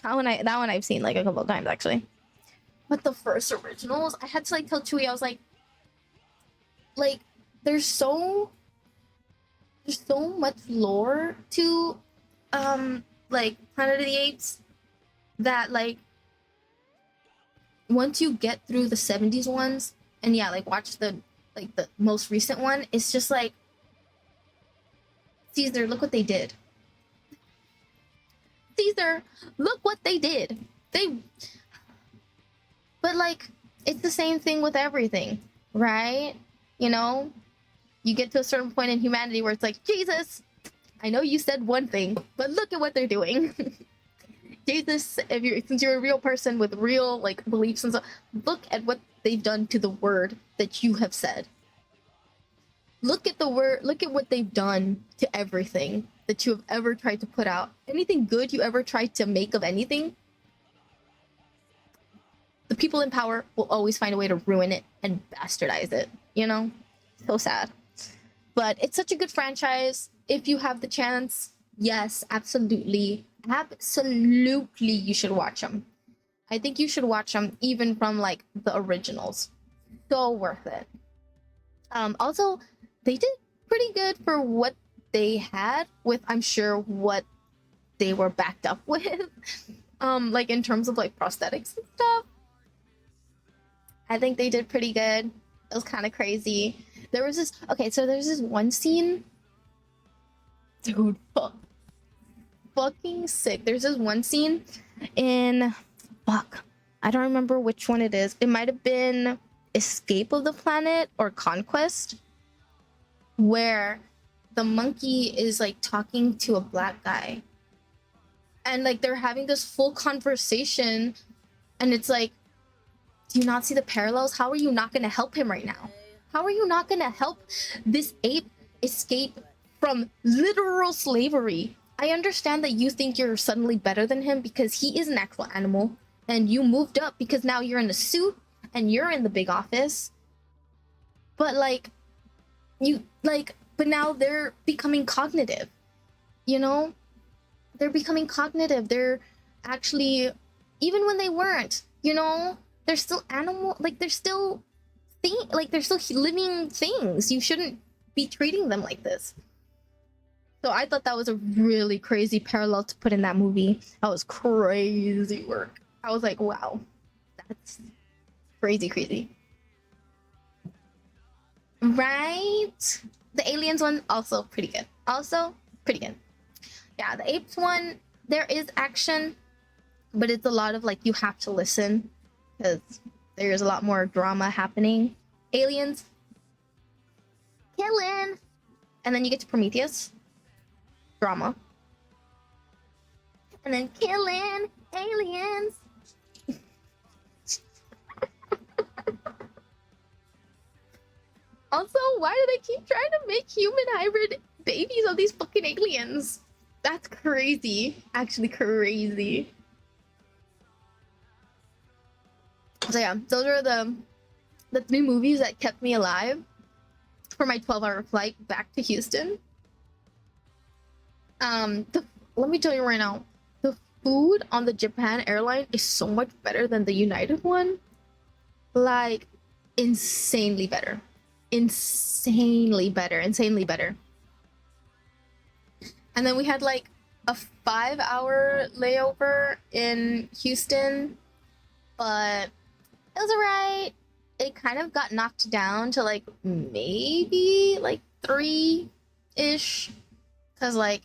That one I've seen like a couple of times actually. But the first originals, I had to like tell Chewie, I was like there's so much lore to like Planet of the Apes that like once you get through the 70s ones and yeah, like watch the most recent one, it's just like, Caesar, look what they did. Caesar, look what they did. But like, it's the same thing with everything, right? You know, you get to a certain point in humanity where it's like, Jesus, I know you said one thing, but look at what they're doing. Jesus, since you're a real person with real like beliefs and stuff, look at what they've done to the word that you have said. Look at what they've done to everything that you have ever tried to put out. Anything good you ever tried to make of anything, the people in power will always find a way to ruin it and bastardize it, you know? So sad. But it's such a good franchise. If you have the chance, yes, absolutely you should watch them. I think you should watch them even from like the originals. So worth it. Also, they did pretty good for what they had with, I'm sure, what they were backed up with. Like in terms of like prosthetics and stuff. I think they did pretty good. It was kind of crazy. There's this one scene. Dude, fuck. fucking sick. There's this one scene in fuck. I don't remember which one it is. It might have been Escape of the Planet or Conquest, where the monkey is like talking to a black guy. And like they're having this full conversation, and it's like, do you not see the parallels? How are you not gonna help him right now? How are you not gonna help this ape escape from literal slavery? I understand that you think you're suddenly better than him because he is an actual animal, and you moved up because now you're in a suit and you're in the big office. But like, but now they're becoming cognitive, you know? They're becoming cognitive. They're actually, even when they weren't, you know, they're still animal, like they're still they're still living things. You shouldn't be treating them like this. So I thought that was a really crazy parallel to put in that movie. That was crazy work. I was like, wow, that's crazy. Right? The aliens one, also pretty good. Yeah, the apes one, there is action, but it's a lot of like, you have to listen because there's a lot more drama happening. Aliens, killing. And then you get to Prometheus, drama. And then killing, aliens. Also, why do they keep trying to make human hybrid babies of these fucking aliens? That's crazy. Actually crazy. So yeah, those are the 3 movies that kept me alive for my 12-hour flight back to Houston. Let me tell you right now, the food on the Japan airline is so much better than the United one. Like, insanely better. Insanely better. And then we had like a 5-hour layover in Houston, but it was alright. It kind of got knocked down to like maybe like 3-ish, because like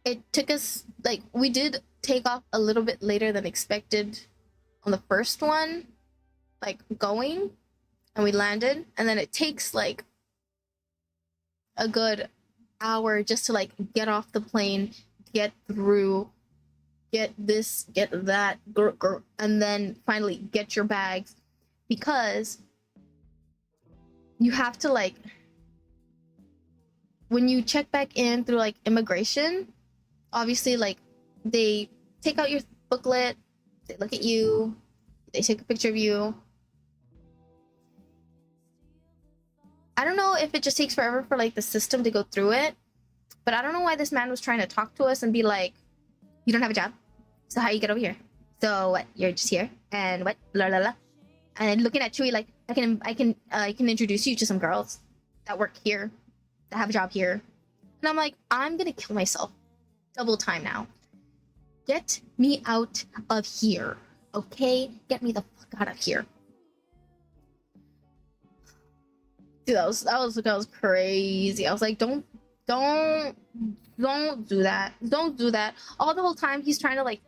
it took us, like, we did take off a little bit later than expected on the first one, like going, and we landed, and then it takes like a good hour just to like get off the plane, get through, get this, get that, and then finally get your bags, because you have to, like, when you check back in through like immigration, obviously like they take out your booklet, they look at you, they take a picture of you. I don't know if it just takes forever for like the system to go through it, but I don't know why this man was trying to talk to us and be like, you don't have a job, so how you get over here? So what, you're just here and what, la la la. And then looking at Chewie like, I can introduce you to some girls that work here, that have a job here. And I'm like, I'm gonna kill myself double time now. Get me out of here, okay? Get me the fuck out of here. Dude, that was crazy. I was like, don't do that. Don't do that. All the whole time he's trying to like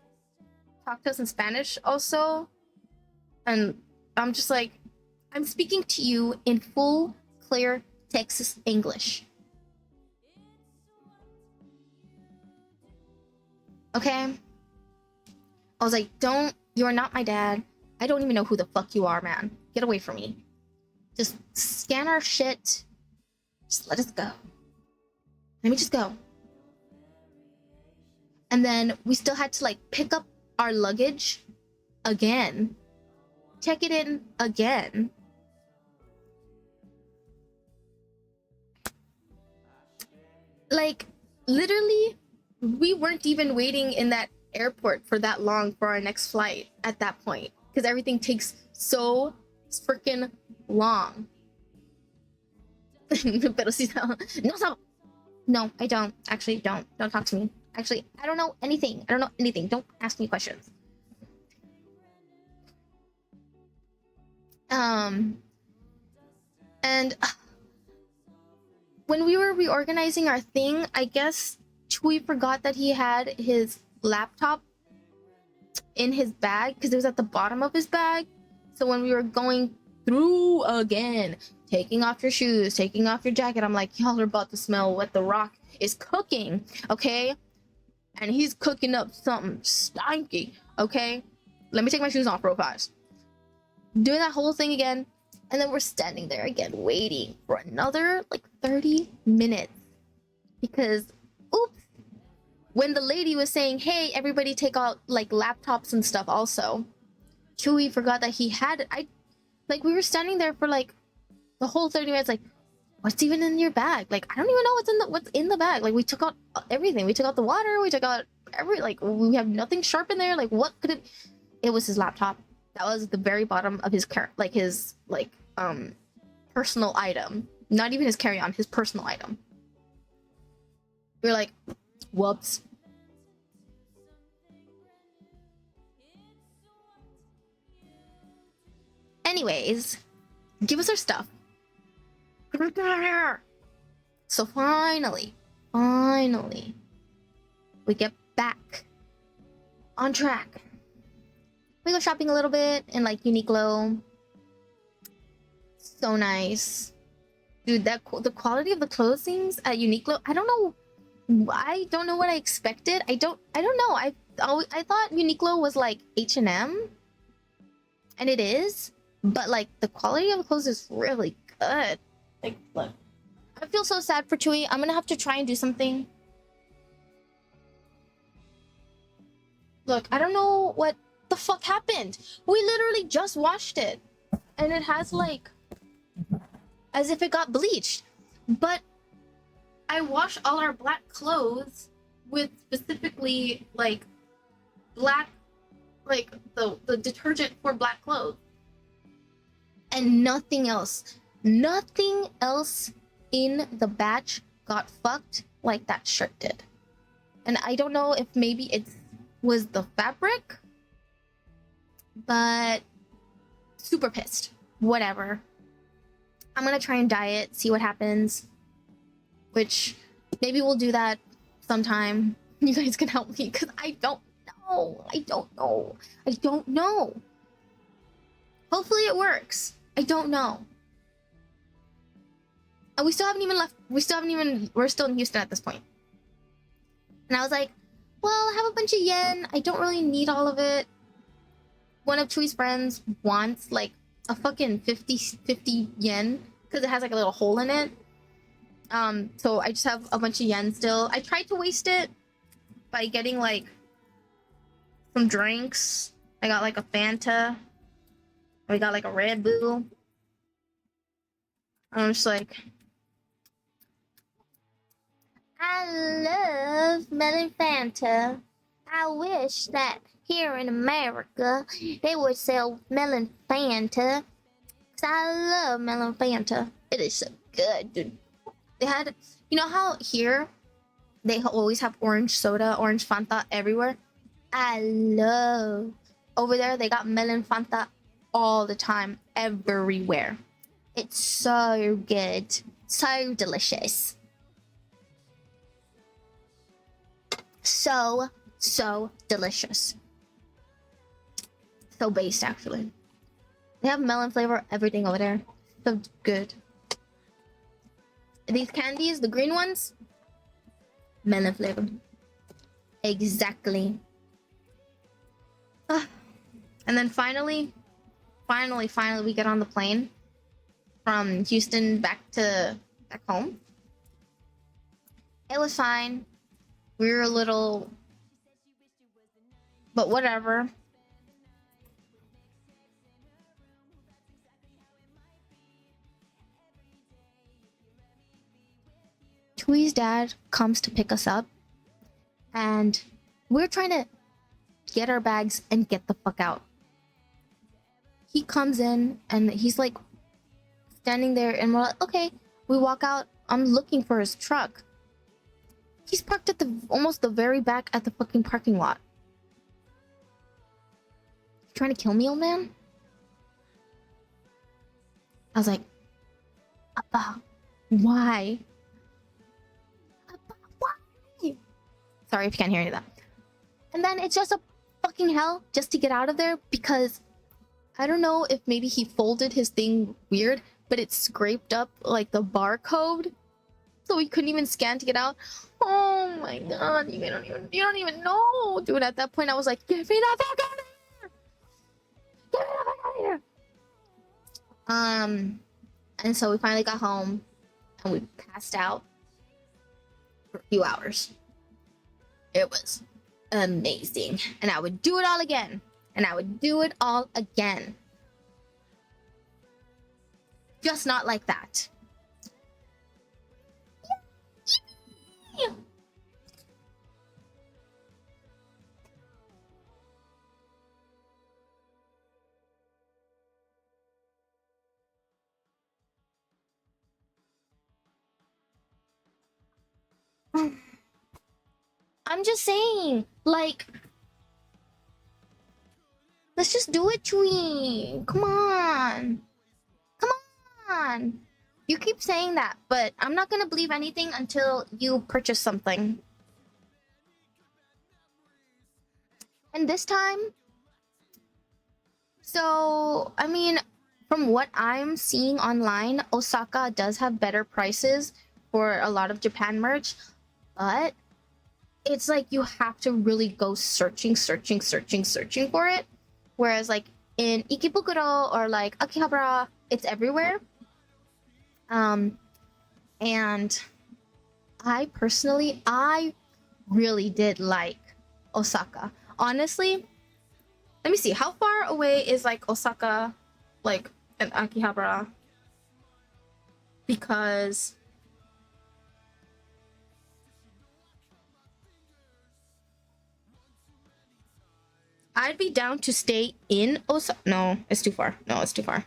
talk to us in Spanish also. And I'm just like, I'm speaking to you in full, clear Texas English. Okay? I was like, you're not my dad. I don't even know who the fuck you are, man. Get away from me. Just scan our shit. Just let us go. Let me just go. And then we still had to like pick up our luggage again. Check it in again. Like, literally, we weren't even waiting in that airport for that long for our next flight at that point, because everything takes so freaking long. Pero si no, I don't. Actually, don't talk to me. Actually, I don't know anything. Don't ask me questions. And when we were reorganizing our thing, I guess Chewie forgot that he had his laptop in his bag because it was at the bottom of his bag. So when we were going through again, taking off your shoes, taking off your jacket, I'm like, y'all are about to smell what The Rock is cooking, okay? And he's cooking up something stanky, okay? Let me take my shoes off real fast. Doing that whole thing again, and then we're standing there again waiting for another like 30 minutes because oops, when the lady was saying, hey, everybody take out like laptops and stuff also, Chewie forgot that he had it. We were standing there for like the whole 30 minutes, like, what's even in your bag? Like, I don't even know what's in the bag. Like, we took out everything. We took out the water, we took out we have nothing sharp in there. Like, what could it was his laptop. That was at the very bottom of his personal item. Not even his carry-on, his personal item. We were like, whoops. Anyways, give us our stuff. So finally, we get back on track. We go shopping a little bit in like Uniqlo. So nice, dude. The quality of the clothings at Uniqlo. I don't know what I expected. I don't know. I thought Uniqlo was like H&M, and it is, but like the quality of the clothes is really good. Like, look, I feel so sad for Chewie. I'm gonna have to try and do something. Look, I don't know what the fuck happened. We literally just washed it, and it has like as if it got bleached. But I wash all our black clothes with specifically like black, like the detergent for black clothes, and nothing else in the batch got fucked like that shirt did. And I don't know if maybe it was the fabric, but super pissed. Whatever. I'm gonna try and dye it, see what happens. Which maybe we'll do that sometime. You guys can help me because I don't know. Hopefully it works. I don't know. And we're still in Houston at this point. And I was like, well, I have a bunch of yen. I don't really need all of it. One of Chewie's friends wants like a fucking 50 yen because it has like a little hole in it. So I just have a bunch of yen still. I tried to waste it by getting like some drinks. I got like a Fanta. We got like a Red Bull. I'm just like, I love melon Fanta. I wish that here in America they would sell melon Fanta. Cause I love melon Fanta. It is so good, dude. They had, you know how here they always have orange soda, orange Fanta everywhere? I love. Over there they got melon Fanta all the time, everywhere. It's so good. So delicious. So delicious. So based, actually. They have melon flavor, everything over there. So good. These candies, the green ones, melon flavor. Exactly. And then finally, we get on the plane from Houston back home. It was fine. We were a little, but whatever. Chewie's dad comes to pick us up, and we're trying to get our bags and get the fuck out. He comes in and he's like standing there, and we're like, okay. We walk out. I'm looking for his truck. He's parked at almost the very back at the fucking parking lot. You trying to kill me, old man? I was like, Appa, why? Appa, why? Sorry if you can't hear any of that. And then it's just a fucking hell just to get out of there, because I don't know if maybe he folded his thing weird, but it scraped up like the barcode, so we couldn't even scan to get out. Oh my god, you don't even know, dude. At that point, I was like, "Get me the fuck out of here! Get me the fuck out of here!" And so we finally got home, and we passed out for a few hours. It was amazing, and I would do it all again, and I would do it all again. Just not like that. Yeah. I'm just saying, like, let's just do it, Chewy. Come on. Come on. You keep saying that, but I'm not gonna believe anything until you purchase something. And this time, so, I mean, from what I'm seeing online, Osaka does have better prices for a lot of Japan merch, but it's like you have to really go searching for it. Whereas like in Ikebukuro or like Akihabara, it's everywhere. And I really did like Osaka. Honestly, let me see, how far away is like Osaka, like, and Akihabara? Because I'd be down to stay in Osaka. No, it's too far. No, it's too far.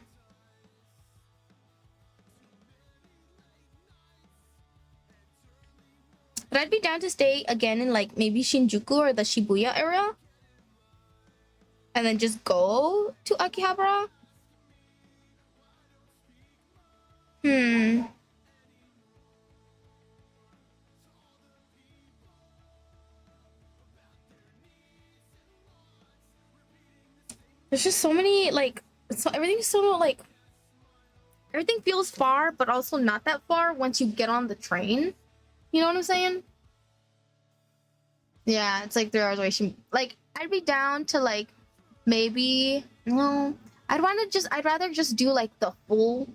But I'd be down to stay again in like maybe Shinjuku or the Shibuya area, and then just go to Akihabara. There's just so many, like, so everything's so like, everything feels far, but also not that far once you get on the train. You know what I'm saying? Yeah, it's like 3 hours away. Like, I'd be down to like maybe, no, I'd rather just do like the full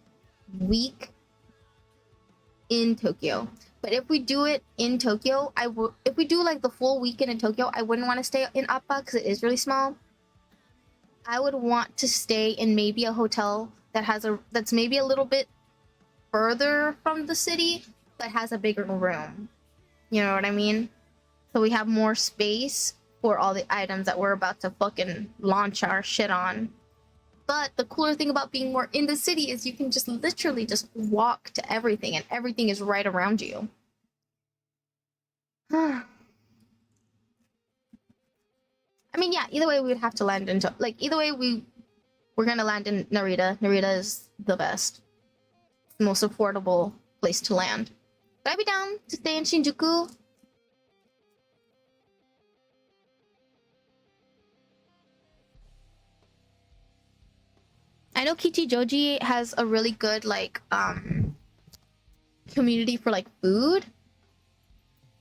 week in Tokyo. But if we do it in Tokyo, if we do like the full weekend in Tokyo, I wouldn't want to stay in Appa because it is really small. I would want to stay in maybe a hotel that's maybe a little bit further from the city, but has a bigger room. You know what I mean? So we have more space for all the items that we're about to fucking launch our shit on. But the cooler thing about being more in the city is you can just literally just walk to everything, and everything is right around you. I mean, yeah, either way we would have to land in like, either way we're gonna land in Narita. Narita is the best, the most affordable place to land. But I'd be down to stay in Shinjuku. I know Kichijoji has a really good like community for like food.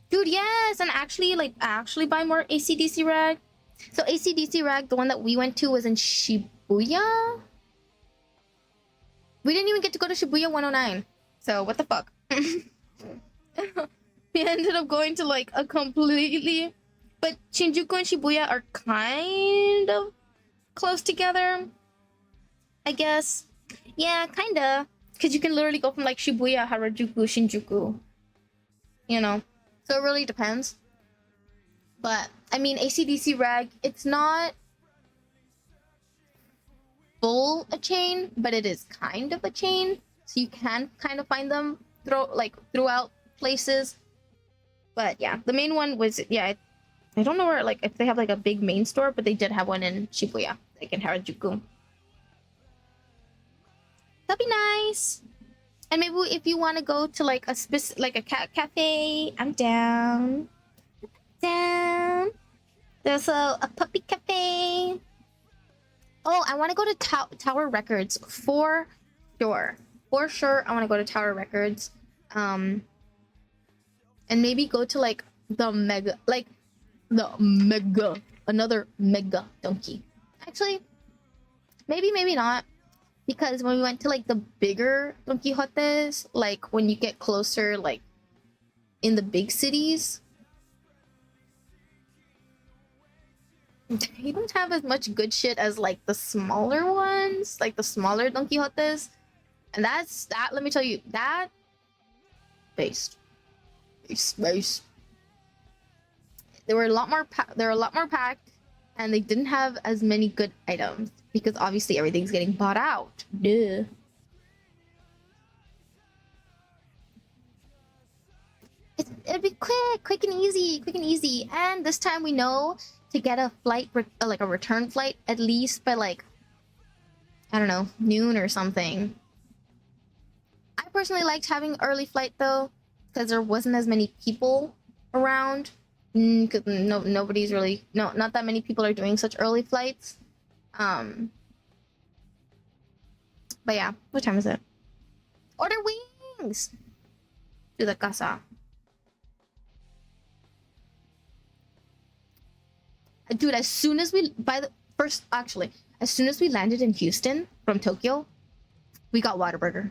Dude, yes, and actually buy more ACDC rag. So ACDC rag, the one that we went to was in Shibuya. We didn't even get to go to Shibuya 109. So what the fuck? We ended up going to like a completely, but Shinjuku and Shibuya are kind of close together, I guess. Yeah, kinda. Because you can literally go from like Shibuya, Harajuku, Shinjuku. You know? So it really depends. But, I mean, ACDC rag, it's not full a chain, but it is kind of a chain. So you can kind of find them throughout places. But yeah, the main one was, yeah, I don't know where, like, if they have like a big main store, but they did have one in Shibuya, like in Harajuku. That'd be nice. And maybe if you want to go to like a cat cafe, I'm down. down. There's a puppy cafe. Oh, I want to go to Tower Records for sure. For sure, I want to go to Tower Records. And maybe go to like another mega donkey. Actually, maybe not. Because when we went to like the bigger Don Quixotes, like when you get closer, like in the big cities, you don't have as much good shit as like the smaller ones, like the smaller Don Quixotes. And that, let me tell you, that based. They were a lot more packed, and they didn't have as many good items because obviously everything's getting bought out. Duh. It'd be quick and easy. And this time we know to get a flight, like a return flight, at least by like, I don't know, noon or something. I personally liked having early flight though, because there wasn't as many people around. Because nobody's really, not that many people are doing such early flights. But yeah, what time is it? Order wings to the casa. Dude, as soon as we as soon as we landed in Houston from Tokyo, we got Whataburger.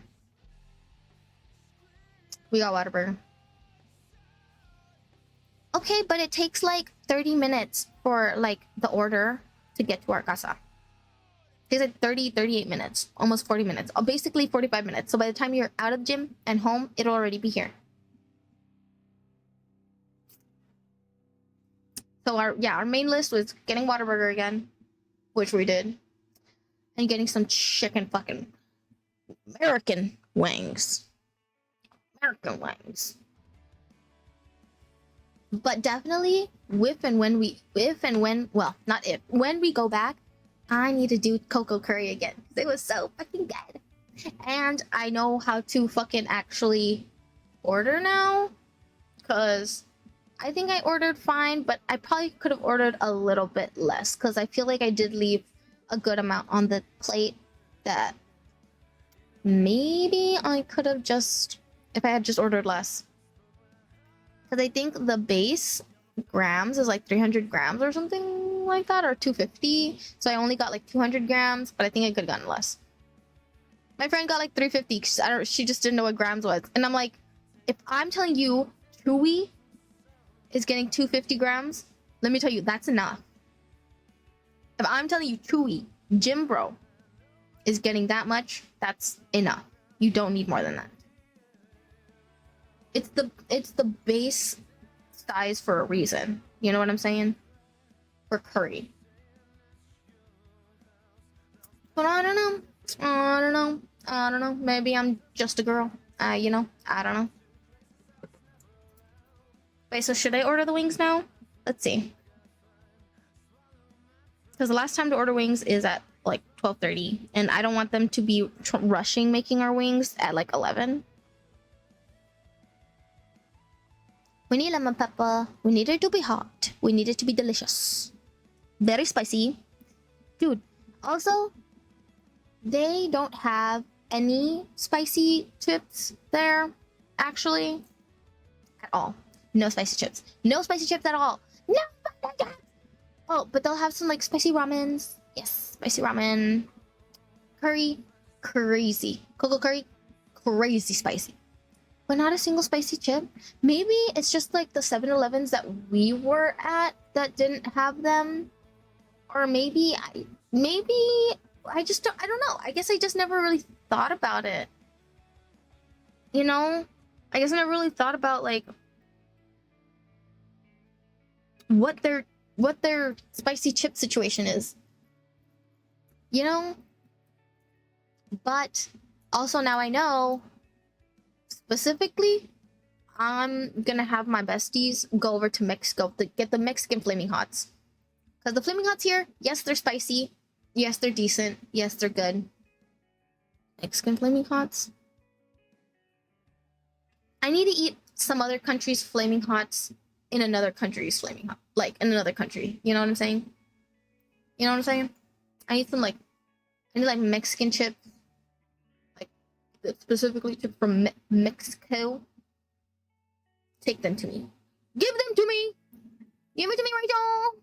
Okay, but it takes like 30 minutes for like the order to get to our casa. It takes like 38 minutes, almost 40 minutes, basically 45 minutes. So by the time you're out of the gym and home, it'll already be here. So our main list was getting Whataburger again, which we did, and getting some chicken fucking American wings. But definitely, when we go back, I need to do cocoa curry again. It was so fucking good. And I know how to fucking actually order now. Because I think I ordered fine, but I probably could have ordered a little bit less. Because I feel like I did leave a good amount on the plate that maybe I could have just, if I had just ordered less. Because I think the base grams is like 300 grams or something like that, or 250. So I only got like 200 grams, but I think I could have gotten less. My friend got like 350. She just didn't know what grams was. And I'm like, if I'm telling you Chewy is getting 250 grams, let me tell you, that's enough. If I'm telling you Chewy, Gym Bro, is getting that much, that's enough. You don't need more than that. It's the base size for a reason. You know what I'm saying? For curry. But I don't know. Maybe I'm just a girl. I don't know. Wait, so should I order the wings now? Let's see. Because the last time to order wings is at like 12:30, and I don't want them to be rushing making our wings at like 11. We need lemon pepper. We need it to be hot. We need it to be delicious. Very spicy. Dude, also, they don't have any spicy chips there, actually. At all. No spicy chips. No spicy chips at all. No spicy chips! Oh, but they'll have some like spicy ramens. Yes, spicy ramen. Curry, crazy. Cocoa curry, crazy spicy. But not a single spicy chip. Maybe it's just like the 7-Elevens that we were at that didn't have them. Or maybe I don't know. I guess I just never really thought about it. You know? I guess I never really thought about like what their spicy chip situation is. You know? But also now I know. Specifically, I'm gonna have my besties go over to Mexico to get the Mexican Flaming Hots. Because the Flaming Hots here, yes, they're spicy. Yes, they're decent. Yes, they're good. Mexican Flaming Hots? I need to eat some other country's Flaming Hots in another country is flaming hot. Like in another country. You know what I'm saying? You know what I'm saying? I need some like Mexican chips. Like specifically chips from Mexico. Take them to me. Give them to me! Give it to me, Rachel!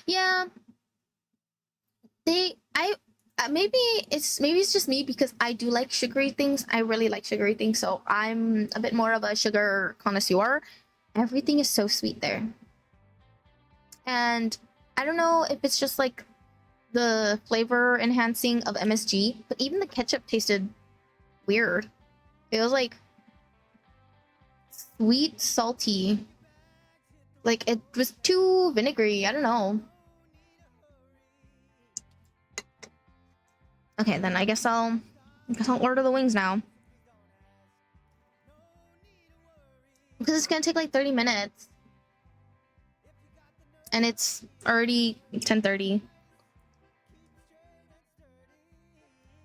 Yeah. Maybe it's just me because I do like sugary things. I really like sugary things, so I'm a bit more of a sugar connoisseur. Everything is so sweet there. And I don't know if it's just like the flavor enhancing of MSG, but even the ketchup tasted weird. It was like sweet, salty. Like it was too vinegary. I don't know. Okay, then I guess I'll order the wings now. Because it's gonna take like 30 minutes. And it's already 10:30.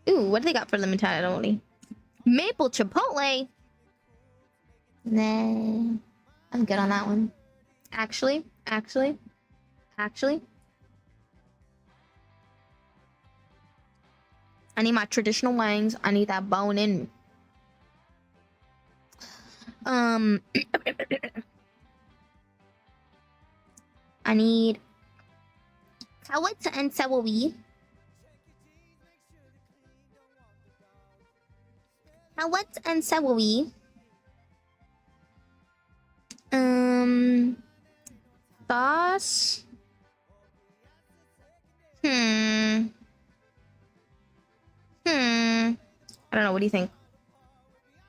Ooh, what do they got for limited only? Maple Chipotle? Nah. I'm good on that one. Actually. I need my traditional wings. I need that bone in. I need carrots and celery. Carrots and celery. Sauce. I don't know. What do you think?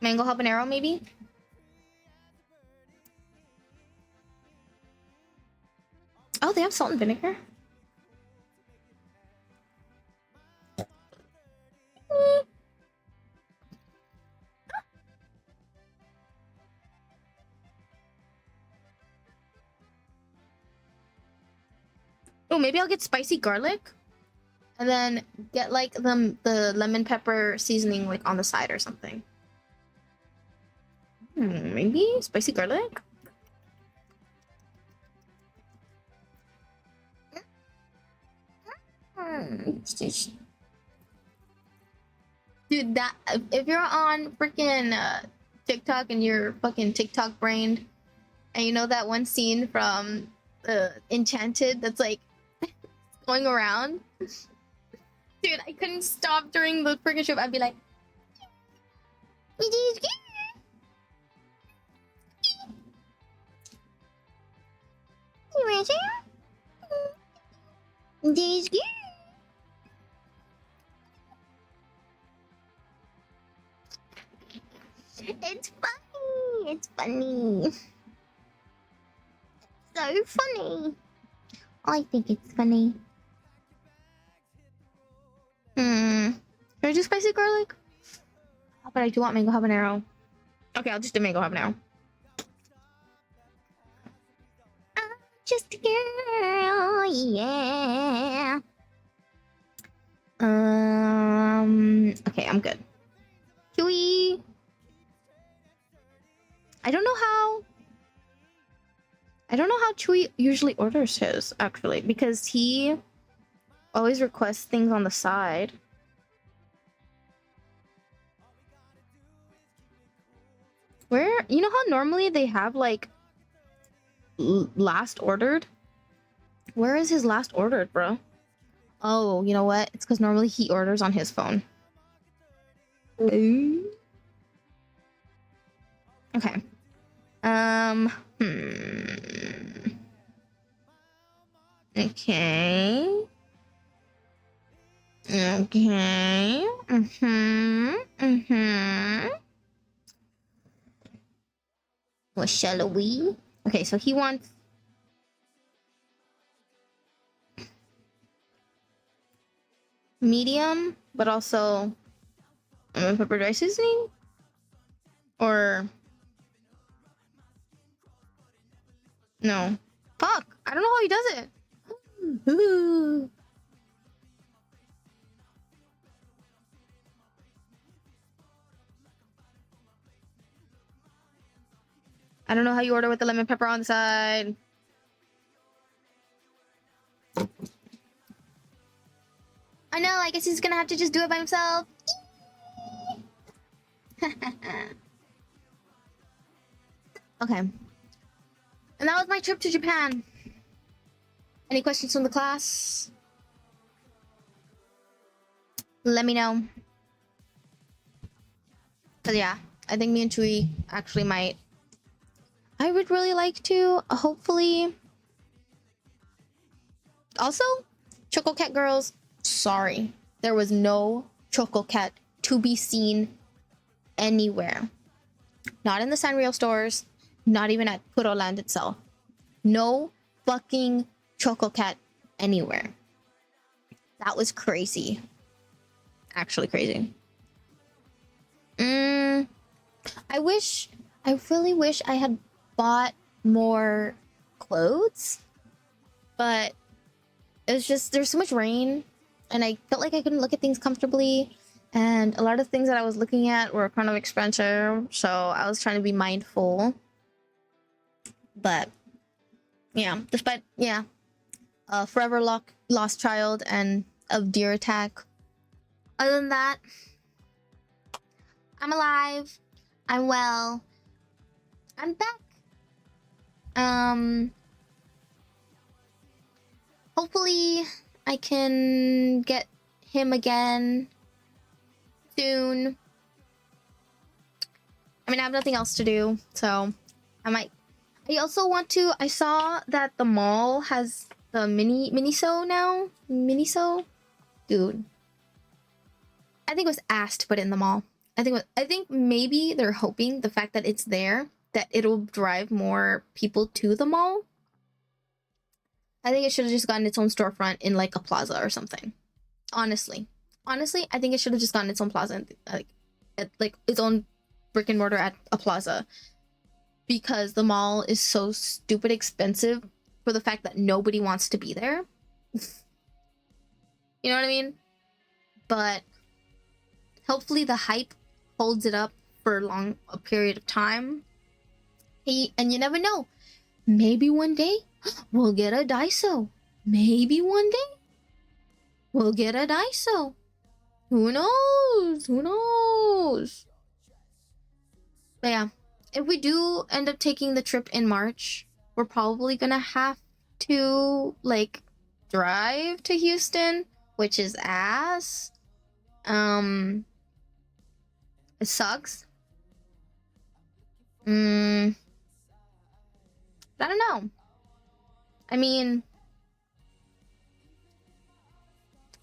Mango habanero, maybe? Oh, they have salt and vinegar? Oh, maybe I'll get spicy garlic. And then get like the lemon pepper seasoning like on the side or something. Maybe spicy garlic? Dude, that if you're on freaking TikTok and you're fucking TikTok brained, and you know that one scene from Enchanted that's like going around, dude, I couldn't stop during the freaking show. I'd be like, it's funny. It's funny. So funny. I think it's funny. Should I do spicy garlic? Oh, but I do want mango habanero. Okay, I'll just do mango habanero. I'm just a girl, yeah. Okay, I'm good. Chewy. I don't know how Chewy usually orders his, actually, because he always requests things on the side. Where, you know how normally they have like last ordered? Where is his last ordered, bro? Oh, you know what? It's because normally he orders on his phone. Okay. Okay. Okay. What shall we? Okay, so he wants medium, but also pepper dry seasoning? Or no? Fuck! I don't know how he does it. I don't know how you order with the lemon pepper on the side. I know, I guess he's gonna have to just do it by himself. Okay. And that was my trip to Japan. Any questions from the class? Let me know. Cause yeah, I think me and Chewy actually might. I would really like to, hopefully. Also, Choco Cat girls, sorry. There was no Choco Cat to be seen anywhere. Not in the Sanrio stores, not even at Puro Land itself. No fucking Choco Cat anywhere. That was crazy. Actually crazy. I really wish I had bought more clothes, but it's just there's so much rain and I felt like I couldn't look at things comfortably, and a lot of things that I was looking at were kind of expensive, so I was trying to be mindful. But yeah, despite forever lost child and a deer attack, other than that, I'm alive, I'm well, I'm back. Hopefully I can get him again soon. I mean, I have nothing else to do, so I might. I also want to. I saw that the mall has the Miniso now. Miniso, dude. I think it was asked to put it in the mall. I think maybe they're hoping the fact that it's there that it'll drive more people to the mall. I think it should have just gotten its own storefront in like a plaza or something. Honestly, I think it should have just gotten its own plaza, like its own brick and mortar at a plaza, because the mall is so stupid expensive for the fact that nobody wants to be there. You know what I mean? But hopefully the hype holds it up for a period of time. Hey, and you never know. Maybe one day we'll get a Daiso. Maybe one day we'll get a Daiso. Who knows? Who knows? But yeah, if we do end up taking the trip in March, we're probably gonna have to like drive to Houston, which is ass. It sucks. I don't know. I mean,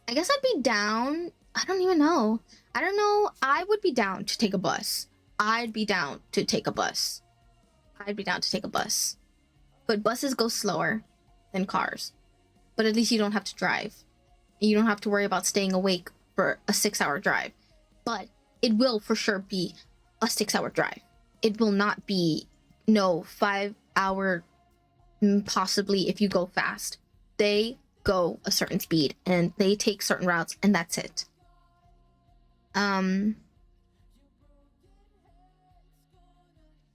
I guess I'd be down. I don't even know. I don't know. I would be down to take a bus. I'd be down to take a bus. But buses go slower than cars. But at least you don't have to drive. You don't have to worry about staying awake for a 6-hour drive. But it will for sure be a 6-hour drive. It will not be 5-hour, possibly if you go fast. They go a certain speed and they take certain routes and that's it.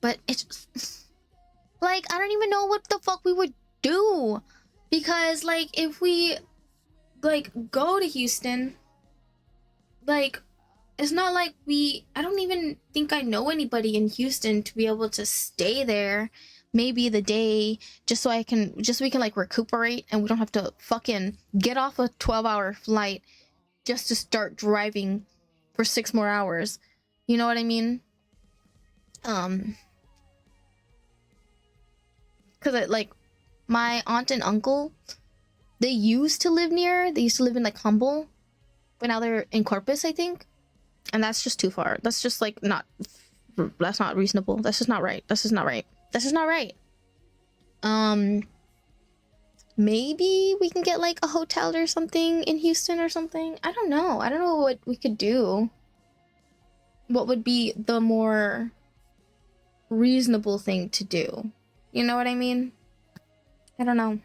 But it's like I don't even know what the fuck we would do, because like if we like go to Houston, like it's not like I don't even think I know anybody in Houston to be able to stay there maybe the day, just so we can like recuperate and we don't have to fucking get off a 12-hour flight just to start driving for 6 more hours. You know what I mean? Because like my aunt and uncle, they used to live in like Humble, but now they're in Corpus, I think, and that's just too far. That's just like that's not reasonable. That's just not right. Maybe we can get like a hotel or something in Houston or something. I don't know what we could do. What would be the more reasonable thing to do? You know what I mean? I don't know.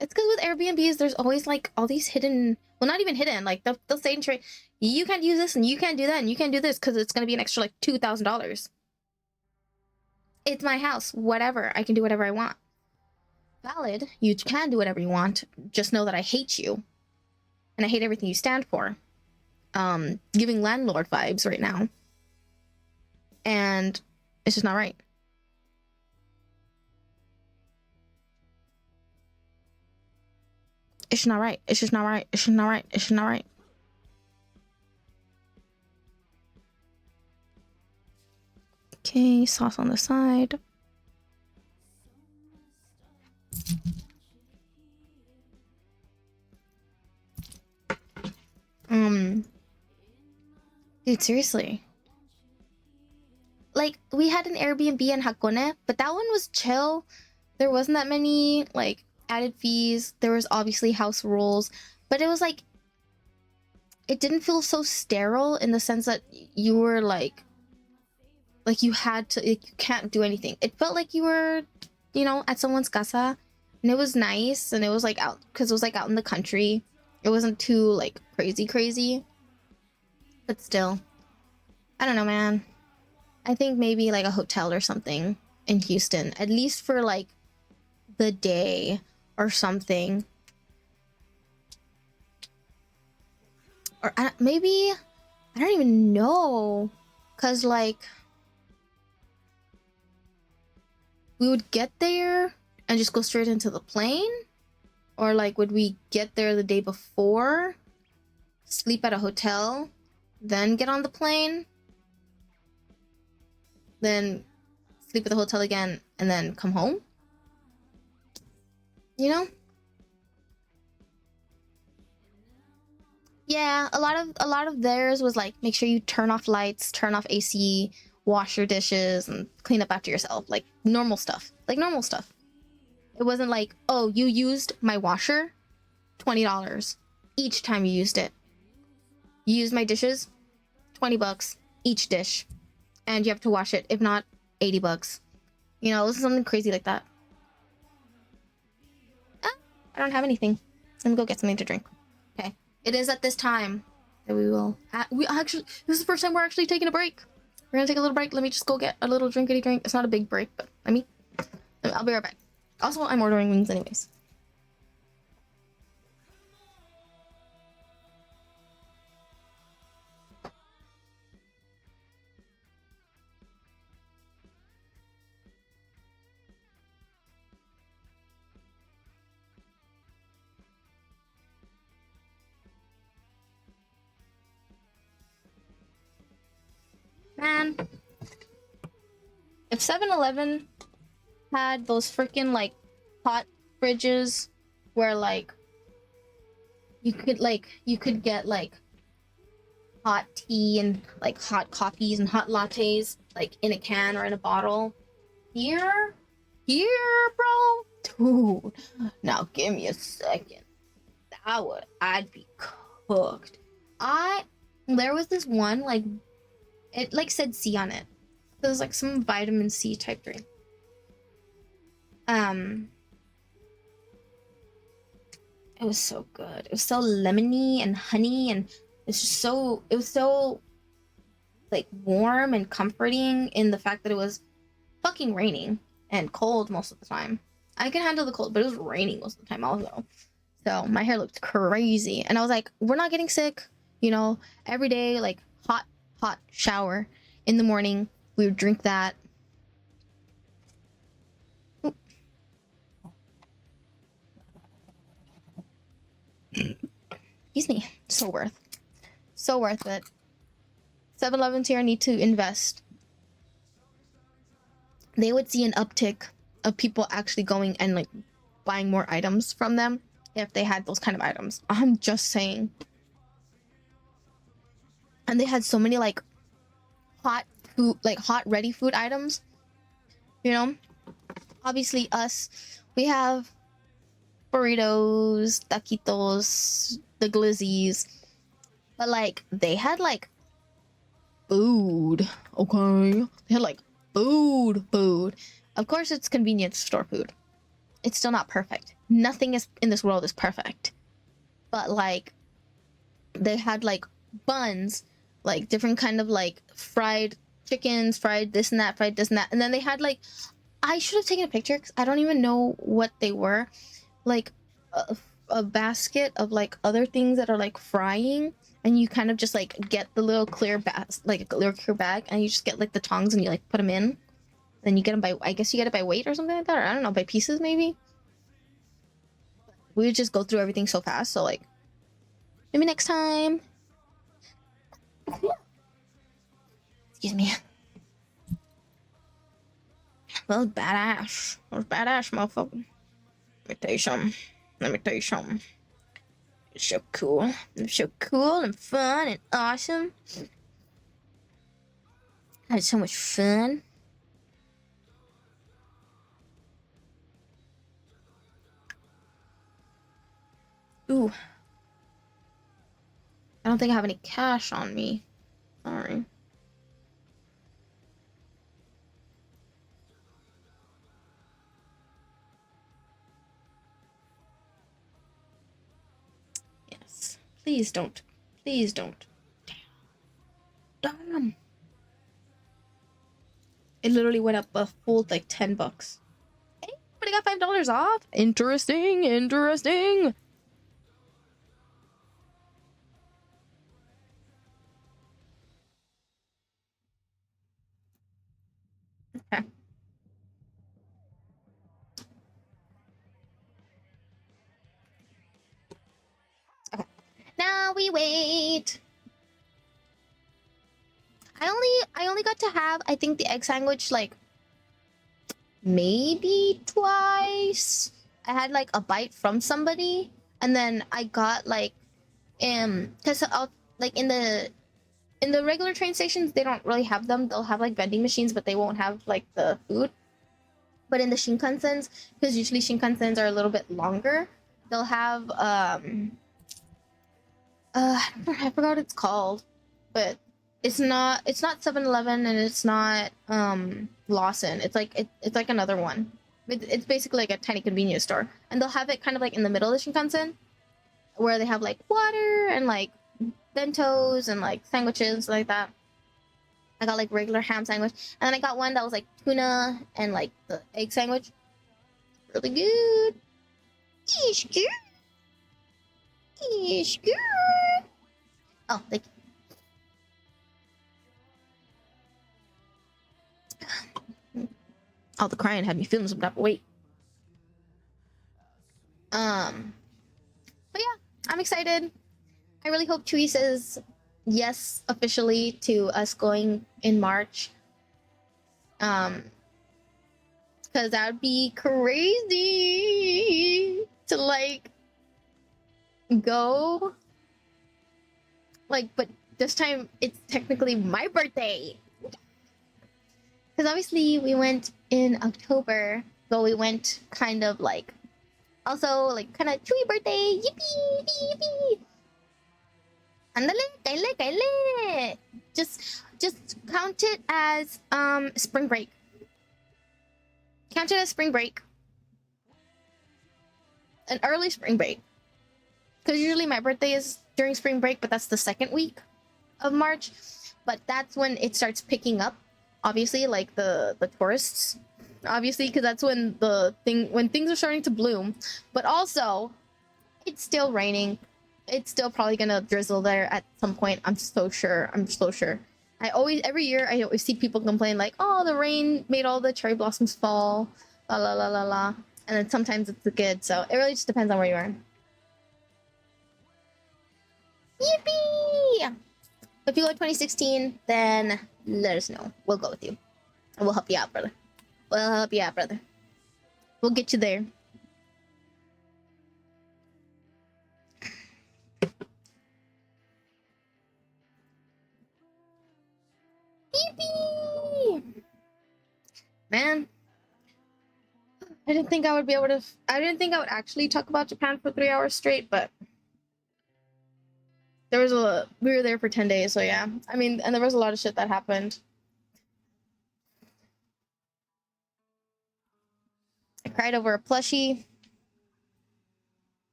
It's because with Airbnbs, there's always like all these hidden, Well, not even hidden. Like they'll say in trade, you can't use this and you can't do that and you can't do this because it's gonna be an extra like $2,000. It's my house. Whatever. I can do whatever I want. Valid. You can do whatever you want. Just know that I hate you, and I hate everything you stand for. Giving landlord vibes right now, and it's just not right. It's not right. It's just not right. It's just not right. It's just not right. Okay, sauce on the side. Dude, seriously. Like, we had an Airbnb in Hakone, but that one was chill. There wasn't that many, like, added fees. There was obviously house rules, but it was like, it didn't feel so sterile in the sense that you were like you had to, like, you can't do anything. It felt like you were, you know, at someone's casa, and it was nice, and it was like out, because it was like out in the country. It wasn't too like crazy, but still, I don't know, man. I think maybe like a hotel or something in Houston, at least for like the day or something. Or maybe, I don't even know, because like we would get there and just go straight into the plane, or like would we get there the day before, sleep at a hotel, then get on the plane, then sleep at the hotel again, and then come home? You know? Yeah, a lot of theirs was like, make sure you turn off lights, turn off AC, wash your dishes, and clean up after yourself. Like normal stuff. Like normal stuff. It wasn't like, oh, you used my washer, $20 each time you used it. You used my dishes, $20 each dish, and you have to wash it. If not, $80. You know, this is something crazy like that. I don't have anything. Let me go get something to drink. Okay. It is at this time that we will. We actually, this is the first time we're actually taking a break. We're gonna take a little break. Let me just go get a little drinkity drink. It's not a big break, but I'll be right back. Also, I'm ordering wings anyways. Man, if 7-Eleven had those freaking like hot fridges where like you could get like hot tea and like hot coffees and hot lattes like in a can or in a bottle. Here, bro. Dude, now give me a second. I'd be cooked. There was this one, like, it like said C on it. It was like some vitamin C type drink. It was so good. It was so lemony and honey, and it was so like warm and comforting in the fact that it was fucking raining and cold most of the time. I can handle the cold, but it was raining most of the time also. So my hair looked crazy, and I was like, we're not getting sick, you know, every day, like hot shower in the morning. We would drink that. Oop. Excuse me. So worth it. 7-Elevens here need to invest. They would see an uptick of people actually going and like buying more items from them if they had those kind of items. I'm just saying. And they had so many like hot food, like hot ready food items. You know, obviously us, we have burritos, taquitos, the glizzies, but like they had like food. Okay, they had like food. Of course, it's convenience store food. It's still not perfect. Nothing is in this world is perfect, but like they had like buns, like different kind of like fried chickens, fried this and that, fried this and that. And then they had like, I should have taken a picture because I don't even know what they were. Like a basket of like other things that are like frying, and you kind of just like get the little clear like a little clear bag, and you just get like the tongs and you like put them in. Then you get them by, I guess you get it by weight or something like that, or I don't know, by pieces maybe. We would just go through everything so fast, so like maybe next time. Excuse me. That was badass. That was badass, motherfucker. Let me tell you something. Let me tell you something. It's so cool. It's so cool and fun and awesome. I had so much fun. Ooh. I don't think I have any cash on me. Sorry. Yes. Please don't. Please don't. Damn. Damn. It literally went up a full like $10. Hey, but I got $5 off. Interesting. Interesting. Okay. Okay. Now we wait. I only got to have, I think, the egg sandwich like maybe twice. I had like a bite from somebody, and then I got like because I'll like in the regular train stations they don't really have them. They'll have like vending machines, but they won't have like the food. But in the Shinkansens, because usually Shinkansens are a little bit longer, they'll have I forgot what it's called, but it's not 7-Eleven and it's not Lawson. It's like it's like another one. It's basically like a tiny convenience store, and they'll have it kind of like in the middle of the Shinkansen, where they have like water and like bentos and like sandwiches like that. I got like regular ham sandwich, and then I got one that was like tuna and like the egg sandwich. Really good. Ish good. Ish good. Oh, thank you. All the crying had me feeling some type of weight. But yeah, I'm excited. I really hope Chewy says yes officially to us going in March. Because that would be crazy to like go. Like, but this time it's technically my birthday. Because obviously we went in October, but we went kind of like also like kind of Chewy birthday. Yippee, yippee, yippee. Andale, kaile, kaile. Just count it as spring break. Count it as spring break. An early spring break. Because usually my birthday is during spring break, but that's the second week of March. But that's when it starts picking up. Obviously, like the tourists. Obviously, because that's when when things are starting to bloom. But also, it's still raining. It's still probably gonna drizzle there at some point. I'm so sure. I'm so sure. Every year I always see people complain like, oh, the rain made all the cherry blossoms fall, la la la la la. And then sometimes it's good. So it really just depends on where you are. Yippee! If you go 2016, then let us know. We'll go with you. And we'll help you out, brother. We'll help you out, brother. We'll get you there. Yippee! Man, I didn't think I would be able to. I didn't think I would actually talk about Japan for 3 hours straight, but we were there for 10 days, so yeah. I mean, and there was a lot of shit that happened. I cried over a plushie.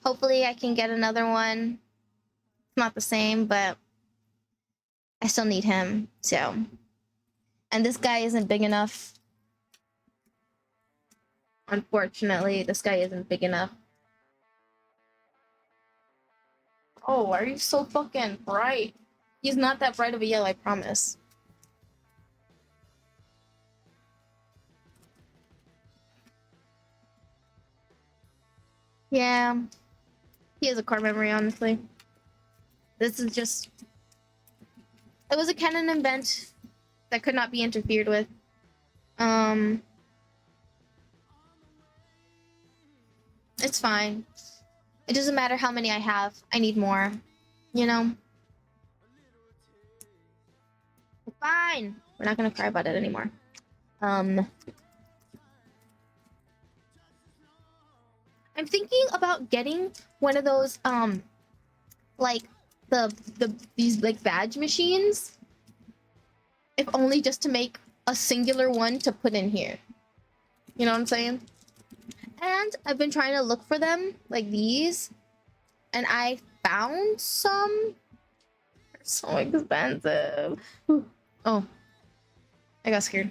Hopefully I can get another one. It's not the same, but I still need him, so. And this guy isn't big enough. Unfortunately, this guy isn't big enough. Oh, why are you so fucking bright? He's not that bright of a yellow, I promise. Yeah. He has a core memory, honestly. This is just... It was a canon event that could not be interfered with. It's fine. It doesn't matter how many I have. I need more. You know? Fine. We're not gonna cry about it anymore. I'm thinking about getting one of those, like, these, like, badge machines. If only just to make a singular one to put in here. You know what I'm saying? And I've been trying to look for them, like these. And I found some. They're so expensive. Oh. I got scared.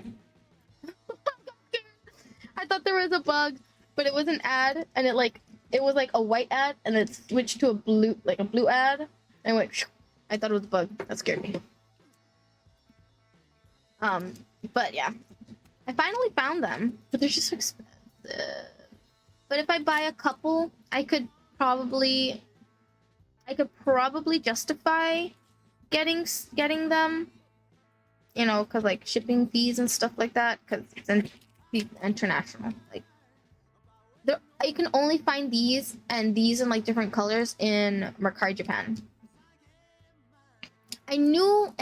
I thought there was a bug, but it was an ad, and it was like a white ad, and it switched to a blue ad. And I went, phew. I thought it was a bug. That scared me. But yeah. I finally found them, but they're just so expensive. But if I buy a couple, I could probably justify getting them. You know, cause like shipping fees and stuff like that, cause it's international. Like, you can only find these and these in like different colors in Mercari Japan. I knew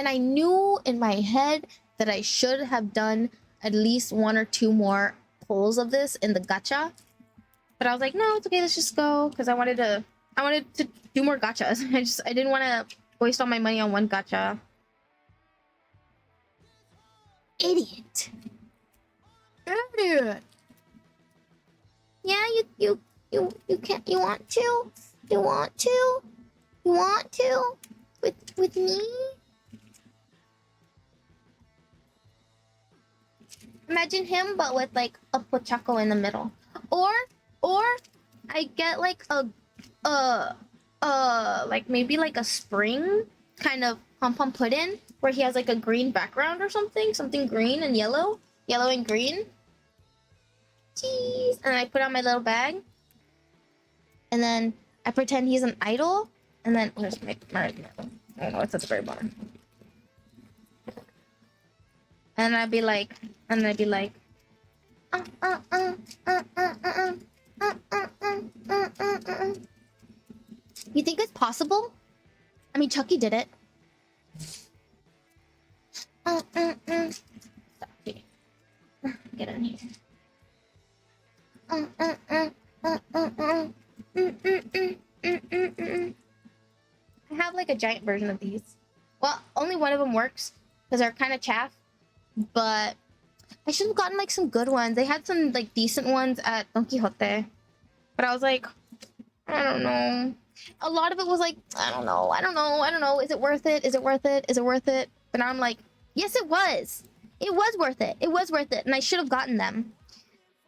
in my head that I should have done at least 1 or 2 more pulls of this in the gacha, but I was like, no, it's okay, let's just go, because I wanted to do more gachas. I didn't want to waste all my money on one gacha. Idiot. Yeah, you can't. You want to with me. Imagine him, but with like a pochaco in the middle, or I get like like maybe like a spring kind of pom-pom put in where he has like a green background or something green and yellow and green. Jeez. And I put on my little bag, and then I pretend he's an idol, and then where's my oh no, it's at the very bottom. And I'd be like, You think it's possible? I mean, Chucky did it. Stop. Get in here. I have like a giant version of these. Well, only one of them works because they're kind of chaff, but I should have gotten like some good ones. They had some like decent ones at Don Quixote, but I was like, I don't know. A lot of it was like, I don't know. Is it worth it? But now I'm like, yes, it was. It was worth it, and I should have gotten them.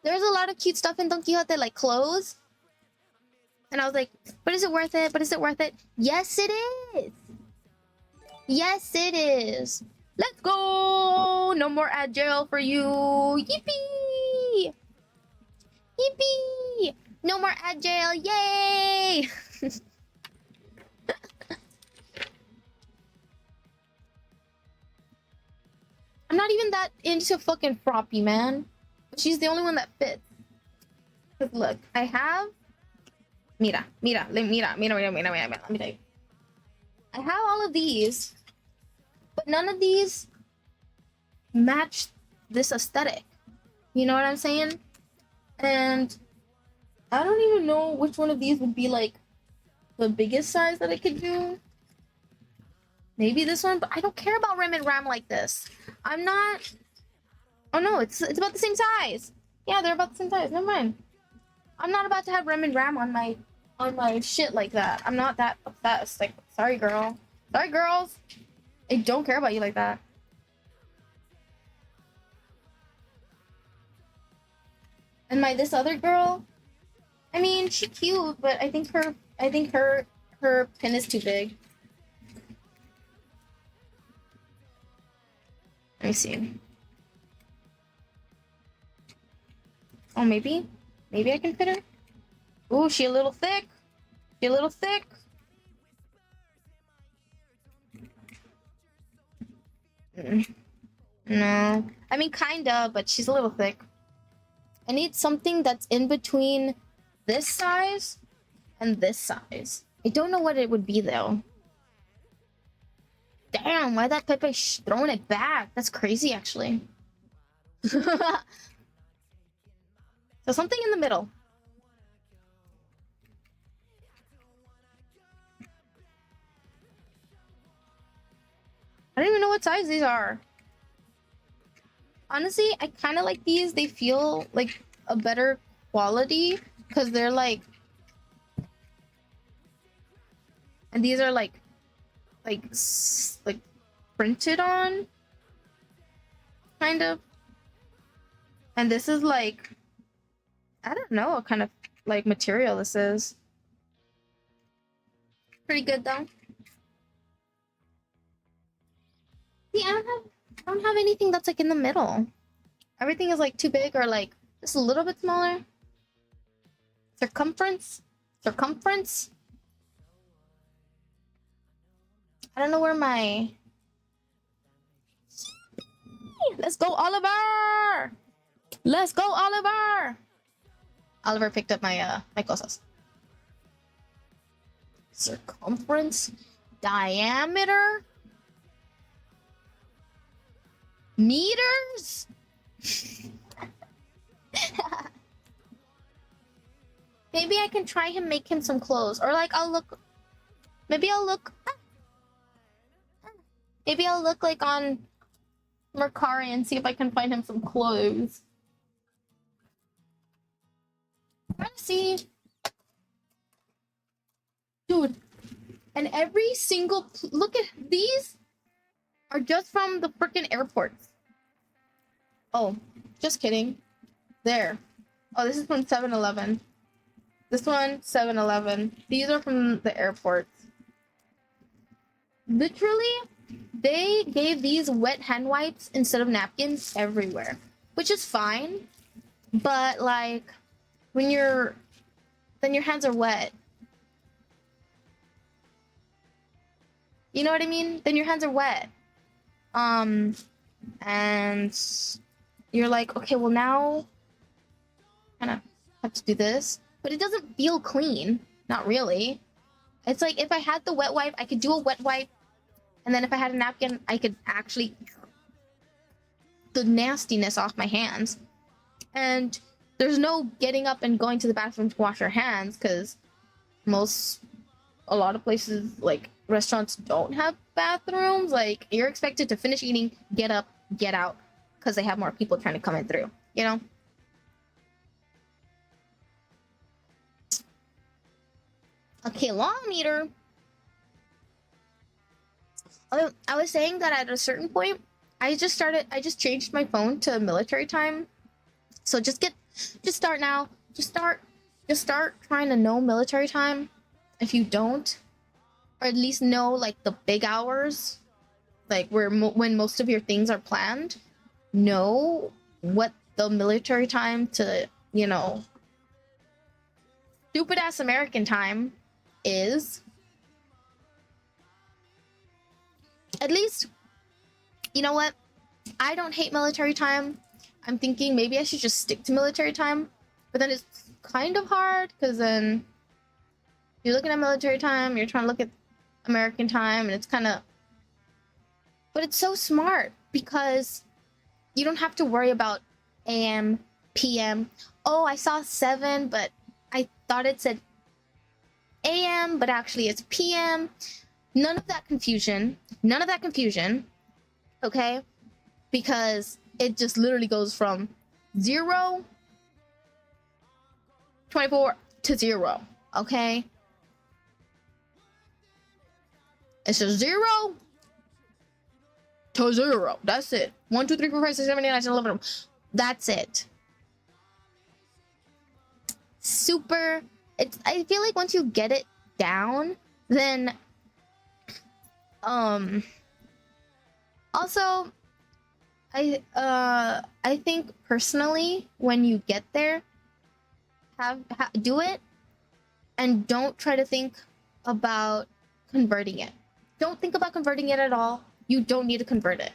There's a lot of cute stuff in Don Quixote, like clothes. And I was like, but is it worth it? Yes, it is. Yes, it is. Let's go. No more ad jail for you. Yippee. Yippee. No more ad jail. Yay. I'm not even that into fucking Froppy, man. She's the only one that fits. Cause look, I have... Mira. Let me tell you. I have all of these, but none of these match this aesthetic. You know what I'm saying? And I don't even know which one of these would be like the biggest size that I could do. Maybe this one, but I don't care about Rem and Ram like this. I'm not... Oh no, it's about the same size. Yeah, they're about the same size. Never mind. I'm not about to have Rem and Ram on my on my shit like that. I'm not that obsessed. Like, sorry, girl. Sorry, girls. I don't care about you like that. And my this other girl, I mean, she's cute, but I think her pin is too big. Let me see. Oh, maybe I can fit her. Ooh, she a little thick. She a little thick. No, I mean kinda, but she's a little thick. I need something that's in between this size and this size. I don't know what it would be though. Damn, why that Pepe throwing it back? That's crazy, actually. So something in the middle. I don't even know what size these are. Honestly, I kind of like these. They feel like a better quality because they're like, and these are like printed on, kind of. And this is like, I don't know what kind of like material this is. Pretty good though. See, I don't have anything that's like in the middle. Everything is like too big or like just a little bit smaller. Circumference. I don't know where my. Let's go, Oliver! Let's go, Oliver! Oliver picked up my cosas. Circumference, diameter, meters. Maybe I can try him, make him some clothes, or like I'll look. Maybe I'll look like on Mercari and see if I can find him some clothes. I'm trying to see. Dude, and every single look at these are just from the freaking airports. Oh, just kidding. There. Oh, this is from 7-Eleven. This one, 7-Eleven. These are from the airports. Literally, they gave these wet hand wipes instead of napkins everywhere, which is fine. But like, when your hands are wet. You know what I mean? Then your hands are wet. And you're like, okay, well now kind of have to do this, but it doesn't feel clean. Not really. It's like if I had the wet wipe, I could do a wet wipe, and then if I had a napkin, I could actually the nastiness off my hands. And there's no getting up and going to the bathroom to wash your hands because a lot of places like restaurants don't have bathrooms. Like you're expected to finish eating, get up, get out, because they have more people trying to come in through, you know? A kilometer. I was saying that at a certain point, I just changed my phone to military time. So just start now. Just start trying to know military time. If you don't, or at least know like the big hours, like when most of your things are planned, know what the military time to, you know, stupid ass American time is. At least, you know what? I don't hate military time. I'm thinking maybe I should just stick to military time. But then it's kind of hard because then you're looking at military time, you're trying to look at American time, and it's kind of. But it's so smart because you don't have to worry about AM, PM. Oh, I saw 7, but I thought it said AM, but actually it's PM. None of that confusion. Okay? Because it just literally goes from 0, 24 to 0. Okay? It's a 0 to 0. That's it. 1, 2, 3, 4, 5, 6, 7, 8, 9, 10, 11. That's it. Super. It's. I feel like once you get it down, then also I think personally when you get there, do it and don't try to think about converting it. Don't think about converting it at all. You don't need to convert it.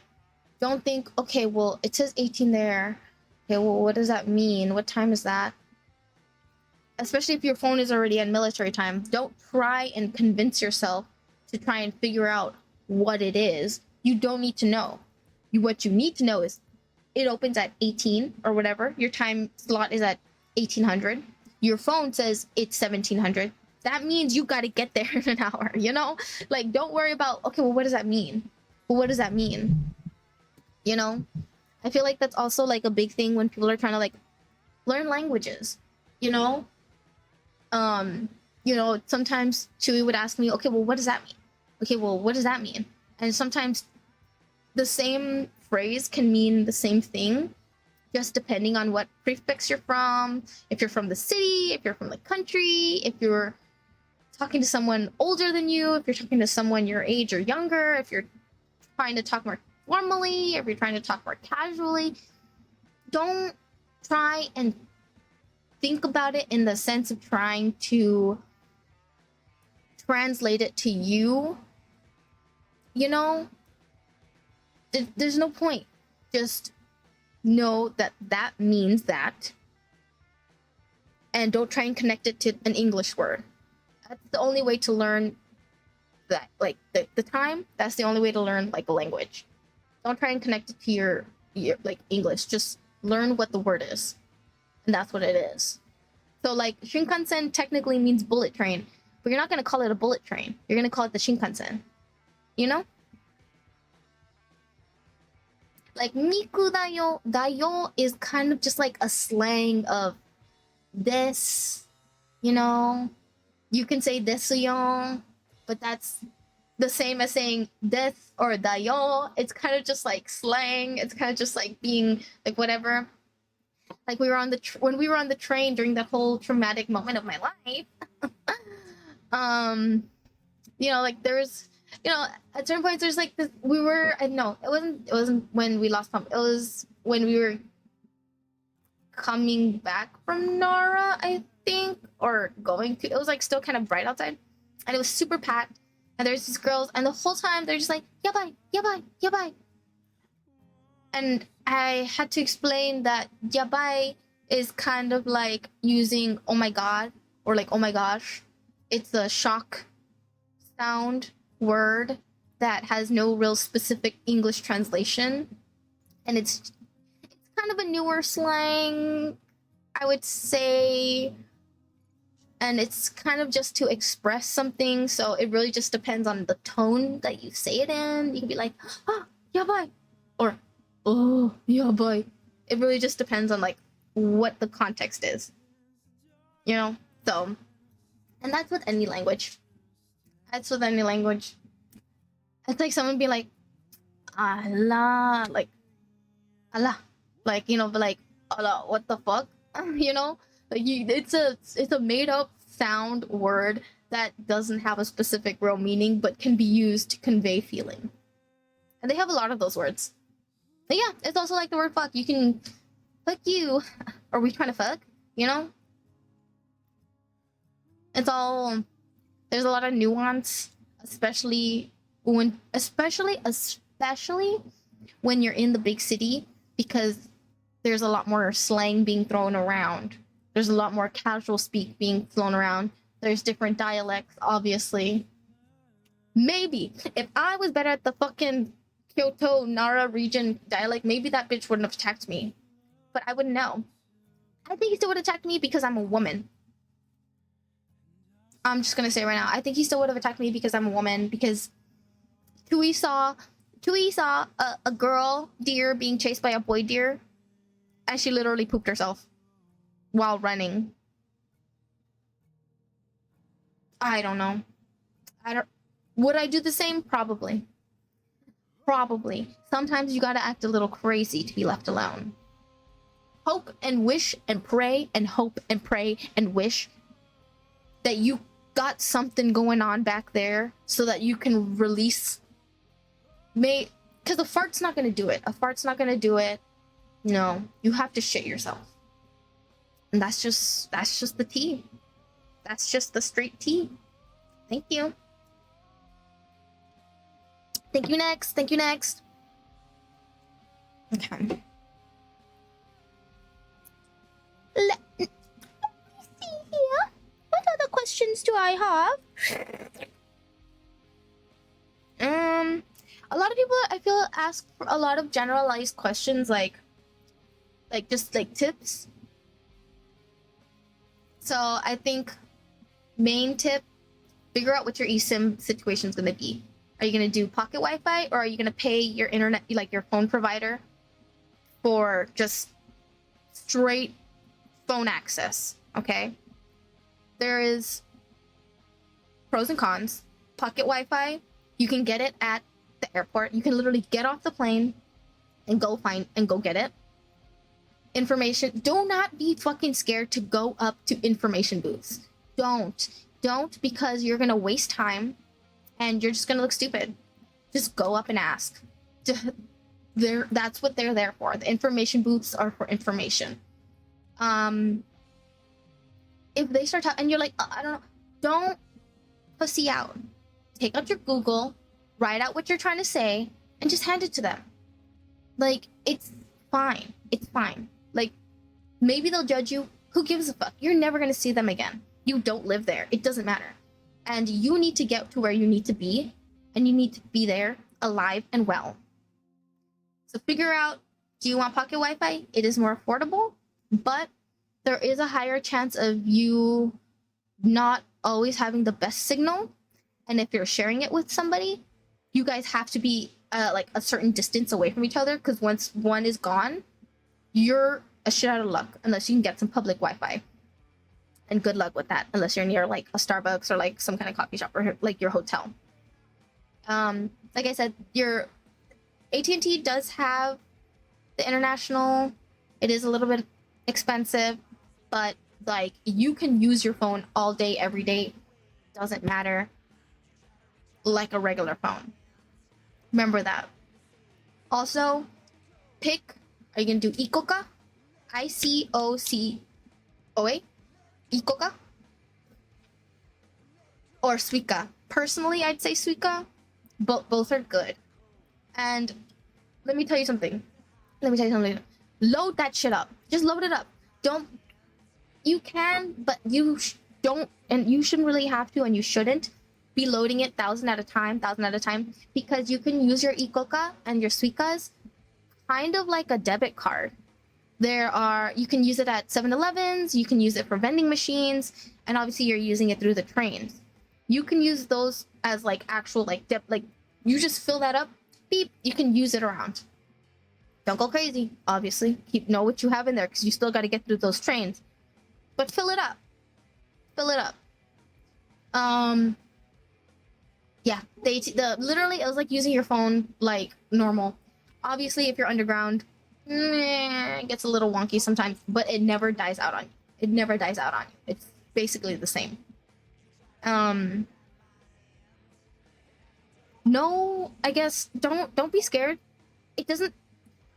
Don't think, okay, well, it says 18 there. Okay, well, what does that mean? What time is that? Especially if your phone is already at military time. Don't try and convince yourself to try and figure out what it is. You don't need to know. What you need to know is it opens at 18 or whatever. Your time slot is at 1800. Your phone says it's 1700. That means you got to get there in an hour, you know? Like, don't worry about, okay, well, what does that mean? Well, what does that mean? You know? I feel like that's also like a big thing when people are trying to like learn languages, you know? You know, sometimes Chewy would ask me, okay, well, what does that mean? Okay, well, what does that mean? And sometimes the same phrase can mean the same thing, just depending on what prefix you're from. If you're from the city, if you're from the country, if you're talking to someone older than you, if you're talking to someone your age or younger, if you're trying to talk more formally, if you're trying to talk more casually, don't try and think about it in the sense of trying to translate it to you. You know, there's no point. Just know that that means that, and don't try and connect it to an English word. That's the only way to learn that, like the time. That's the only way to learn like a language. Don't try and connect it to your like English. Just learn what the word is, and that's what it is. So like Shinkansen technically means bullet train, but you're not gonna call it a bullet train. You're gonna call it the Shinkansen. You know? Like Miku dayo, dayo is kind of just like a slang of this, you know? You can say desuyo, but that's the same as saying des or dayo. It's kind of just like slang. It's kind of just like being like whatever. Like we were on the when we were on the train during that whole traumatic moment of my life. You know, like there was, you know, at certain points there's like this. We were, no, it wasn't when we lost pump. It was when we were coming back from Nara, I think, or going to. It was like still kind of bright outside, and it was super packed. And there's these girls, and the whole time they're just like yabai, yabai, yabai. And I had to explain that yabai is kind of like using oh my god or like oh my gosh. It's a shock sound word that has no real specific English translation, and it's kind of a newer slang, I would say, and it's kind of just to express something. So it really just depends on the tone that you say it in. You can be like, "Ah, yabai," or "Oh, yabai." It really just depends on like what the context is, you know. So, and that's with any language. That's with any language. It's like someone be like, Allah, like, Allah, like, you know, but like, Allah, what the fuck, you know, like it's a made up sound word that doesn't have a specific real meaning, but can be used to convey feeling. And they have a lot of those words. But yeah, it's also like the word fuck. You can fuck you. Are we trying to fuck? You know? It's all, there's a lot of nuance, especially when you're in the big city, because there's a lot more slang being thrown around. There's a lot more casual speak being thrown around. There's different dialects, obviously. Maybe if I was better at the fucking Kyoto Nara region dialect, maybe that bitch wouldn't have attacked me. But I wouldn't know. I think he still would have attacked me because I'm a woman. I'm just gonna say right now, I think he still would have attacked me because I'm a woman, because Tui saw a girl deer being chased by a boy deer, and she literally pooped herself while running. I don't know. I don't. Would I do the same? Probably. Probably. Sometimes you gotta act a little crazy to be left alone. Hope and wish and pray and hope and pray and wish that you got something going on back there so that you can release. Because a fart's not gonna do it. A fart's not gonna do it. No, you have to shit yourself. And that's just the tea. That's just the straight tea. Thank you. Thank you next. Thank you next. Okay. Let me see here. What other questions do I have? A lot of people I feel ask for a lot of generalized questions like just like tips. So I think main tip, figure out what your eSIM situation is going to be. Are you going to do pocket Wi-Fi, or are you going to pay your internet, like your phone provider, for just straight phone access? Okay. There is pros and cons. Pocket Wi-Fi, you can get it at the airport. You can literally get off the plane and go get it. Information, do not be fucking scared to go up to information booths. Don't, because you're gonna waste time and you're just gonna look stupid. Just go up and ask. That's what they're there for. The information booths are for information. If they start talking and you're like, I don't know, don't pussy out. Take out your Google, write out what you're trying to say, and just hand it to them. Like, it's fine. It's fine. Like, maybe they'll judge you. Who gives a fuck? You're never gonna see them again. You don't live there. It doesn't matter. And you need to get to where you need to be, and you need to be there, alive and well. So figure out, do you want pocket Wi-Fi? It is more affordable, but there is a higher chance of you not always having the best signal. And if you're sharing it with somebody, you guys have to be like a certain distance away from each other, because once one is gone, you're a shit out of luck unless you can get some public Wi-Fi. And good luck with that, unless you're near like a Starbucks or like some kind of coffee shop or like your hotel. Like I said, your AT&T does have the international. It is a little bit expensive, but like you can use your phone all day, every day. Doesn't matter. Like a regular phone. Remember that. Also, pick. Are you gonna do ICOCA? ICOCOA? ICOCA? Or Suica? Personally, I'd say Suica. But both are good. And let me tell you something. Load that shit up. Just load it up. Don't. You can, but you don't, and you shouldn't really have to, and you shouldn't be loading it 1,000 at a time, because you can use your ICOCA and your Suicas kind of like a debit card. You can use it at 7-Elevens, you can use it for vending machines, and obviously you're using it through the trains. You can use those as like actual like you just fill that up, beep, you can use it around. Don't go crazy, obviously. Know what you have in there, because you still got to get through those trains. But fill it up. Yeah, literally it was like using your phone like normal. Obviously, if you're underground, it gets a little wonky sometimes, but it never dies out on you. It's basically the same. No, I guess don't be scared.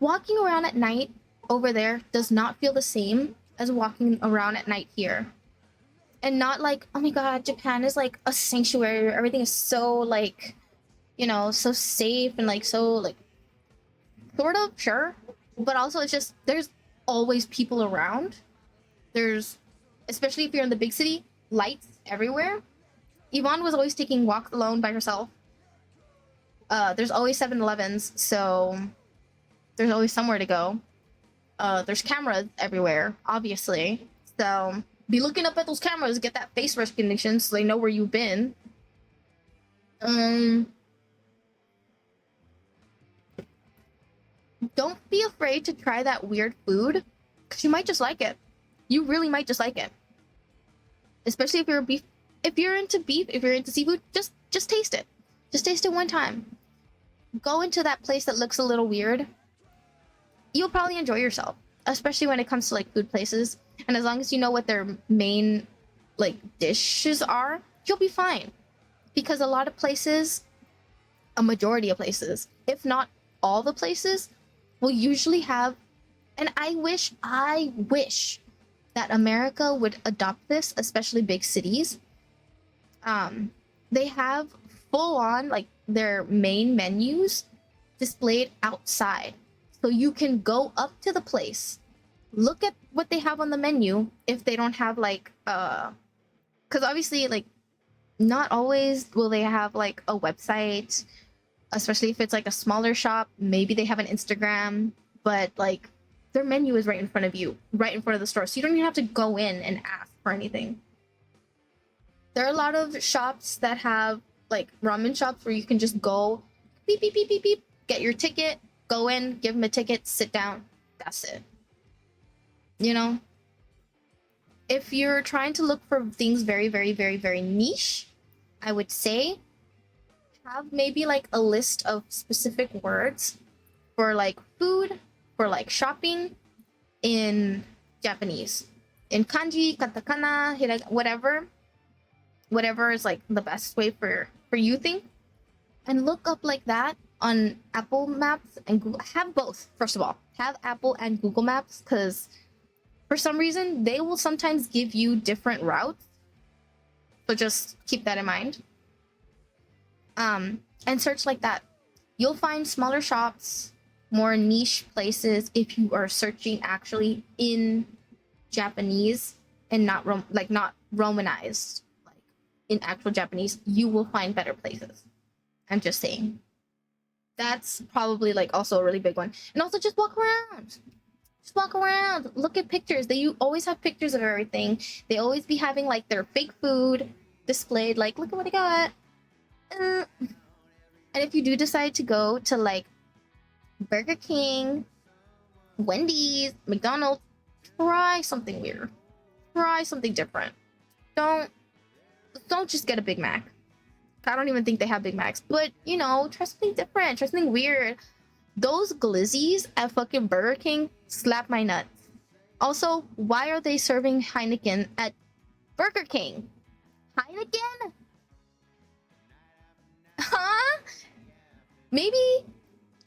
Walking around at night over there does not feel the same as walking around at night here. And not like, oh my god, Japan is like a sanctuary where everything is so like, so safe and like so like, sort of, sure. But also it's just, there's always people around. Especially if you're in the big city, lights everywhere. Yvonne was always taking walks alone by herself. There's always 7-Elevens, so there's always somewhere to go. There's cameras everywhere, obviously. So be looking up at those cameras, get that face recognition so they know where you've been. Don't be afraid to try that weird food, because you might just like it. You really might just like it. Especially if you're a beef If you're into beef, if you're into seafood, just taste it. Just taste it one time. Go into that place that looks a little weird. You'll probably enjoy yourself, especially when it comes to like food places. And as long as you know what their main like dishes are, you'll be fine. Because a lot of places, a majority of places, if not all the places, will usually have, and I wish that America would adopt this, especially big cities. They have full on like their main menus displayed outside. So you can go up to the place, look at what they have on the menu if they don't have like because obviously like not always will they have like a website, especially if it's like a smaller shop. Maybe they have an Instagram, but like their menu is right in front of you, right in front of the store. So you don't even have to go in and ask for anything. There are a lot of shops that have like ramen shops where you can just go beep, beep, beep, beep, beep, get your ticket, go in, give them a ticket, sit down. That's it. You know? If you're trying to look for things very, very, very, very niche, I would say have maybe like a list of specific words for like food, for like shopping in Japanese. In kanji, katakana, whatever is like the best way for you think. And look up like that on Apple Maps and Google. Have both, first of all. Have Apple and Google Maps, because for some reason they will sometimes give you different routes. So just keep that in mind. And search like that. You'll find smaller shops, more niche places if you are searching actually in Japanese and not not Romanized, like in actual Japanese. You will find better places. I'm just saying. That's probably like also a really big one. And also just walk around. Just walk around. Look at pictures. They always have pictures of everything. They always be having like their fake food displayed. Like, look at what I got. And if you do decide to go to like Burger King, Wendy's, McDonald's, try something weird. Try something different. Don't just get a Big Mac. I don't even think they have Big Macs, but you know, try something different, try something weird. Those glizzies at fucking Burger King slap my nuts. Also, why are they serving Heineken at Burger King? Heineken? Huh? Maybe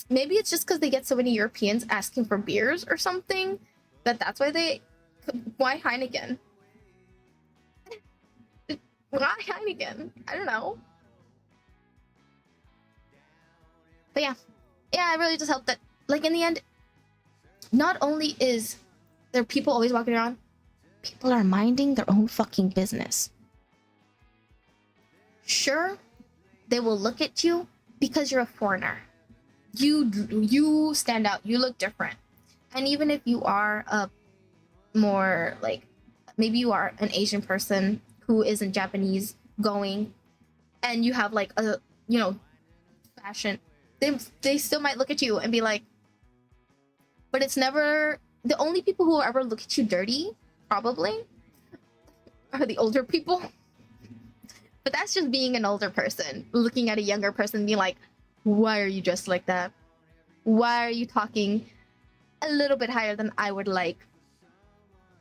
it's just because they get so many Europeans asking for beers or something that's why Heineken? Why Heineken? I don't know. But yeah, I really just hope that, like, in the end, not only is there people always walking around, people are minding their own fucking business. Sure, they will look at you because you're a foreigner. You stand out. You look different. And even if you are a more like, maybe you are an Asian person who isn't Japanese going, and you have like a, you know, fashion, they still might look at you and be like, but it's never, the only people who will ever look at you dirty probably are the older people. But that's just being an older person looking at a younger person and being like, why are you dressed like that? Why are you talking a little bit higher than I would like?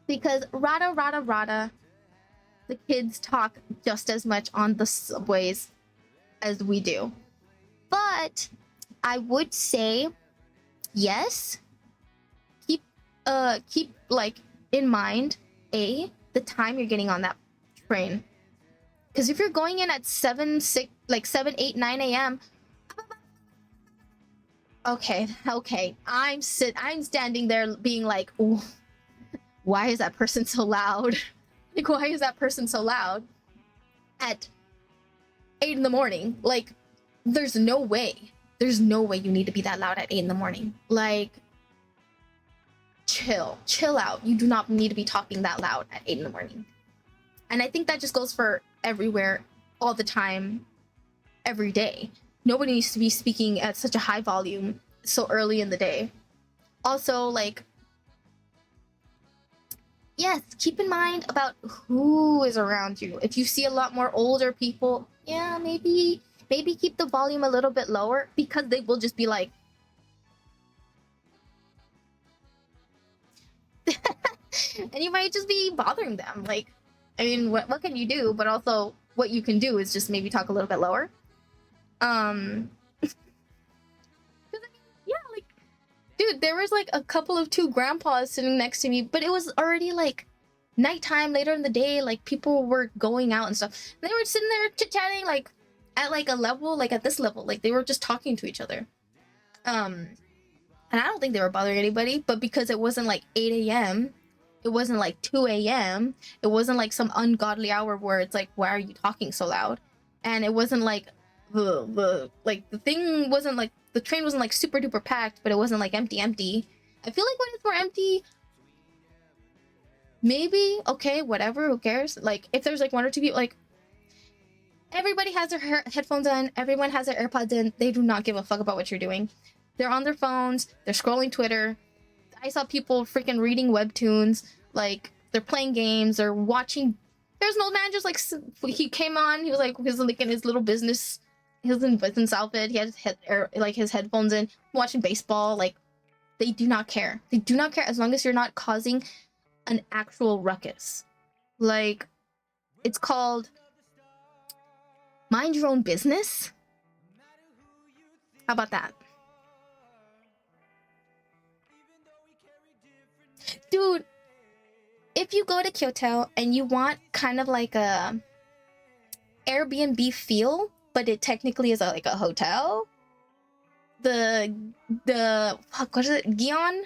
Because rada, the kids talk just as much on the subways as we do. But I would say, yes, keep like in mind the time you're getting on that train. Because if you're going in at 7, 8, 9 a.m., okay, I'm standing there being like, why is that person so loud? Like, why is that person so loud at 8 in the morning? Like, there's no way you need to be that loud at 8 in the morning. Like, chill out. You do not need to be talking that loud at 8 in the morning. And I think that just goes for everywhere, all the time, every day. Nobody needs to be speaking at such a high volume so early in the day. Also, like, yes, keep in mind about who is around you. If you see a lot more older people, yeah, maybe keep the volume a little bit lower, because they will just be like and you might just be bothering them. Like, I mean, what can you do? But also, what you can do is just maybe talk a little bit lower. Yeah, like, dude, there was like a couple of two grandpas sitting next to me, but it was already like nighttime, later in the day. Like, people were going out and stuff. And they were sitting there chit chatting, like at like a level, like at this level, like they were just talking to each other. And I don't think they were bothering anybody, but because it wasn't like 8 a.m., it wasn't like 2 a.m., it wasn't like some ungodly hour where it's like, why are you talking so loud? And it wasn't like the thing wasn't like, the train wasn't like super duper packed, but it wasn't like empty. I feel like when it's more empty, maybe, okay, whatever, who cares? Like, if there's like one or two people, like, everybody has their headphones on, everyone has their AirPods in, they do not give a fuck about what you're doing. They're on their phones, they're scrolling Twitter. I saw people freaking reading webtoons, like, they're playing games, they're watching. There's an old man just like, he came on, he was like in his little business, his business outfit, he had his headphones in, watching baseball. Like, they do not care. They do not care as long as you're not causing an actual ruckus. Like, it's called mind your own business. How about that? Dude, if you go to Kyoto and you want kind of like a Airbnb feel, but it technically is like a hotel, the fuck, what is it, Gion,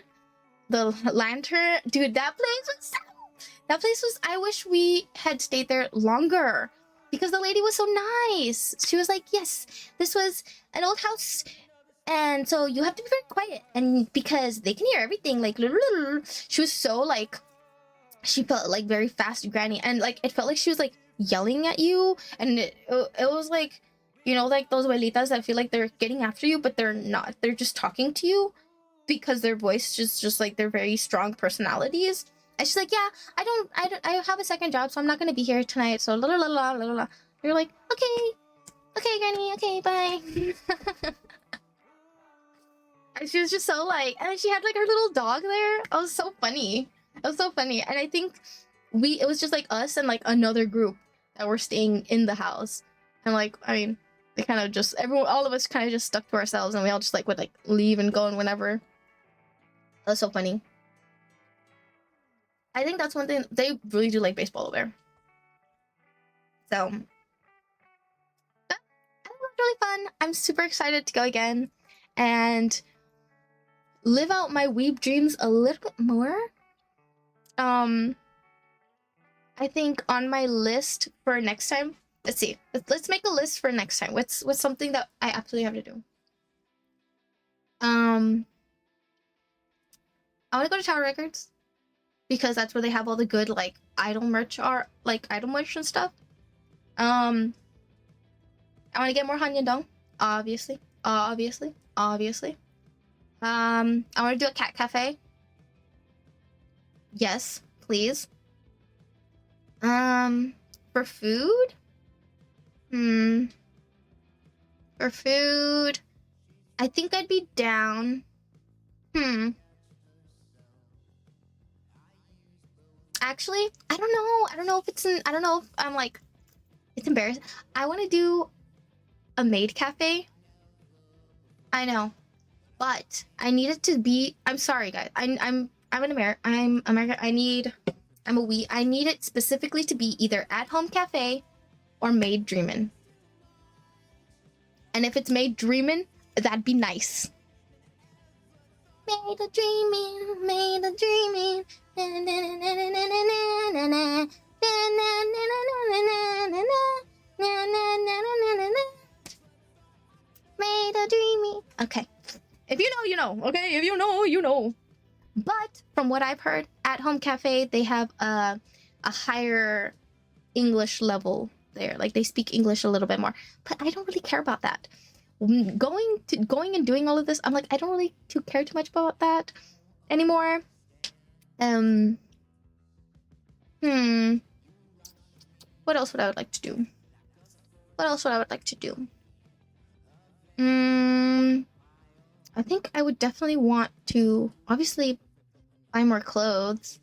the lantern, dude, that place was, I wish we had stayed there longer, because the lady was so nice. She was like, yes, this was an old house, and so you have to be very quiet, and because they can hear everything, like, she was so like, she felt like very fast granny, and like it felt like she was like yelling at you, and it was like, you know, like those abuelitas that feel like they're getting after you, but they're not, they're just talking to you because their voice just like, they're very strong personalities. And she's like, yeah, I have a second job, so I'm not gonna be here tonight, so la la la la la. You're like, okay granny, okay, bye. And she was just so like, and she had like her little dog there. It was so funny. It was so funny. And I think it was just like us and like another group that were staying in the house. And like, I mean, they kind of just, all of us kind of just stuck to ourselves, and we all just like would like leave and go and whenever. That was so funny. I think that's one thing, they really do like baseball over there. So, that was really fun. I'm super excited to go again and live out my weeb dreams a little bit more. I think on my list for next time, let's see, let's make a list for next time. What's something that I absolutely have to do? I want to go to Tower Records, because that's where they have all the good like idol merch and stuff. I want to get more Hanyandong, obviously. I want to do a cat cafe. Yes, please. For food? For food, I think I'd be down. Actually, I don't know. I don't know if I'm like, it's embarrassing. I want to do a maid cafe. I know, but I need it to be, I'm sorry guys. I'm an American. I'm American. I need it specifically to be either at home cafe or made dreamin'. And if it's made dreamin', that'd be nice. Made a dreamin', made a dreamin'. Made a dreamy. Okay. If you know, you know. Okay, if you know, you know. But from what I've heard, at home cafe, they have a higher English level there. Like, they speak English a little bit more. But I don't really care about that. Going and doing all of this, I'm like, I don't really care too much about that anymore. Hmm. What else would I would like to do? What else would I would like to do? I think I would definitely want to obviously buy more clothes.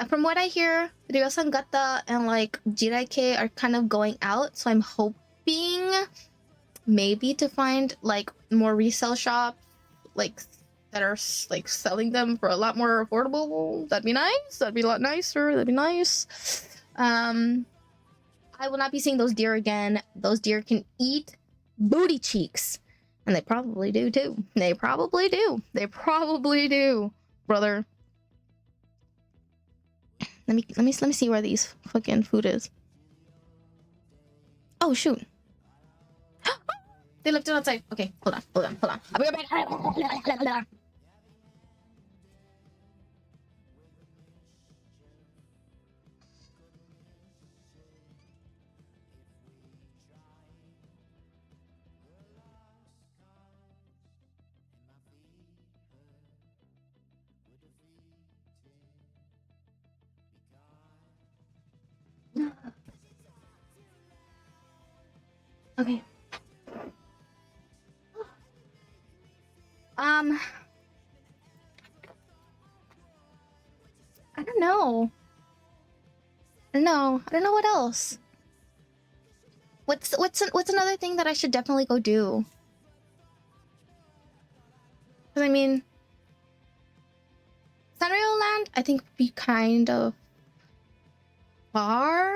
From what I hear, Ryosan Gata and like Jiraike are kind of going out, so I'm hoping maybe to find like more resale shops like that are like selling them for a lot more affordable. That'd be nice. That'd be a lot nicer. That'd be nice. I will not be seeing those deer again. Those deer can eat booty cheeks. And they probably do too. They probably do. They probably do, brother. Let me see where these fucking food is. Oh shoot. They left it outside. Okay, hold on. I'll be right back. Okay. I don't know. I don't know what else. What's another thing that I should definitely go do? Because I mean, Sanrio Land I think would be kind of far.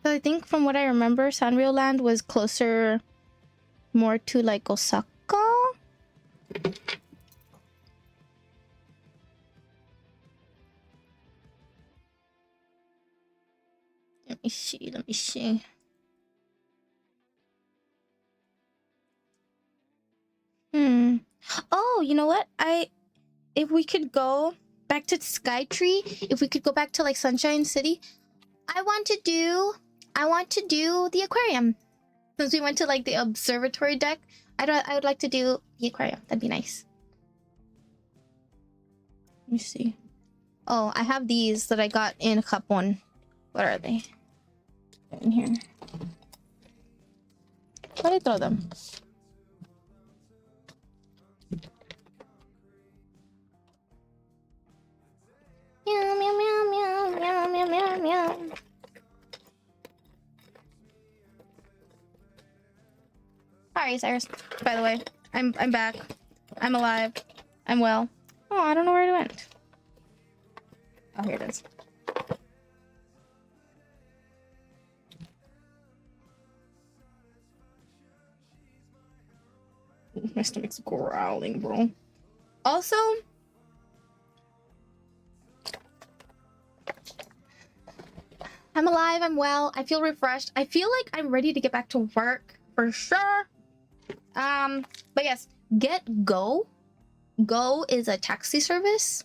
But I think from what I remember, Sanrio Land was closer more to like Osaka. Let me see. Oh, you know what? If we could go back to Skytree, if we could go back to like Sunshine City, I want to do the aquarium. Since we went to like the observatory deck, I would like to do the aquarium. That'd be nice. Let me see. Oh, I have these that I got in cup 1. What are they? In here. Why did I throw them? Meow meow meow meow meow meow meow meow. Sorry, Cyrus. By the way, I'm back. I'm alive. I'm well. Oh, I don't know where it went. Oh, here it is. My stomach's growling, bro. Also, I'm alive. I'm well. I feel refreshed. I feel like I'm ready to get back to work for sure. But yes, Get Go. Go is a taxi service.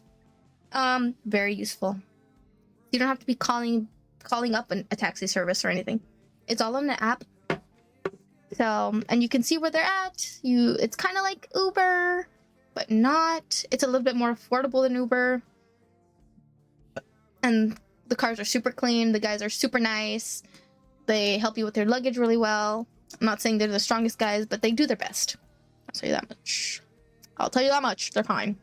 Very useful. You don't have to be calling up a taxi service or anything. It's all on the app. So, and you can see where they're at. It's kind of like Uber, but not. It's a little bit more affordable than Uber. And the cars are super clean. The guys are super nice. They help you with your luggage really well. I'm not saying they're the strongest guys, but they do their best. I'll tell you that much. I'll tell you that much. They're fine.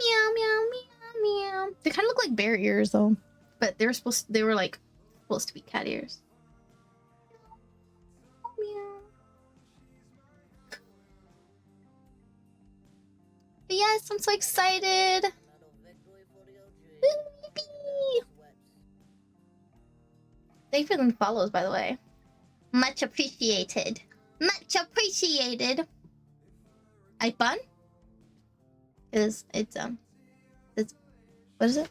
Meow, meow, meow, meow. They kind of look like bear ears, though. But they were supposed to be cat ears. Meow. But yes, I'm so excited. Thank you for the follows, by the way. Much appreciated. Much appreciated. Ipan? It's what is it?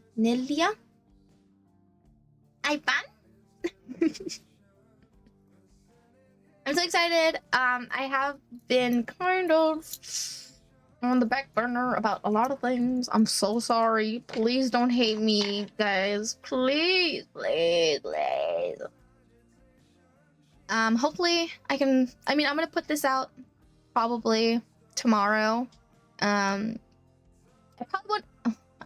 Panelia? Ipan? I'm so excited. I have been kind of on the back burner about a lot of things. I'm so sorry. Please don't hate me, guys. Please. Hopefully I can. I mean, I'm gonna put this out probably tomorrow. I probably would.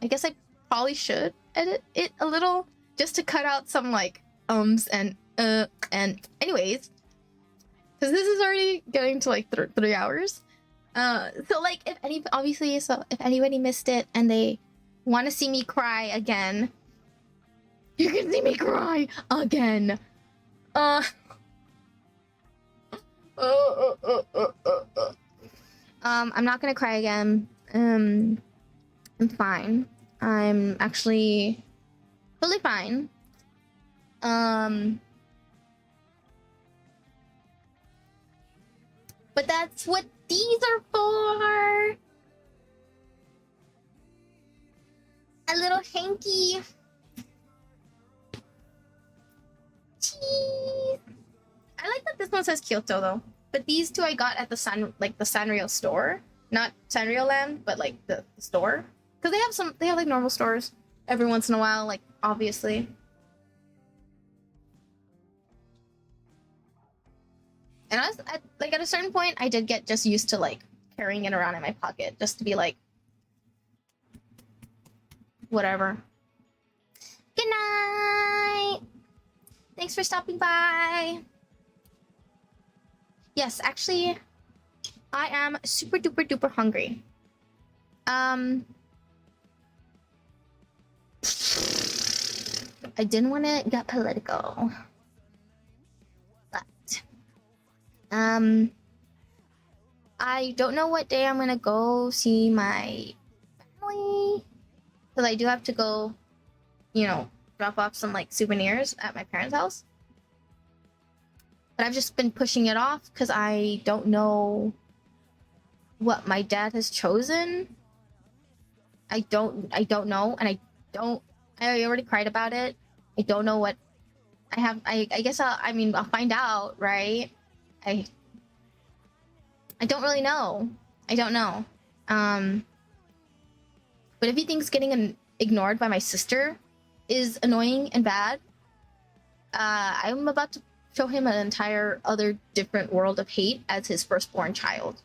I guess I probably should edit it a little just to cut out some like and anyways, because this is already getting to like 3 hours. So like if any obviously so if anybody missed it and they want to see me cry again, you can see me cry again. Uh. I'm not gonna cry again. I'm fine. I'm actually totally fine. But that's what these are for. A little hanky. Cheese. I like that this one says Kyoto though. But these two I got at the Sanrio store, not Sanrio Land, but like the store, because they have like normal stores every once in a while, like obviously. And at a certain point, I did get just used to like carrying it around in my pocket just to be like, whatever. Good night. Thanks for stopping by. Yes, actually, I am super duper duper hungry. I didn't want to get political, but I don't know what day I'm gonna go see my family, because I do have to go, drop off some like souvenirs at my parents' house. But I've just been pushing it off because I don't know what my dad has chosen. I don't know, and I already cried about it. I don't know what I have. I guess I'll find out, right? I don't really know. I don't know. But if he thinks getting ignored by my sister is annoying and bad, I'm about to show him an entire other different world of hate as his firstborn child.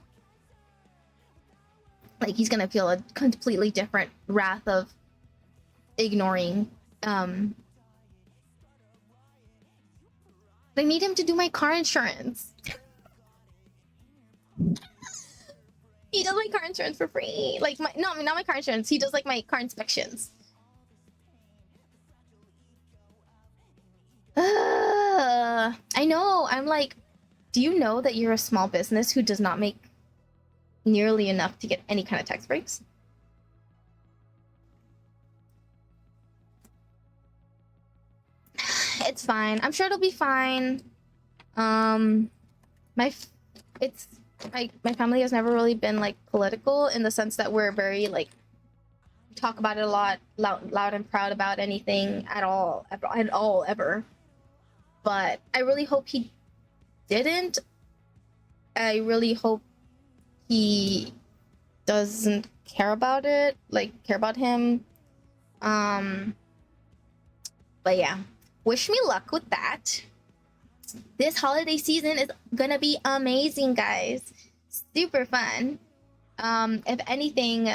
Like, he's gonna feel a completely different wrath of ignoring. I need him to do my car insurance. He does my car insurance for free. Like, not my car insurance. He does like my car inspections. I know. I'm like, do you know that you're a small business who does not make nearly enough to get any kind of tax breaks? It's fine. I'm sure it'll be fine. My family has never really been like political in the sense that we're very like talk about it a lot, loud and proud about anything at all ever. But I really hope he didn't. I really hope he doesn't care about it, like care about him. But yeah, wish me luck with that. This holiday season is gonna be amazing, guys. Super fun. If anything,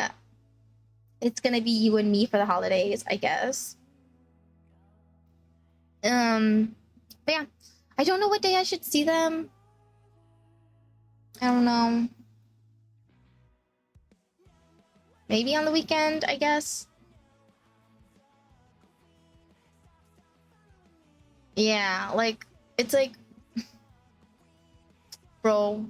it's gonna be you and me for the holidays, I guess. But yeah, I don't know what day I should see them. I don't know. Maybe on the weekend, I guess. Yeah, like, it's like, bro,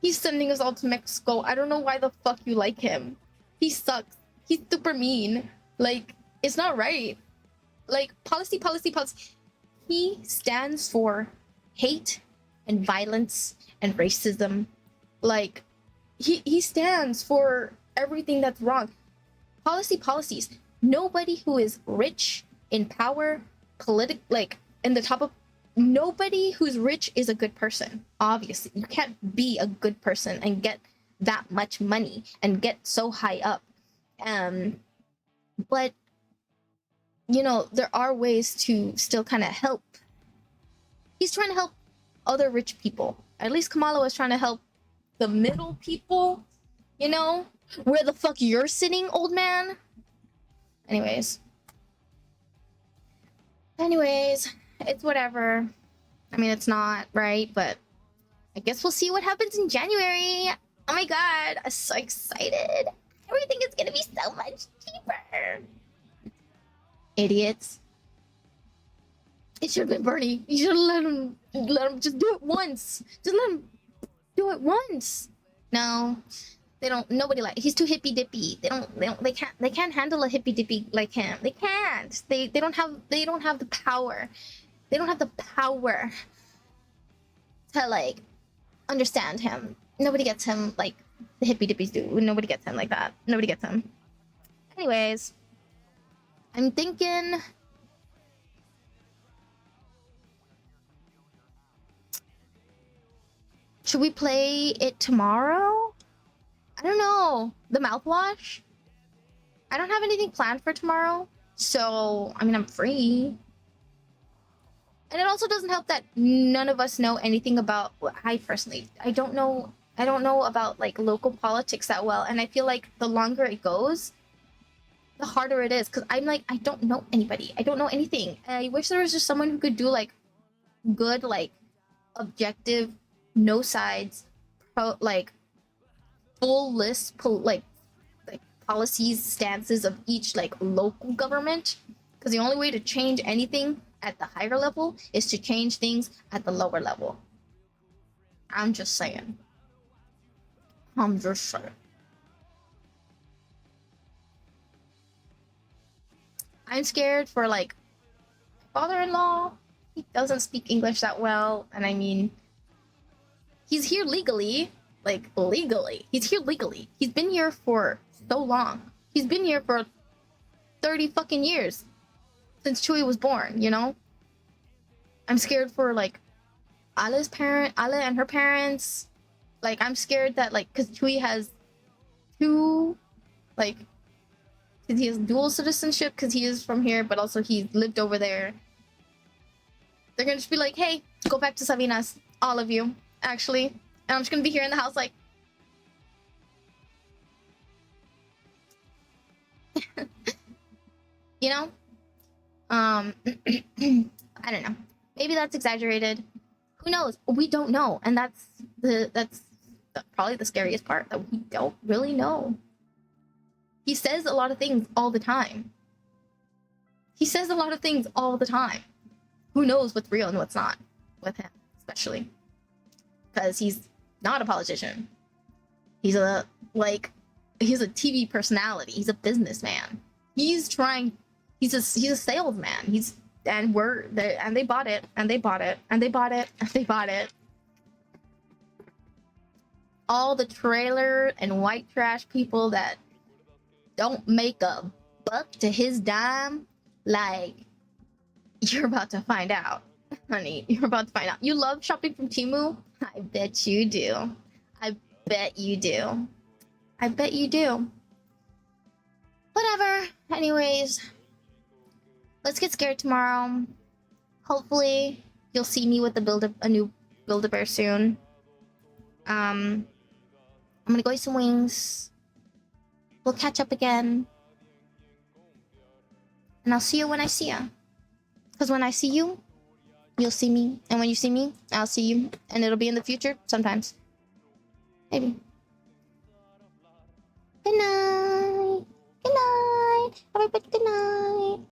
he's sending us all to Mexico. I don't know why the fuck you like him. He sucks. He's super mean. Like, it's not right. Like, policy. He stands for hate and violence and racism. Like, he stands for everything that's wrong. Policies. Nobody who is rich, in power, like, in the top of, nobody who's rich is a good person. Obviously, you can't be a good person and get that much money and get so high up. But there are ways to still kind of help. He's trying to help other rich people. At least Kamala was trying to help the middle people, Where the fuck you're sitting, old man? Anyways, it's whatever. I mean, it's not, right? But I guess we'll see what happens in January. Oh my god, I'm so excited. Everything is gonna be so much cheaper. Idiots. It should have been Bernie. You should have let him just do it once. Just let him do it once. No, they don't. Nobody he's too hippy dippy. They can't handle a hippy dippy like him. They can't. They don't have the power. They don't have the power to understand him. Nobody gets him like the hippy dippies do. Nobody gets him like that. Nobody gets him. Anyways, I'm thinking. Should we play it tomorrow? I don't know. The mouthwash? I don't have anything planned for tomorrow. So, I mean, I'm free. And it also doesn't help that none of us know anything about... I don't know about, local politics that well. And I feel like the longer it goes, the harder it is. Because I'm I don't know anybody. I don't know anything. And I wish there was just someone who could do, good, objective, no sides, full list, policies, stances of each, local government. Because the only way to change anything at the higher level is to change things at the lower level. I'm just saying. I'm scared for, my father-in-law. He doesn't speak English that well, and I mean, he's here legally. Legally. He's here legally. He's been here for so long. He's been here for 30 fucking years. Since Chewie was born, I'm scared for, Ale and her parents. I'm scared that, because Chewie has two, because he has dual citizenship, because he is from here, but also he lived over there. They're gonna just be like, hey, go back to Sabinas. All of you, actually. And I'm just gonna be here in the house I don't know. Maybe that's exaggerated. Who knows? We don't know. And that's probably the scariest part, that we don't really know. He says a lot of things all the time. Who knows what's real and what's not with him, especially. Because he's not a politician. He's a TV personality. He's a businessman. He's a salesman. And they bought it, and they bought it, and they bought it, and they bought it. All the trailer and white trash people that don't make a buck to his dime, you're about to find out. Honey, you're about to find out. You love shopping from Temu? I bet you do. I bet you do. Whatever. Anyways, let's get scared tomorrow. Hopefully, you'll see me with a new Build-A-Bear soon. I'm gonna go eat some wings. We'll catch up again. And I'll see you when I see you. Because when I see you, you'll see me. And when you see me, I'll see you. And it'll be in the future sometimes. Maybe. Good night. Good night. Everybody, good night.